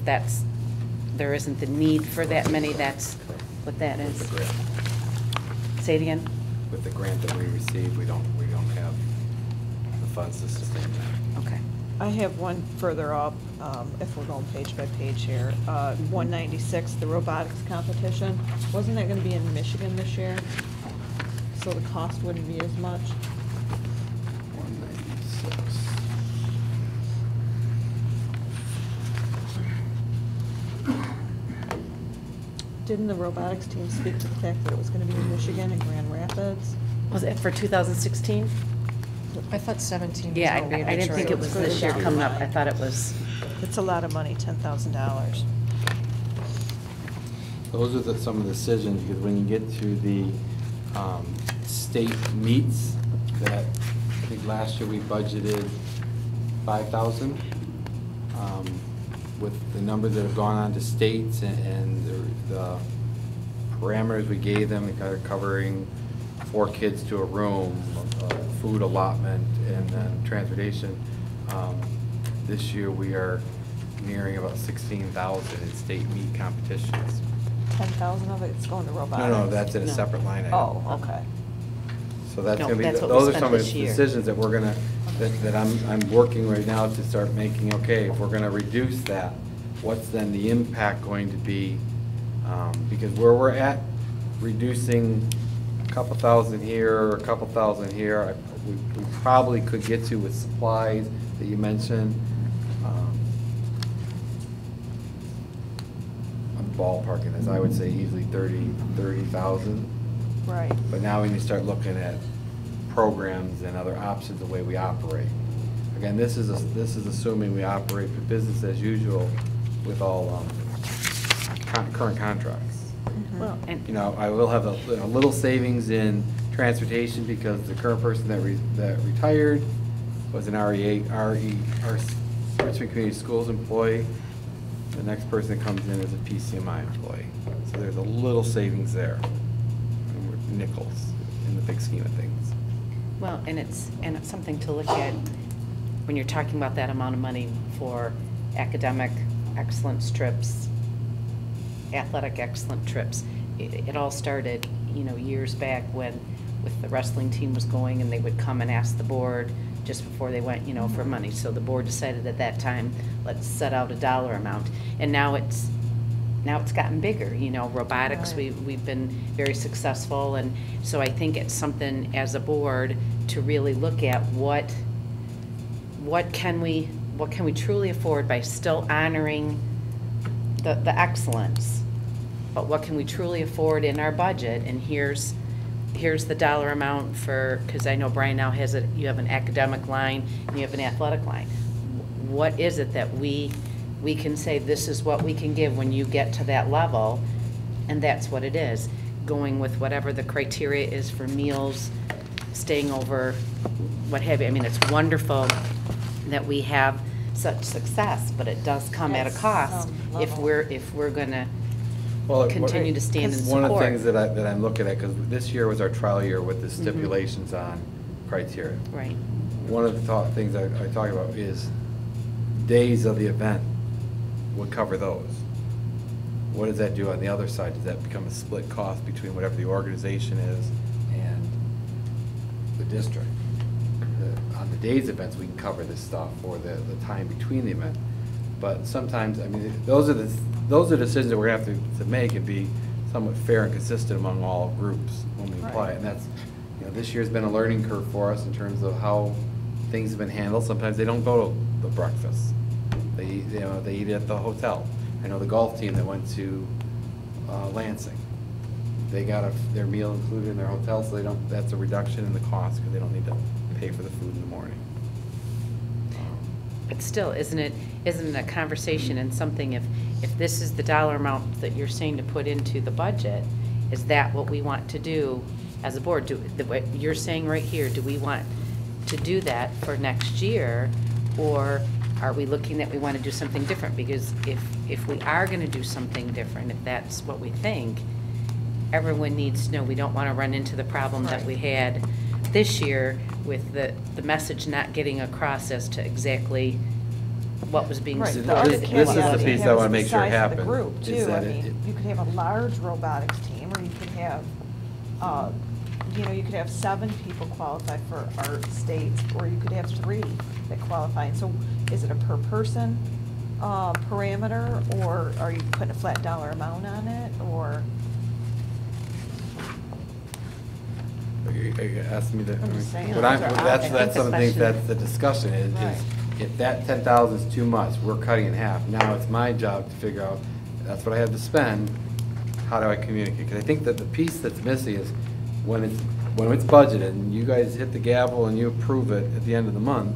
[SPEAKER 1] there isn't the need for that many, that's what that is?
[SPEAKER 5] With the grant.
[SPEAKER 1] Say it again?
[SPEAKER 5] With the grant that we received, we don't have the funds to sustain that.
[SPEAKER 1] Okay.
[SPEAKER 17] I have one further up, if we're going page by page here. 196, the robotics competition. Wasn't that going to be in Michigan this year? So the cost wouldn't be as much?
[SPEAKER 5] 196.
[SPEAKER 17] Didn't the robotics team speak to the fact that it was going to be in Michigan and Grand Rapids?
[SPEAKER 1] Was it for 2016?
[SPEAKER 19] I thought 17 was
[SPEAKER 1] Yeah,
[SPEAKER 19] gonna be in
[SPEAKER 1] I didn't
[SPEAKER 19] Detroit.
[SPEAKER 1] think it was this year coming up. I thought it was.
[SPEAKER 17] It's a lot of money, $10,000.
[SPEAKER 5] Those are some of the decisions, because when you get to the state meets, that, I think last year we budgeted 5,000. with the numbers that have gone on to states and the parameters we gave them, kind of covering 4 kids to a room, food allotment, and then transportation, this year we are nearing about 16,000 in state meet competitions.
[SPEAKER 17] 10,000 of it's going to robotics?
[SPEAKER 5] No, that's in a separate line item.
[SPEAKER 17] Oh, okay.
[SPEAKER 5] So that's
[SPEAKER 1] No,
[SPEAKER 5] gonna be,
[SPEAKER 1] that's what we
[SPEAKER 5] those are
[SPEAKER 1] spent
[SPEAKER 5] some of
[SPEAKER 1] this
[SPEAKER 5] the
[SPEAKER 1] year.
[SPEAKER 5] decisions that we're gonna, that I'm working right now to start making, okay, if we're gonna reduce that, what's then the impact going to be? Because where we're at, reducing a couple thousand here, or a couple thousand here, we probably could get to with supplies that you mentioned. I'm ballparking this, I would say easily 30,000.
[SPEAKER 17] Right.
[SPEAKER 5] But now when you start looking at programs and other options, the way we operate. Again, this is assuming we operate for business as usual with all current contracts.
[SPEAKER 1] Well, and
[SPEAKER 5] You know, I will have a little savings in transportation because the current person that retired was an Richmond Community Schools employee. The next person that comes in is a PCMI employee. So there's a little savings there. Nickels in the big scheme of things.
[SPEAKER 1] Well, and it's something to look at when you're talking about that amount of money for academic excellence trips, athletic excellence trips. It all started, years back when with the wrestling team was going and they would come and ask the board just before they went, for money. So the board decided at that time, let's set out a dollar amount. And now it's gotten bigger, robotics,
[SPEAKER 7] Right.
[SPEAKER 1] we've been very successful, and so I think it's something as a board to really look at what can we truly afford by still honoring the excellence, but what can we truly afford in our budget, and here's the dollar amount for, because I know Brian now you have an academic line and you have an athletic line. What is it that we can say this is what we can give when you get to that level, and that's what it is. Going with whatever the criteria is for meals, staying over, what have you. I mean, it's wonderful that we have such success, but it does come at a cost if we're gonna continue to stand and support.
[SPEAKER 5] One of the things that I'm looking at, because this year was our trial year with the stipulations on criteria.
[SPEAKER 1] Right.
[SPEAKER 5] One of the things I talk about is days of the event would cover those. What does that do on the other side? Does that become a split cost between whatever the organization is and the district? On the days events, we can cover this stuff for the time between the event. But sometimes, I mean, those are decisions that we're gonna have to make and be somewhat fair and consistent among all groups when we apply it. And that's, this year's been a learning curve for us in terms of how things have been handled. Sometimes they don't go to the breakfast. They eat at the hotel. I know the golf team that went to Lansing. They got their meal included in their hotel, so that's a reduction in the cost because they don't need to pay for the food in the morning.
[SPEAKER 1] But still, isn't it a conversation and something, if this is the dollar amount that you're saying to put into the budget, is that what we want to do as a board? What you're saying right here, do we want to do that for next year, or are we looking that we want to do something different? Because if we are going to do something different, if that's what we think, everyone needs to know we don't want to run into the problem that we had this year with the message not getting across as to exactly what was being supported.
[SPEAKER 5] This is the piece I want to make sure happens.
[SPEAKER 17] The group
[SPEAKER 5] is
[SPEAKER 17] too.
[SPEAKER 5] that
[SPEAKER 17] I mean, you could have a large robotics team, or you could have, you could have 7 people qualify for art states, or you could have 3 that qualify. And so, is it a per person parameter, or are you putting a flat dollar amount on it, or?
[SPEAKER 5] Are you asking me that?
[SPEAKER 17] I'm just saying.
[SPEAKER 5] That's some of the things, that's the discussion is if that 10,000 is too much, we're cutting in half. Now it's my job to figure out, that's what I have to spend, how do I communicate? Because I think that the piece that's missing is when it's budgeted and you guys hit the gavel and you approve it at the end of the month,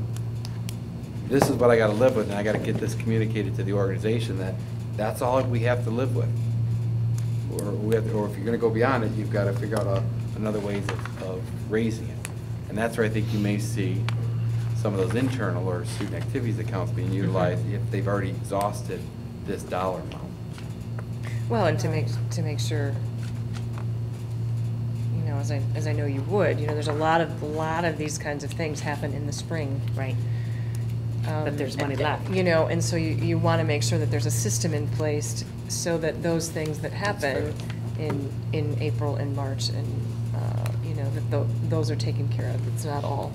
[SPEAKER 5] this is what I gotta live with, and I gotta get this communicated to the organization that that's all we have to live with. Or if you're gonna go beyond it, you've gotta figure out another ways of raising it. And that's where I think you may see some of those internal or student activities accounts being utilized if they've already exhausted this dollar amount.
[SPEAKER 19] Well, and to make sure, you know, as I know you would, you know, there's a lot of these kinds of things happen in the spring.
[SPEAKER 1] Right. But there's money left.
[SPEAKER 19] You know, and so you want to make sure that there's a system in place so that those things that happen in April and March and, you know, that those are taken care of. It's not all.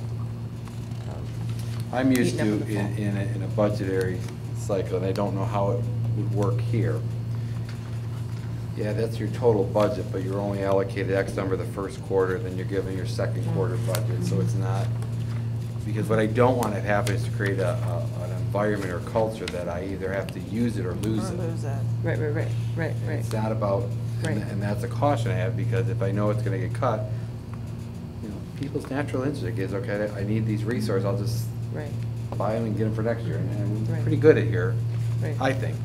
[SPEAKER 5] I'm used to,
[SPEAKER 19] eaten up in the fall.
[SPEAKER 5] in a budgetary cycle, and I don't know how it would work here. Yeah, that's your total budget, but you're only allocated X number the first quarter, then you're given your second quarter budget, so it's not, because what I don't want to happen is to create an environment or culture that I either have to use it or lose it.
[SPEAKER 19] Right.
[SPEAKER 5] It's not about, and that's a caution I have, because if I know it's gonna get cut, you know, people's natural instinct is, okay, I need these resources, I'll just buy them and get them for next year, and we're pretty good at here, I think.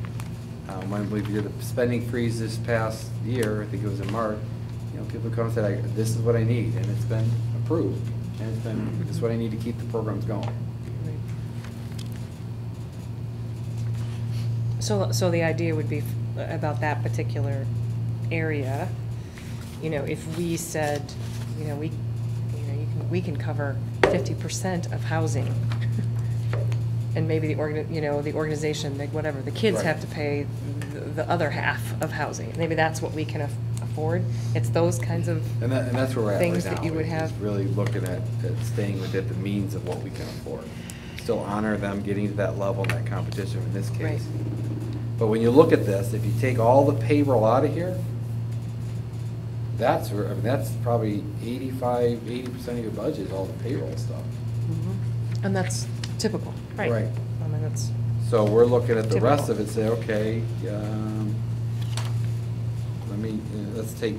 [SPEAKER 5] When we did the spending freeze this past year, I think it was in March, you know, people come and said, this is what I need, and it's been approved, and it's been, this is what I need to keep the programs going.
[SPEAKER 19] So the idea would be about that particular area, you know, if we said, you know, we can cover 50% of housing, and maybe the organization, like whatever, the kids have to pay the other half of housing. Maybe that's what we can afford. It's those kinds of
[SPEAKER 5] And that's where we're at right now.
[SPEAKER 19] things that you would have.
[SPEAKER 5] Is really looking at staying within the means of what we can afford. Still honor them getting to that level in that competition in this case. But when you look at this, if you take all the payroll out of here, that's probably 80% of your budget is all the payroll stuff.
[SPEAKER 19] And that's typical.
[SPEAKER 5] Right.
[SPEAKER 19] I mean, that's.
[SPEAKER 5] So we're looking at the
[SPEAKER 19] typical.
[SPEAKER 5] rest of it, say, okay, let's take,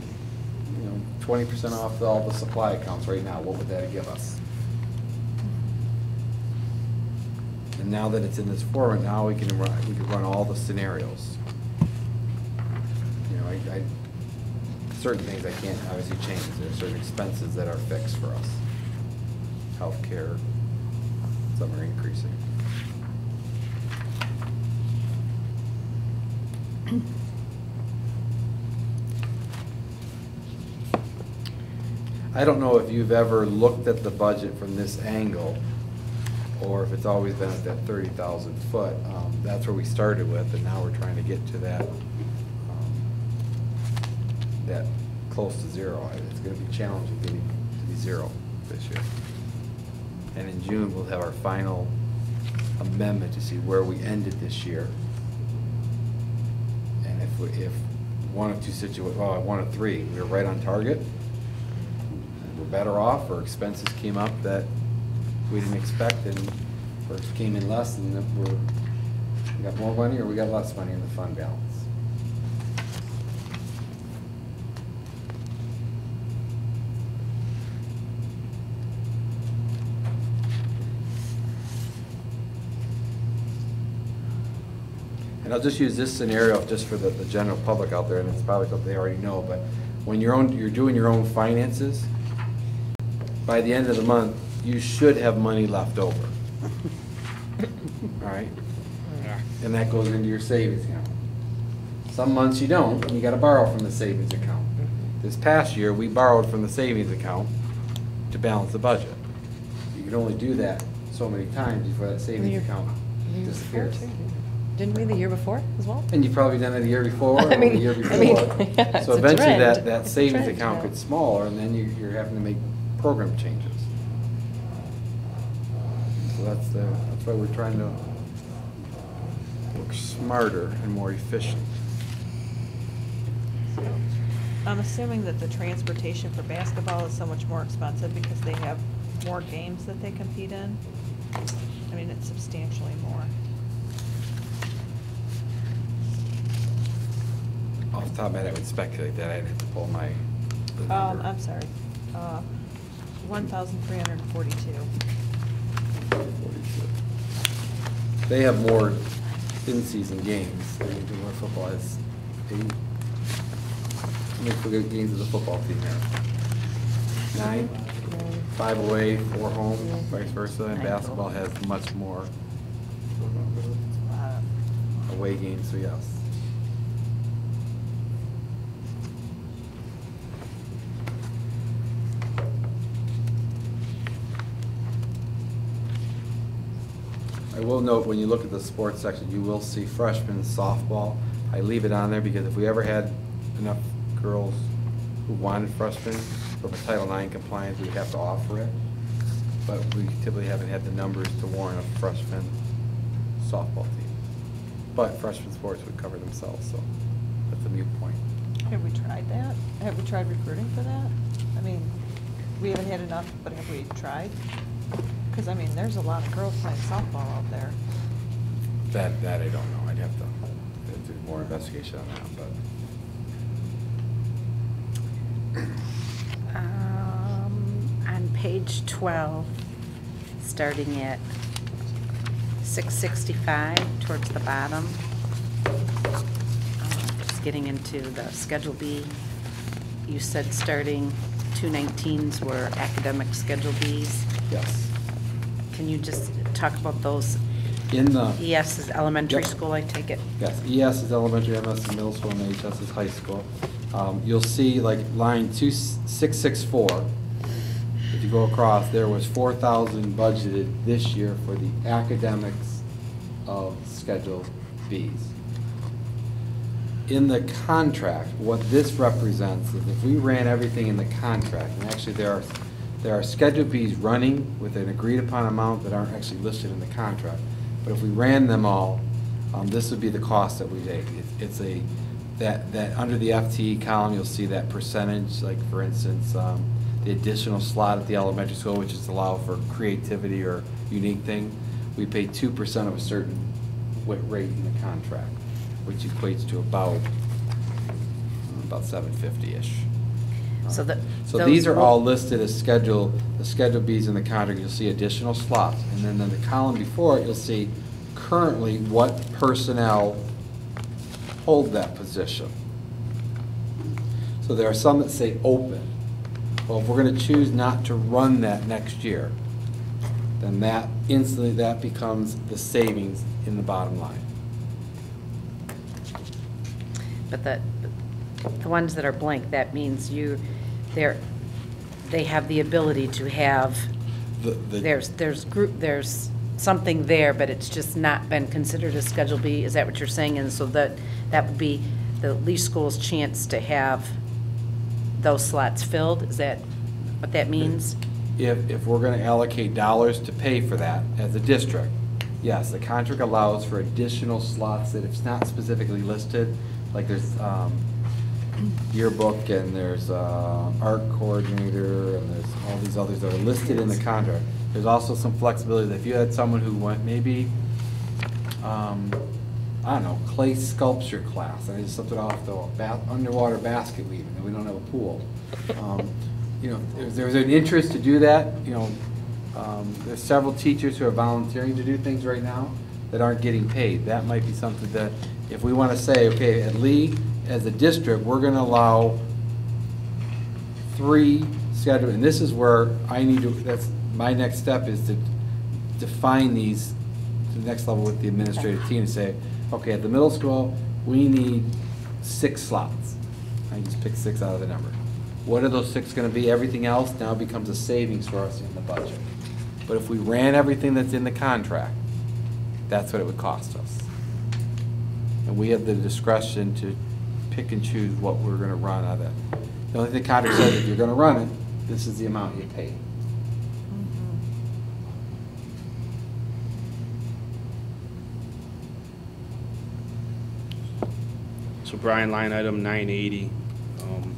[SPEAKER 5] 20% off all the supply accounts right now. What would that give us? And now that it's in this format, now we can run all the scenarios. Certain things I can't obviously change. There are certain expenses that are fixed for us. Healthcare, some are increasing. I don't know if you've ever looked at the budget from this angle, or if it's always been at that 30,000 foot. That's where we started with, and now we're trying to get to that close to zero. It's going to be challenging getting to be zero this year. And in June, we'll have our final amendment to see where we ended this year. And if one of two situations, well, one of three, we were right on target, we're better off, or expenses came up that we didn't expect, or came in less, and we got more money, or we got less money in the fund balance. And I'll just use this scenario just for the general public out there, and it's probably something they already know, but when you're doing your own finances, by the end of the month, you should have money left over. All right? And that goes into your savings account. Some months you don't, and you got to borrow from the savings account. This past year, we borrowed from the savings account to balance the budget. You can only do that so many times before that savings account disappears.
[SPEAKER 19] Didn't we the year before as well?
[SPEAKER 5] And you've probably done it the year before, or
[SPEAKER 19] I mean-
[SPEAKER 5] the year before.
[SPEAKER 19] I mean, yeah, it's
[SPEAKER 5] So
[SPEAKER 19] a
[SPEAKER 5] eventually
[SPEAKER 19] trend.
[SPEAKER 5] that
[SPEAKER 19] It's a
[SPEAKER 5] savings
[SPEAKER 19] trend,
[SPEAKER 5] account
[SPEAKER 19] yeah.
[SPEAKER 5] gets smaller, and then you're having to make program changes. So that's why we're trying to work smarter and more efficient.
[SPEAKER 17] I'm assuming that the transportation for basketball is so much more expensive because they have more games that they compete in. I mean, it's substantially more.
[SPEAKER 5] Off the top of my head, I would speculate that. I'd have to pull my.
[SPEAKER 17] I'm sorry, 1,342.
[SPEAKER 5] They have more in-season games than they do where football has 8. How many games does the football team have? 9? 5 away, 4 home, vice versa, and basketball has much more away games, so yes. I will note, when you look at the sports section, you will see freshman softball. I leave it on there because if we ever had enough girls who wanted freshmen from a Title IX compliance, we'd have to offer it. But we typically haven't had the numbers to warrant a freshman softball team. But freshman sports would cover themselves, so that's a moot point.
[SPEAKER 17] Have we tried that? Have we tried recruiting for that? I mean, we haven't had enough, but have we tried? Because, I mean, there's a lot of girls playing softball out there.
[SPEAKER 5] That I don't know. I'd have to do more investigation on that, but.
[SPEAKER 1] On page 12, starting at 665 towards the bottom, just getting into the Schedule B, you said starting 219s were academic Schedule Bs.
[SPEAKER 5] Yes.
[SPEAKER 1] Can you just talk about those?
[SPEAKER 5] In the.
[SPEAKER 1] ES is elementary
[SPEAKER 5] Yep.
[SPEAKER 1] school, I take it?
[SPEAKER 5] Yes, ES is elementary, MS is middle school, and HS is high school. You'll see like line 2664, if you go across, there was 4,000 budgeted this year for the academics of Schedule Bs. In the contract, what this represents is if we ran everything in the contract, and actually there are Schedule Bs running with an agreed upon amount that aren't actually listed in the contract. But if we ran them all, this would be the cost that we take. It's a, that under the FTE column, you'll see that percentage, like for instance, the additional slot at the elementary school, which is allowed for creativity or unique thing. We pay 2% of a certain rate in the contract, which equates to about 750-ish.
[SPEAKER 1] So
[SPEAKER 5] So these are all listed as the Schedule Bs in the contract. You'll see additional slots. And then in the column before it, you'll see currently what personnel hold that position. So there are some that say open. Well, if we're going to choose not to run that next year, then that instantly that becomes the savings in the bottom line.
[SPEAKER 1] But the ones that are blank, that means they have the ability to have, there's something there, but it's just not been considered a Schedule B. Is that what you're saying? And so that would be the Lee School's chance to have those slots filled? Is that what that means?
[SPEAKER 5] If we're going to allocate dollars to pay for that as a district, yes, the contract allows for additional slots that if it's not specifically listed, like there's yearbook and there's art coordinator and there's all these others that are listed in the contract. There's also some flexibility that if you had someone who went maybe, I don't know, clay sculpture class, and just something off the underwater basket weaving, and we don't have a pool. You know, if there's an interest to do that, you know, there's several teachers who are volunteering to do things right now that aren't getting paid. That might be something that, if we want to say, okay, at Lee, as a district, we're going to allow 3 schedule, and this is where I need to, that's my next step, is to define these to the next level with the administrative team and say, okay, at the middle school, we need 6 slots. I just pick 6 out of the number. What are those 6 going to be? Everything else now becomes a savings for us in the budget. But if we ran everything that's in the contract, that's what it would cost us. And we have the discretion to pick and choose what we're going to run out of that. The only thing the contract says, if you're going to run it, this is the amount you pay.
[SPEAKER 18] So Brian, line item 980,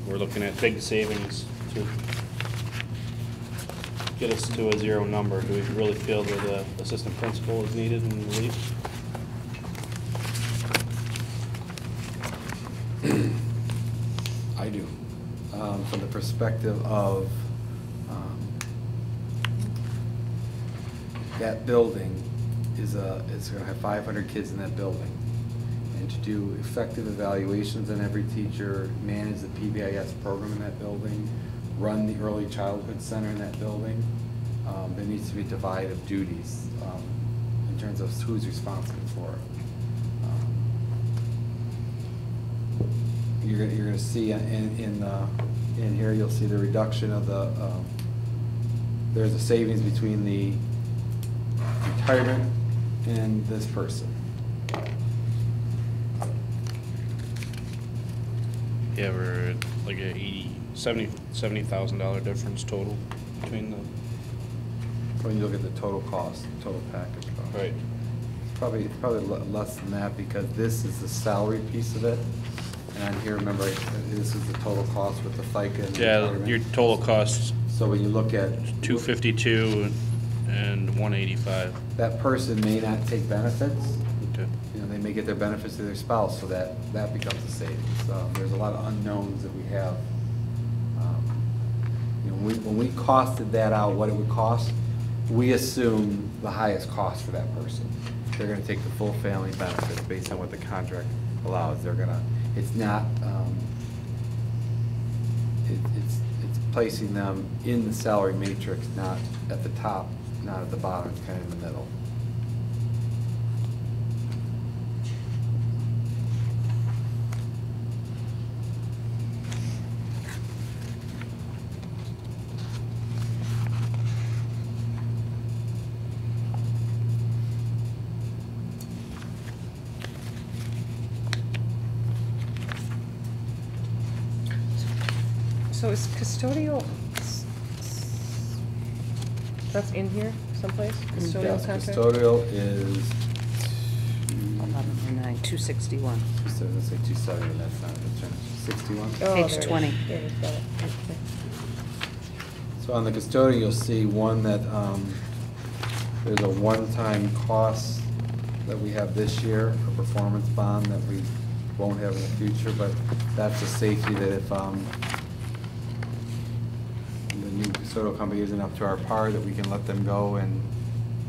[SPEAKER 18] we're looking at big savings to get us to a 0 number. Do we really feel that the assistant principal is needed in relief?
[SPEAKER 5] I do. From the perspective of that building is it's going to have 500 kids in that building. And to do effective evaluations on every teacher, manage the PBIS program in that building, run the early childhood center in that building. There needs to be a divide of duties in terms of who's responsible for it. You're going to see in here, you'll see the reduction of the, there's a savings between the retirement and this person.
[SPEAKER 18] Yeah, we're at like a $70,000 difference total between the.
[SPEAKER 5] When you look at the total cost, total package cost.
[SPEAKER 18] Right.
[SPEAKER 5] It's probably less than that because this is the salary piece of it. And on here, remember, this is the total cost with the FICA and the
[SPEAKER 18] Yeah,
[SPEAKER 5] retirement.
[SPEAKER 18] your total costs.
[SPEAKER 5] So when you look at.
[SPEAKER 18] 252 and 185.
[SPEAKER 5] That person may not take benefits.
[SPEAKER 18] Okay.
[SPEAKER 5] You know, they may get their benefits to their spouse, so that becomes a savings. There's a lot of unknowns that we have. You know, when we costed that out, what it would cost, we assume the highest cost for that person. They're gonna take the full family benefits based on what the contract allows. They're gonna, it's not, it's placing them in the salary matrix, not at the top, not at the bottom, it's kind of in the middle.
[SPEAKER 19] So is custodial, that's in here someplace? Custodial
[SPEAKER 5] Yes,
[SPEAKER 19] contract?
[SPEAKER 5] custodial is.
[SPEAKER 1] 1109, 261.
[SPEAKER 5] Let's say 270, that's not, that's 61?
[SPEAKER 19] Oh,
[SPEAKER 1] Page
[SPEAKER 19] there it is.
[SPEAKER 1] 20.
[SPEAKER 19] There it is, got it. Okay.
[SPEAKER 5] So on the custodial, you'll see one that, there's a one-time cost that we have this year, a performance bond that we won't have in the future, but that's a safety that if, the new custodial company isn't up to our par, that we can let them go and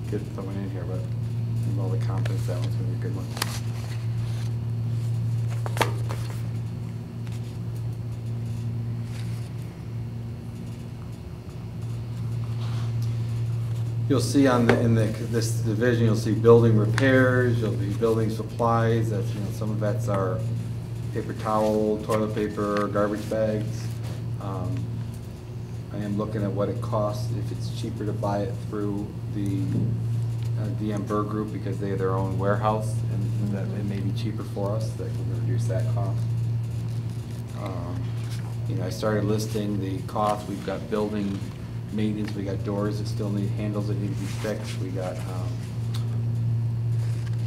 [SPEAKER 5] get someone in here, but with all the confidence, that one's gonna be a good one. You'll see this division, you'll see building repairs, you'll be building supplies, that's, you know, some of that's our paper towel, toilet paper, garbage bags. I am looking at what it costs, if it's cheaper to buy it through the DM Berg Group because they have their own warehouse and that it may be cheaper for us, that can reduce that cost. You know, I started listing the costs. We've got building maintenance, we got doors that still need, handles that need to be fixed, we got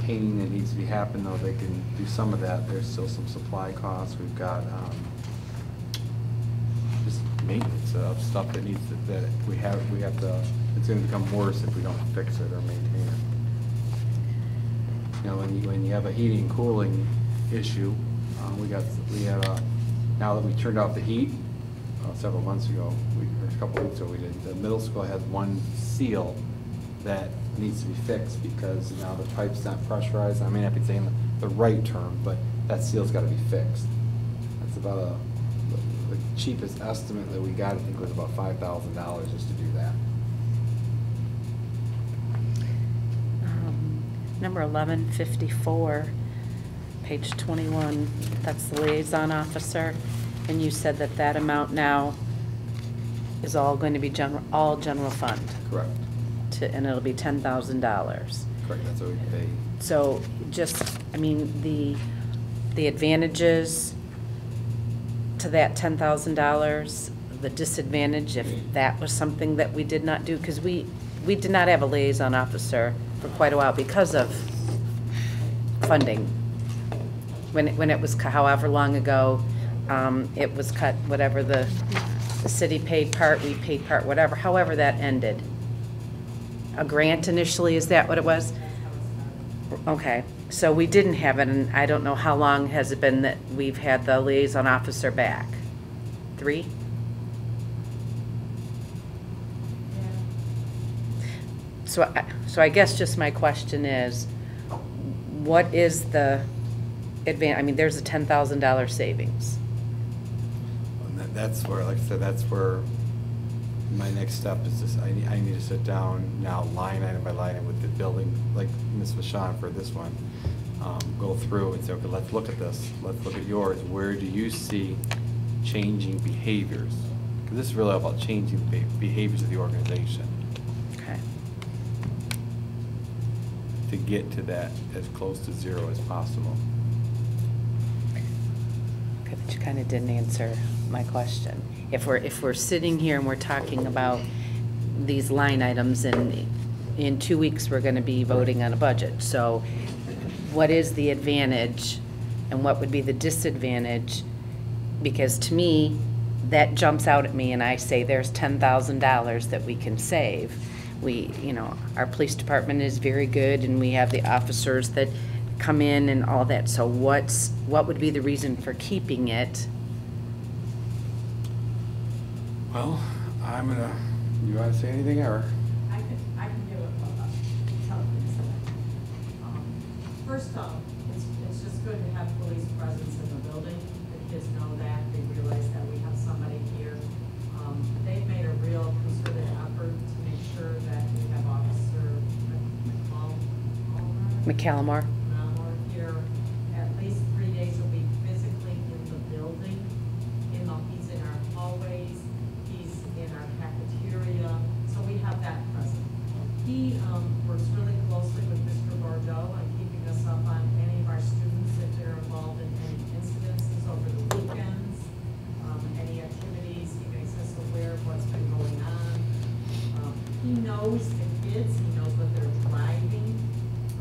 [SPEAKER 5] painting that needs to be happened, though they can do some of that, there's still some supply costs, we've got just maintenance of stuff that needs to, that we have to, it's gonna become worse if we don't fix it or maintain it. You know, when you have a heating and cooling issue, we have now that we turned off the heat, several months ago, or a couple weeks ago we did, the middle school has one seal that needs to be fixed because now the pipe's not pressurized. I may not be saying the right term, but that seal's gotta be fixed. That's about the cheapest estimate that we got, I think, was about $5,000 just to do that.
[SPEAKER 1] Number 1154, page 21, that's the liaison officer. And you said that that amount now is all going to be all general fund?
[SPEAKER 5] Correct.
[SPEAKER 1] And it'll be $10,000?
[SPEAKER 5] Correct, that's what we pay.
[SPEAKER 1] So just, I mean, the advantages to that $10,000, the disadvantage if that was something that we did not do, because we did not have a liaison officer for quite a while because of funding. When it was however long ago, it was cut, whatever the city paid part, we paid part, whatever, however that ended. A grant initially, is that what it was? Okay, so we didn't have it, and I don't know how long has it been that we've had the liaison officer back? 3? So I guess just my question is, what is the I mean, there's a $10,000 savings.
[SPEAKER 5] that's where, like I said, that's where my next step is just, I need to sit down now, line item by line item with the building, like Ms. Vachon for this one, go through and say, okay, let's look at this. Let's look at yours. Where do you see changing behaviors? Because this is really about changing the behaviors of the organization.
[SPEAKER 1] Okay.
[SPEAKER 5] To get to that as close to zero as possible.
[SPEAKER 1] Okay, but you kind of didn't answer my question. If we're sitting here and we're talking about these line items, and in 2 weeks, we're going to be voting on a budget. So what is the advantage and what would be the disadvantage? Because to me, that jumps out at me and I say there's $10,000 that we can save. We, you know, our police department is very good and we have the officers that come in and all that. So what would be the reason for keeping it?
[SPEAKER 5] Well, I'm gonna, you want to say anything, or?
[SPEAKER 20] I can give a telephone. First off, it's just good to have police presence in the building. The kids know that, they realize that we have somebody here. They've made a real concerted effort to make sure that we have Officer
[SPEAKER 1] McCallumore.
[SPEAKER 20] Here, at least 3 days a week, physically in the building. He's in our hallways, he's in our cafeteria, so we have that present. He works really closely with Mr. Bordeaux on keeping us up on any of our students if they're involved in any incidences over the weekends, any activities. He makes us aware of what's been going on. He knows the kids, he knows what they're driving.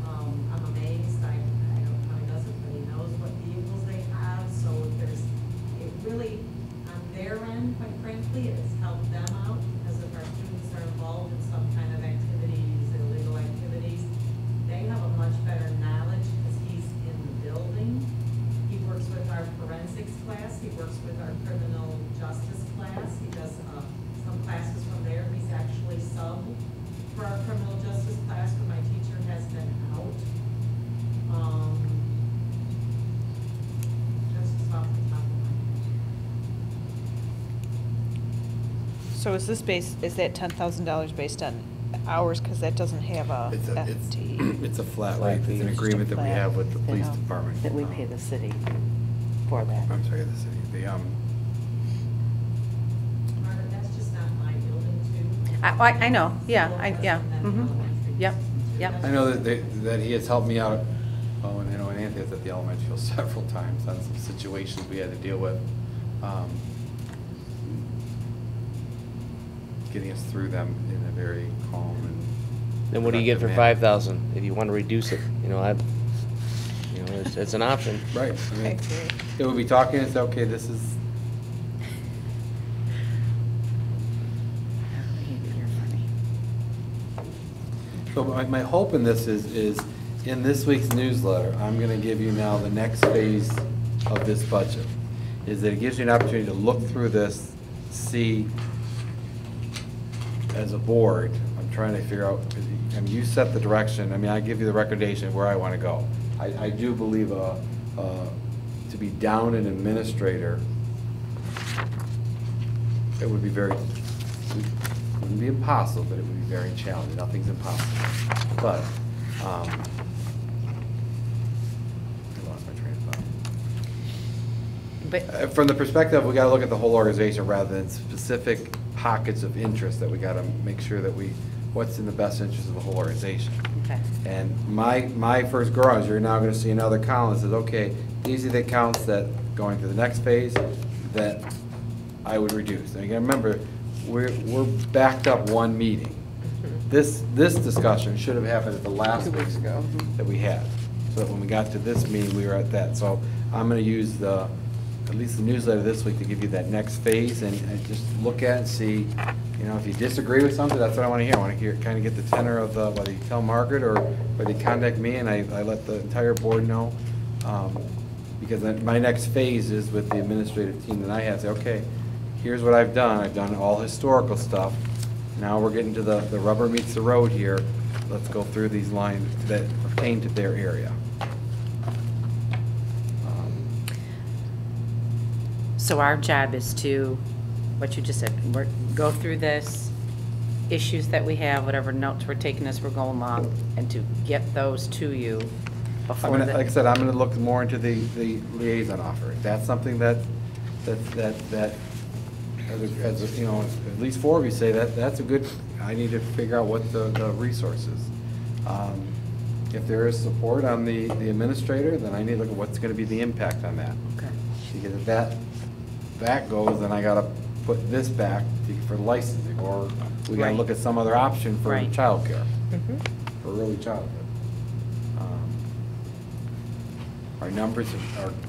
[SPEAKER 20] I'm amazed, I don't know how he does it, but he knows what vehicles they have, so it really, on their end, quite frankly, it has helped them out, because if our students are involved in some kind of activities, illegal activities, they have a much better knowledge because he's in the building. He works with our forensics class, he works with our criminal justice class, he does some classes from there. He's actually subbed for our criminal justice class when my teacher has been out. Just off the top of my head.
[SPEAKER 17] So is that $10,000 based on hours, because that doesn't have a FTE?
[SPEAKER 5] It's a flat rate, it's an agreement that we have with the police department.
[SPEAKER 1] That we pay the city for that.
[SPEAKER 5] I'm sorry, the city,
[SPEAKER 20] Margaret, that's just not my building too.
[SPEAKER 1] I know, yeah, yep.
[SPEAKER 5] I know that he has helped me out, and I know Anthony was at the elementary school several times on some situations we had to deal with, getting us through them in a very calm and.
[SPEAKER 12] Then what do you get for 5,000 if you want to reduce it? You know, it's an option.
[SPEAKER 5] Right. I mean, it would be talking and say, okay, this is. So my hope in this is in this week's newsletter, I'm going to give you now the next phase of this budget. Is that it gives you an opportunity to look through this, see as a board, I'm trying to figure out, I mean, you set the direction, I mean, I give you the recommendation of where I want to go. I do believe to be down an administrator, it would be very, it wouldn't be impossible, but it would be very challenging. Nothing's impossible. But, I lost my train of thought.
[SPEAKER 1] But
[SPEAKER 5] From the perspective, we got to look at the whole organization rather than specific pockets of interest that we got to make sure that what's in the best interest of the whole organization.
[SPEAKER 1] Okay.
[SPEAKER 5] And my first go around is you're now going to see another column that says, okay, these are the accounts that going to the next phase that I would reduce. And again, remember, we're backed up one meeting. This discussion should have happened at the last week that we had. So that when we got to this meeting, we were at that. So I'm going to use at least the newsletter this week to give you that next phase and just look at and see, you know, if you disagree with something, that's what I want to hear. I want to hear, kind of get the tenor of whether you tell Margaret or whether you contact me and I let the entire board know. Because my next phase is with the administrative team that I have. Say, okay, here's what I've done. I've done all historical stuff. Now we're getting to the rubber meets the road here. Let's go through these lines that pertain to their area.
[SPEAKER 1] So our job is to, what you just said, go through this, issues that we have, whatever notes we're taking as we're going along, and to get those to you
[SPEAKER 5] I'm
[SPEAKER 1] before
[SPEAKER 5] gonna,
[SPEAKER 1] the...
[SPEAKER 5] like I said, I'm gonna look more into the liaison offer. If that's something that, as you know, at least 4 of you say that's a good, I need to figure out what the resources. If there is support on the administrator, then I need to look at what's gonna be the impact on that.
[SPEAKER 1] Okay.
[SPEAKER 5] Because if that goes, then I gotta put this back for licensing, or we gotta
[SPEAKER 1] Right.
[SPEAKER 5] look at some other option for
[SPEAKER 1] Right.
[SPEAKER 5] childcare,
[SPEAKER 1] Mhm.
[SPEAKER 5] for early childhood. Our numbers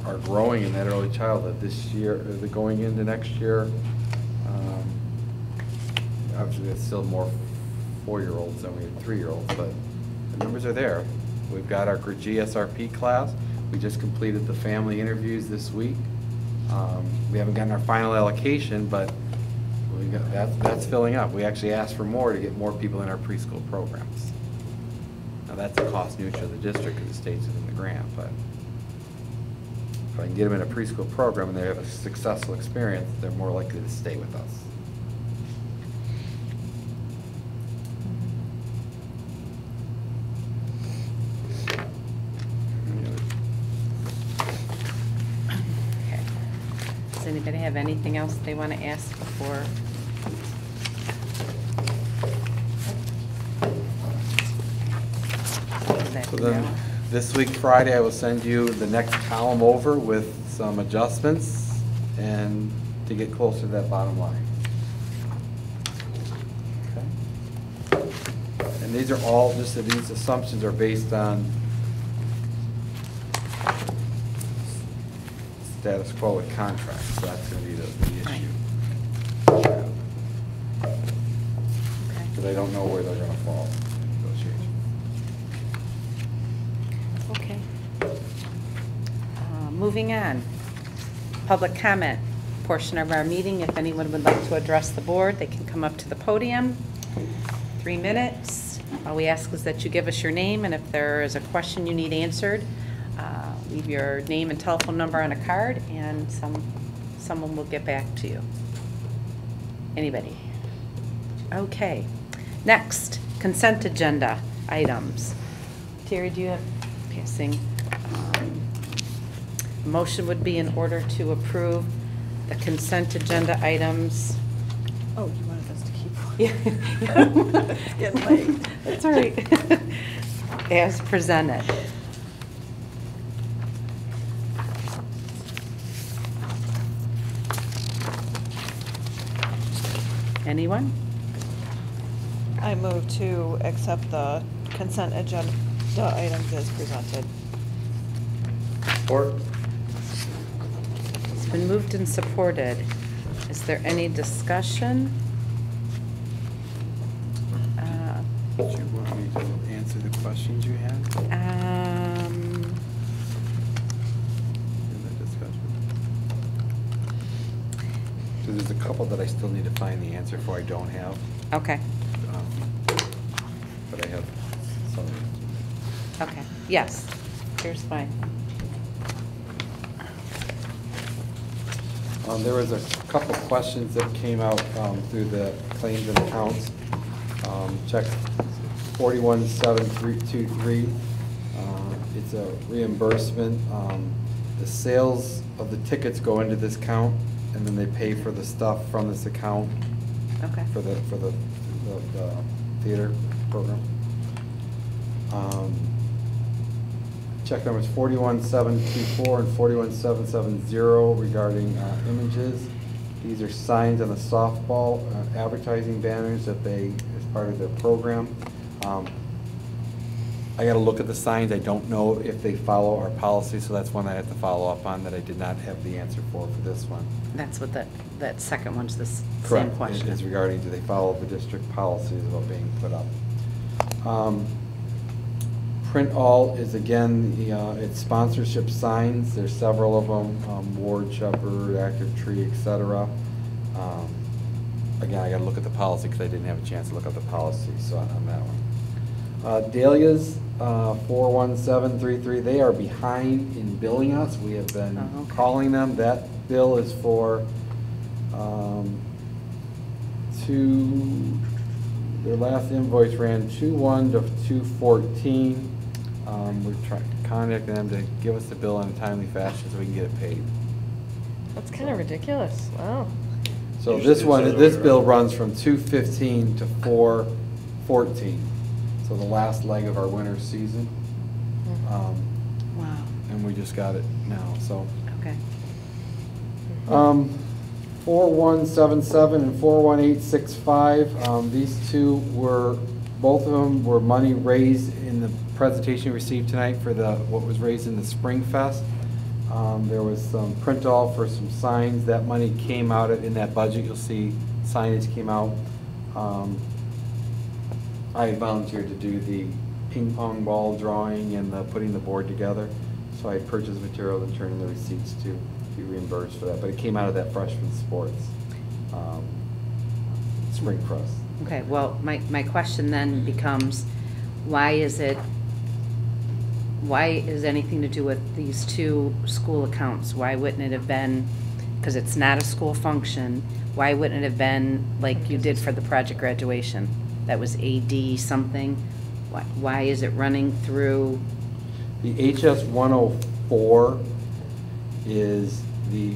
[SPEAKER 5] are growing in that early childhood this year, going into next year. Obviously, it's still more 4-year-olds than we have 3-year-olds, but the numbers are there. We've got our GSRP class. We just completed the family interviews this week. We haven't gotten our final allocation, but that's filling up. We actually asked for more to get more people in our preschool programs. Now, that's a cost neutral to the district because the state's in the grant, but if I can get them in a preschool program and they have a successful experience, they're more likely to stay with us.
[SPEAKER 1] Okay. Does anybody have anything else they want to ask before?
[SPEAKER 5] So then, this week, Friday, I will send you the next column over with some adjustments and to get closer to that bottom line. Okay. And these are all, just that these assumptions are based on status quo with contracts, so that's going to be the issue. Because I don't know where they're going to fall in negotiations.
[SPEAKER 1] Okay. Moving on. Public comment portion of our meeting. If anyone would like to address the board, they can come up to the podium. 3 minutes. All we ask is that you give us your name, and if there is a question you need answered, leave your name and telephone number on a card, and someone will get back to you. Anybody? Okay. Next, consent agenda items. Terry, do you have passing? Motion would be in order to approve the consent agenda items.
[SPEAKER 17] Oh, you wanted us to keep.
[SPEAKER 1] Yeah.
[SPEAKER 17] It's getting late.
[SPEAKER 1] That's all right. As presented. Anyone?
[SPEAKER 17] I move to accept the consent agenda items as presented.
[SPEAKER 5] Support.
[SPEAKER 1] It's been moved and supported. Is there any discussion?
[SPEAKER 5] Do you want me to answer the questions you had in the discussion? So there's a couple that I still need to find the answer for I don't have.
[SPEAKER 1] Okay.
[SPEAKER 5] But I have some.
[SPEAKER 1] Okay. Yes. Here's mine.
[SPEAKER 5] There was a couple questions that came out through the claims and accounts. Check 417323. It's a reimbursement. The sales of the tickets go into this account, and then they pay for the stuff from this account.
[SPEAKER 1] Okay.
[SPEAKER 5] For the theater program. Check numbers 41724 and 41770 regarding images. These are signs on the softball advertising banners that they, as part of their program. I got to look at the signs. I don't know if they follow our policy, so that's one I have to follow up on that I did not have the answer for this one.
[SPEAKER 1] That's what that second one's the same
[SPEAKER 5] Correct.
[SPEAKER 1] question.
[SPEAKER 5] It's regarding, do they follow the district policies about being put up? Print all is, again, it's sponsorship signs. There's several of them, Ward, Shepherd, Active Tree, etc. Again, I got to look at the policy because I didn't have a chance to look at the policy, so on that one. Dahlias, 41733, they are behind in billing us. We have been calling them. That bill is for their last invoice ran 2/1 to 2/14. We're contacting them to give us the bill in a timely fashion so we can get it paid.
[SPEAKER 19] That's kind of ridiculous. Wow.
[SPEAKER 5] So this bill runs from 2/15 to 4/14. So the last leg of our winter season.
[SPEAKER 1] Wow.
[SPEAKER 5] And we just got it now, so.
[SPEAKER 1] Okay.
[SPEAKER 5] 4177 and 41865, these two were, both of them were money raised in the presentation we received tonight for what was raised in the Spring Fest. There was some print off for some signs. That money came out in that budget. You'll see signage came out. I volunteered to do the ping pong ball drawing and putting the board together. So I purchased material and turned in the receipts to be reimbursed for that. But it came out of that freshman sports Spring Press.
[SPEAKER 1] Okay, well, my question then becomes, why is anything to do with these two school accounts? Why wouldn't it have been, because it's not a school function, why wouldn't it have been like you did for the project graduation? That was AD something? Why is it running through?
[SPEAKER 5] The HS 104 is the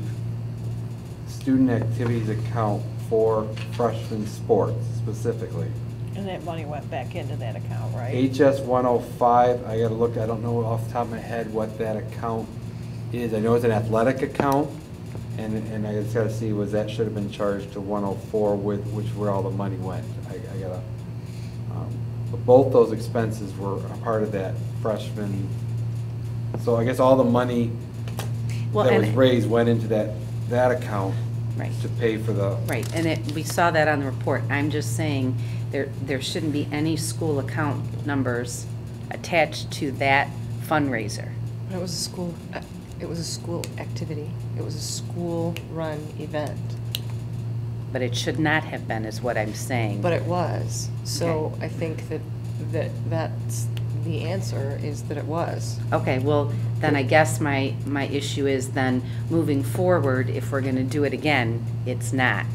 [SPEAKER 5] student activities account for freshman sports specifically.
[SPEAKER 17] And that money went back into that account, right?
[SPEAKER 5] HS 105, I gotta look, I don't know off the top of my head what that account is. I know it's an athletic account, and I just gotta see, that should have been charged to 104 where all the money went. I gotta, but both those expenses were a part of that freshman. So I guess all the money that was raised went into that account to pay for the.
[SPEAKER 1] Right, and we saw that on the report. I'm just saying there shouldn't be any school account numbers attached to that fundraiser.
[SPEAKER 19] It was a school. It was a school activity. It was a school-run event.
[SPEAKER 1] But it should not have been, is what I'm saying.
[SPEAKER 19] But it was. So I think that's the answer is that it was.
[SPEAKER 1] Okay, well, then I guess my issue is then moving forward, if we're going to do it again, it's not.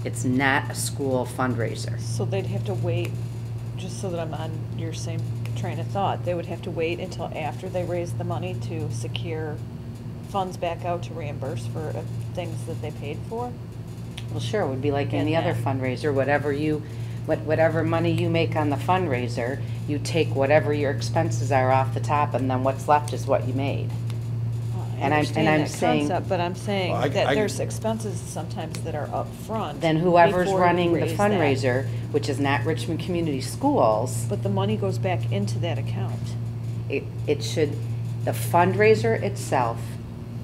[SPEAKER 1] It's not a school fundraiser.
[SPEAKER 17] So they'd have to wait, just so that I'm on your same train of thought, they would have to wait until after they raise the money to secure funds back out to reimburse for things that they paid for?
[SPEAKER 1] Well, sure, it would be like any other fundraiser, whatever money you make on the fundraiser, you take whatever your expenses are off the top, and then what's left is what you made.
[SPEAKER 17] I understand that concept, but I'm saying that there's expenses sometimes that are up front.
[SPEAKER 1] Then whoever's
[SPEAKER 17] before we
[SPEAKER 1] running the
[SPEAKER 17] raise that.
[SPEAKER 1] fundraiser, which is not Richmond Community Schools.
[SPEAKER 17] But the money goes back into that account.
[SPEAKER 1] It should, the fundraiser itself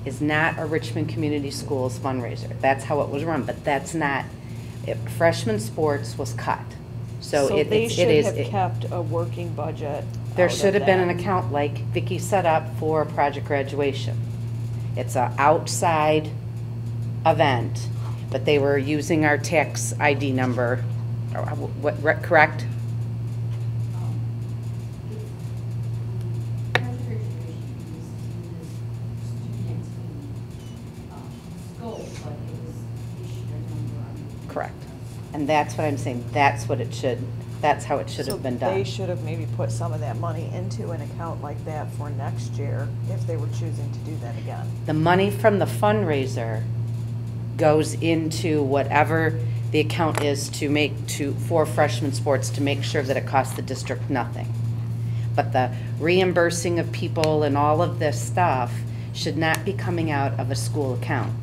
[SPEAKER 1] is not a Richmond Community Schools fundraiser. That's how it was run, but that's not, freshman sports was cut. So
[SPEAKER 17] they should have kept a working budget.
[SPEAKER 1] There should have been an account like Vicki set up for project graduation. It's an outside event, but they were using our tax ID number, correct? Correct. And that's what I'm saying, that's how it should have been done.
[SPEAKER 17] So they should have maybe put some of that money into an account like that for next year if they were choosing to do that again.
[SPEAKER 1] The money from the fundraiser goes into whatever the account is for freshman sports to make sure that it costs the district nothing. But the reimbursing of people and all of this stuff should not be coming out of a school account.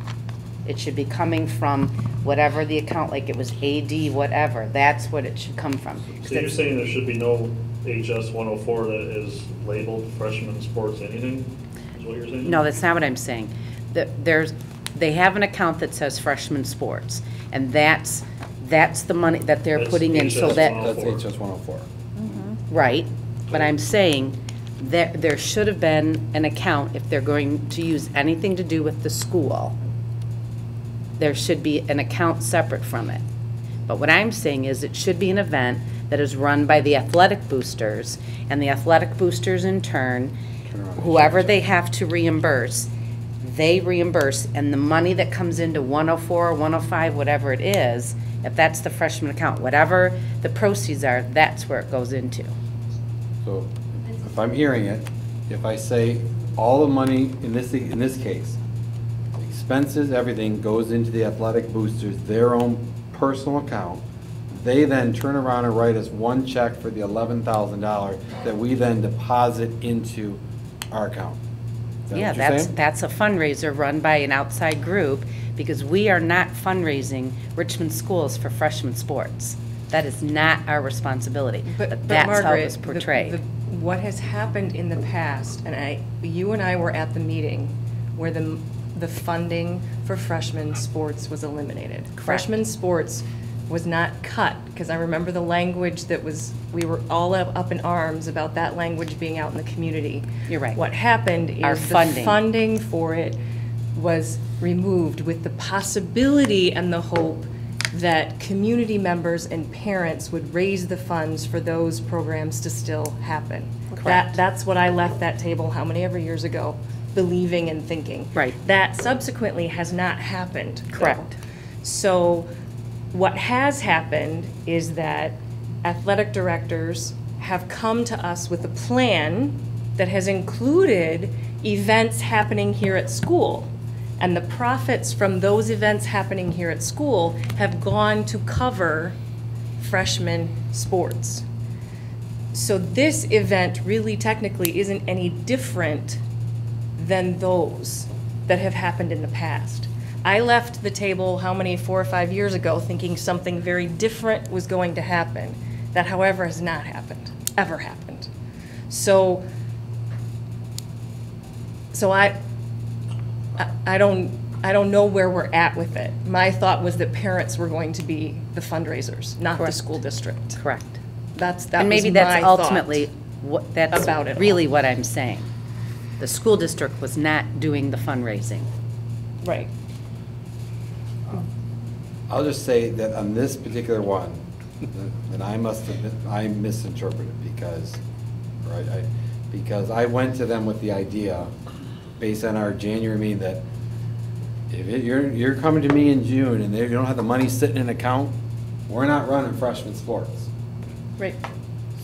[SPEAKER 1] It should be coming from whatever the account, like it was AD, whatever. That's what it should come from.
[SPEAKER 3] So you're saying there should be no HS 104 that is labeled freshman sports anything? Is what you're saying?
[SPEAKER 1] No, that's not what I'm saying. They have an account that says freshman sports, and that's the money that they're putting in. So
[SPEAKER 5] that's HS 104.
[SPEAKER 1] Right, but I'm saying that there should have been an account if they're going to use anything to do with the school. There should be an account separate from it. But what I'm saying is it should be an event that is run by the athletic boosters, and the athletic boosters in turn, whoever they have to reimburse, they reimburse, and the money that comes into 104, 105, whatever it is, if that's the freshman account, whatever the proceeds are, that's where it goes into.
[SPEAKER 5] So if I'm hearing it, if I say all the money in this case, expenses, everything goes into the athletic boosters, their own personal account, they then turn around and write us one check for the $11,000 that we then deposit into our account. Is that
[SPEAKER 1] Yeah,
[SPEAKER 5] what you're saying?
[SPEAKER 1] that's a fundraiser run by an outside group, because we are not fundraising Richmond Schools for freshman sports. That is not our responsibility, but that's how it
[SPEAKER 19] Margaret,
[SPEAKER 1] was portrayed.
[SPEAKER 19] What has happened in the past, and you and I were at the meeting where the funding for freshman sports was eliminated. Freshman sports was not cut, because I remember the language that we were all up in arms about that language being out in the community.
[SPEAKER 1] You're right.
[SPEAKER 19] What happened is
[SPEAKER 1] Our
[SPEAKER 19] the funding for it was removed with the possibility and the hope that community members and parents would raise the funds for those programs to still happen.
[SPEAKER 1] Correct.
[SPEAKER 19] That's what I left that table how many ever years ago, believing and thinking.
[SPEAKER 1] Right.
[SPEAKER 19] That subsequently has not happened. though.
[SPEAKER 1] Correct.
[SPEAKER 19] So what has happened is that athletic directors have come to us with a plan that has included events happening here at school. And the profits from those events happening here at school have gone to cover freshman sports. So this event really technically isn't any different than those that have happened in the past. I left the table, 4 or 5 years ago, thinking something very different was going to happen. That, however, has not happened, ever happened. So I don't know where we're at with it. My thought was that parents were going to be the fundraisers, not the school district.
[SPEAKER 1] Correct.
[SPEAKER 19] That
[SPEAKER 1] And maybe
[SPEAKER 19] was
[SPEAKER 1] that's
[SPEAKER 19] my
[SPEAKER 1] ultimately
[SPEAKER 19] thought
[SPEAKER 1] that's
[SPEAKER 19] about it
[SPEAKER 1] really
[SPEAKER 19] all.
[SPEAKER 1] what I'm saying. The school district was not doing the fundraising.
[SPEAKER 19] Right.
[SPEAKER 5] I'll just say that on this particular one, that I misinterpreted because, right, because I went to them with the idea, based on our January meeting, that if you're coming to me in June and you don't have the money sitting in an account, we're not running freshman sports.
[SPEAKER 19] Right.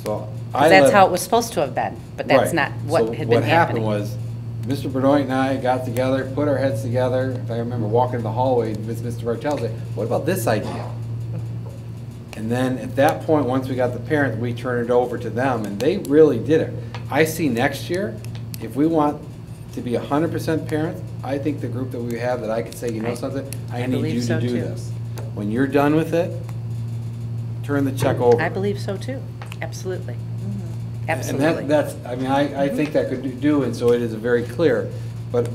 [SPEAKER 5] So
[SPEAKER 1] That's how it was supposed to have been, but that's
[SPEAKER 5] Right.
[SPEAKER 1] not what
[SPEAKER 5] So
[SPEAKER 1] had been happening.
[SPEAKER 5] What happened was, Mr. Benoit and I got together, put our heads together. If I remember walking in the hallway with Mr. Bartel, said, what about this idea? And then at that point, once we got the parents, we turned it over to them, and they really did it. I see next year, if we want to be 100% parents, I think the group that we have, that I could say, you know something, I need
[SPEAKER 1] believe
[SPEAKER 5] you
[SPEAKER 1] so,
[SPEAKER 5] to do
[SPEAKER 1] too.
[SPEAKER 5] this. When you're done with it, turn the check over.
[SPEAKER 1] I believe so too, absolutely. Absolutely.
[SPEAKER 5] And that's, I mean, I think that could do, and so it is very clear, but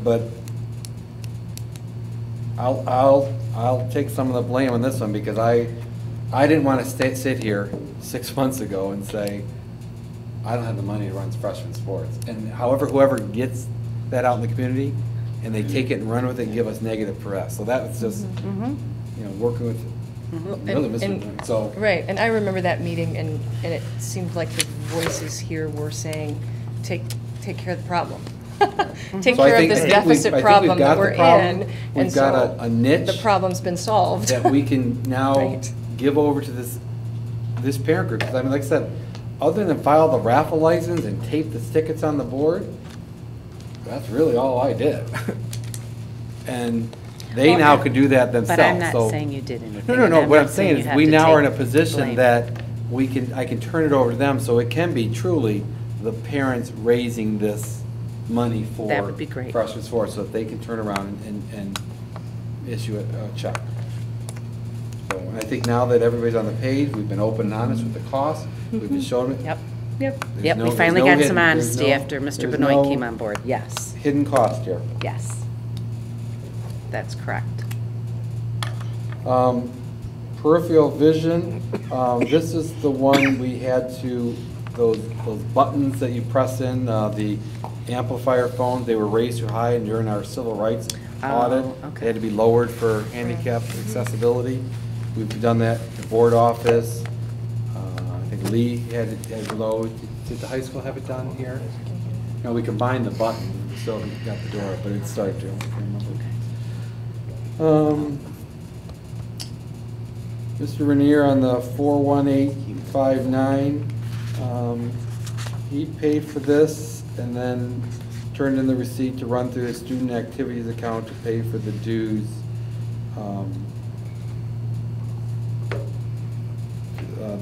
[SPEAKER 5] I'll take some of the blame on this one, because I didn't want to sit here 6 months ago and say, I don't have the money to run freshman sports. And however, whoever gets that out in the community, and they take it and run with it and give us negative press. So that was just, you know, working with, really, so.
[SPEAKER 19] Right, and I remember that meeting, and it seemed like the voices here were saying, take care of the problem. Take
[SPEAKER 5] So I
[SPEAKER 19] care of
[SPEAKER 5] think-
[SPEAKER 19] this
[SPEAKER 5] I think we've
[SPEAKER 19] deficit
[SPEAKER 5] got
[SPEAKER 19] problem
[SPEAKER 5] the
[SPEAKER 19] that we're
[SPEAKER 5] problem.
[SPEAKER 19] in.
[SPEAKER 5] We've
[SPEAKER 19] and
[SPEAKER 5] got
[SPEAKER 19] so
[SPEAKER 5] a niche
[SPEAKER 19] the problem's been solved.
[SPEAKER 5] that we can now
[SPEAKER 19] Right.
[SPEAKER 5] give over to this parent group. 'Cause I mean, like I said, other than file the raffle license and tape the tickets on the board, that's really all I did. And they
[SPEAKER 1] Well,
[SPEAKER 5] now could do that themselves.
[SPEAKER 1] But I'm not
[SPEAKER 5] so-
[SPEAKER 1] saying you did anything.
[SPEAKER 5] No,
[SPEAKER 1] and I'm
[SPEAKER 5] what
[SPEAKER 1] not
[SPEAKER 5] I'm saying
[SPEAKER 1] you
[SPEAKER 5] is,
[SPEAKER 1] have
[SPEAKER 5] we
[SPEAKER 1] to
[SPEAKER 5] now are in a
[SPEAKER 1] take
[SPEAKER 5] position
[SPEAKER 1] blame.
[SPEAKER 5] that I can turn it over to them, so it can be truly the parents raising this money for
[SPEAKER 1] That would be great.
[SPEAKER 5] freshman sports, so that they can turn around and issue a check. So, and I think now that everybody's on the page, we've been open and honest with the cost, we've been showing it.
[SPEAKER 1] Yep.
[SPEAKER 19] Yep.
[SPEAKER 5] There's
[SPEAKER 1] Yep,
[SPEAKER 5] no-
[SPEAKER 1] we
[SPEAKER 5] there's
[SPEAKER 1] finally
[SPEAKER 5] no
[SPEAKER 1] got
[SPEAKER 5] hidden-
[SPEAKER 1] some
[SPEAKER 5] there's
[SPEAKER 1] honesty
[SPEAKER 5] no-
[SPEAKER 1] after Mr.
[SPEAKER 5] there's
[SPEAKER 1] Benoit
[SPEAKER 5] no
[SPEAKER 1] came on board. Yes,
[SPEAKER 5] Hidden cost here.
[SPEAKER 1] yes. That's correct.
[SPEAKER 5] Peripheral vision, this is the one we had to, those buttons that you press in, the amplifier phones, they were raised too high, and during our civil rights audit, they had to be lowered for handicap accessibility. We've done that at the board office. I think Lee had it low. Did the high school have it done here? No, we combined the button. we still haven't got the door up, but it started to, I can't remember. Mr. Renier on the 41859, he paid for this and then turned in the receipt to run through his student activities account to pay for the dues.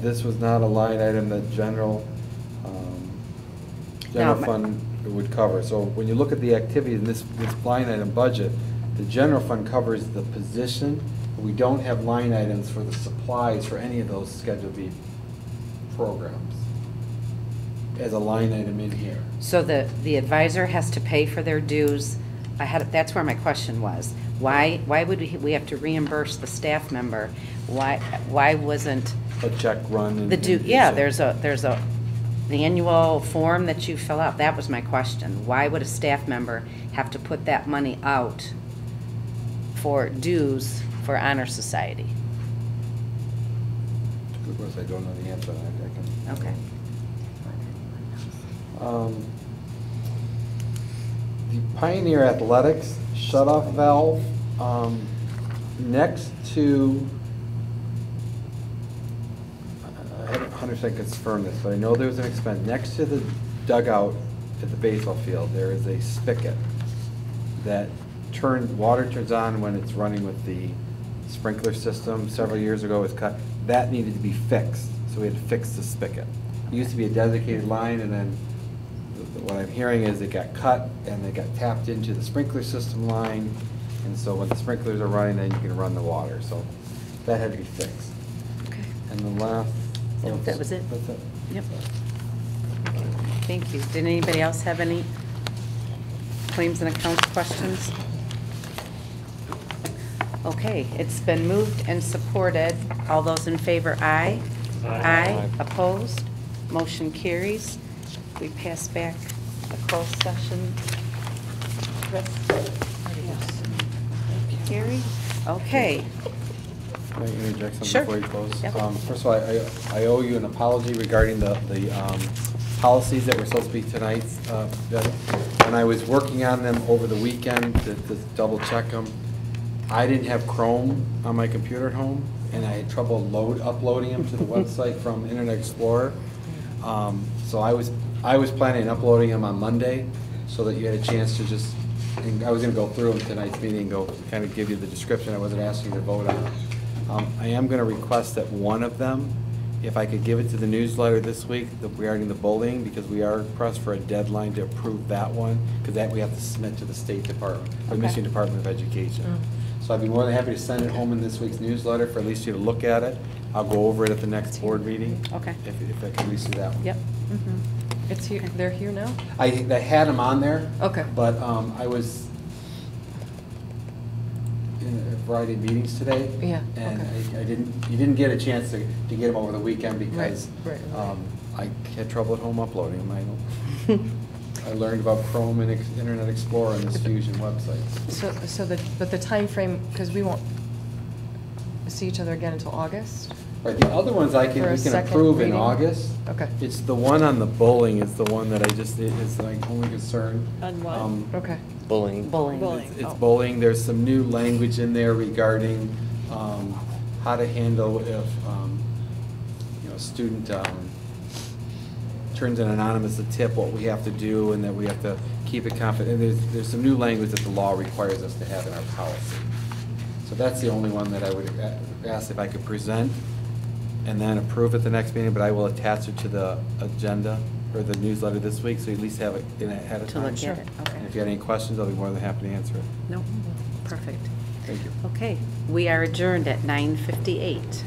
[SPEAKER 5] This was not a line item that general fund would cover. So when you look at the activity in this line item budget, the general fund covers the position, but we don't have line items for the supplies for any of those Schedule B programs as a line item in here.
[SPEAKER 1] So the advisor has to pay for their dues. That's where my question was. Why would we have to reimburse the staff member? Why wasn't
[SPEAKER 5] a check run?
[SPEAKER 1] The due, yeah, there's the annual form that you fill out. That was my question. Why would a staff member have to put that money out for dues for Honor Society?
[SPEAKER 5] Of course, I don't know the answer to that.
[SPEAKER 1] Okay.
[SPEAKER 5] The Pioneer Athletics shutoff valve next to, I haven't 100% confirmed this, but I know there's an expense. Next to the dugout at the baseball field, there is a spigot that water turns on when it's running with the sprinkler system. Several years ago it was cut. That needed to be fixed, so we had to fix the spigot. It used to be a dedicated line, and then what I'm hearing is it got cut and they got tapped into the sprinkler system line, and so when the sprinklers are running, then you can run the water. So that had to be fixed.
[SPEAKER 1] Okay.
[SPEAKER 5] And the last.
[SPEAKER 1] That was it?
[SPEAKER 5] That's it.
[SPEAKER 1] Yep. Thank you. Did anybody else have any claims and accounts questions? Okay, it's been moved and supported. All those in favor, aye. Aye. Opposed? Motion carries. We pass back the closed session. Chris? Carrie? Okay.
[SPEAKER 5] Can I interject something
[SPEAKER 1] Sure.
[SPEAKER 5] before you close?
[SPEAKER 1] Yep.
[SPEAKER 5] First of all, I owe you an apology regarding the policies that were supposed to be tonight. When I was working on them over the weekend to double check them, I didn't have Chrome on my computer at home, and I had trouble uploading them to the website from Internet Explorer. So I was planning on uploading them on Monday so that you had a chance to just, and I was going to go through them tonight's meeting, kind of give you the description. I wasn't asking you to vote on it. I am going to request that one of them, if I could give it to the newsletter this week regarding the bullying, because we are pressed for a deadline to approve that one, because that we have to submit to the State Department, the Michigan Department of Education. So I'd be more than happy to send it home in this week's newsletter for at least you to look at it. I'll go over it at the next board meeting.
[SPEAKER 1] Okay.
[SPEAKER 5] If I can at least do that one.
[SPEAKER 1] Yep.
[SPEAKER 19] It's here, they're here now?
[SPEAKER 5] I had them on there.
[SPEAKER 19] Okay.
[SPEAKER 5] But I was in a variety of meetings today.
[SPEAKER 19] Yeah,
[SPEAKER 5] And
[SPEAKER 19] okay.
[SPEAKER 5] you didn't get a chance to get them over the weekend because
[SPEAKER 19] Right.
[SPEAKER 5] I had trouble at home uploading them. I learned about Chrome and Internet Explorer and this Fusion website.
[SPEAKER 19] But the time frame, because we won't see each other again until August?
[SPEAKER 5] Right, the other ones we can approve in August.
[SPEAKER 19] Okay.
[SPEAKER 5] It's the one on the bullying is the one that is my only concern.
[SPEAKER 17] On what?
[SPEAKER 19] Okay.
[SPEAKER 13] Bullying.
[SPEAKER 5] It's bullying. There's some new language in there regarding how to handle if a student turns in anonymous a tip, what we have to do, and that we have to keep it confidential. And there's some new language that the law requires us to have in our policy. So that's the only one that I would ask if I could present and then approve at the next meeting, but I will attach it to the agenda or the newsletter this week, so you at least have it ahead of time.
[SPEAKER 1] To look at it, okay.
[SPEAKER 5] And if you have any questions, I'll be more than happy to answer it.
[SPEAKER 1] No, perfect.
[SPEAKER 5] Thank you.
[SPEAKER 1] Okay, we are adjourned at 9:58.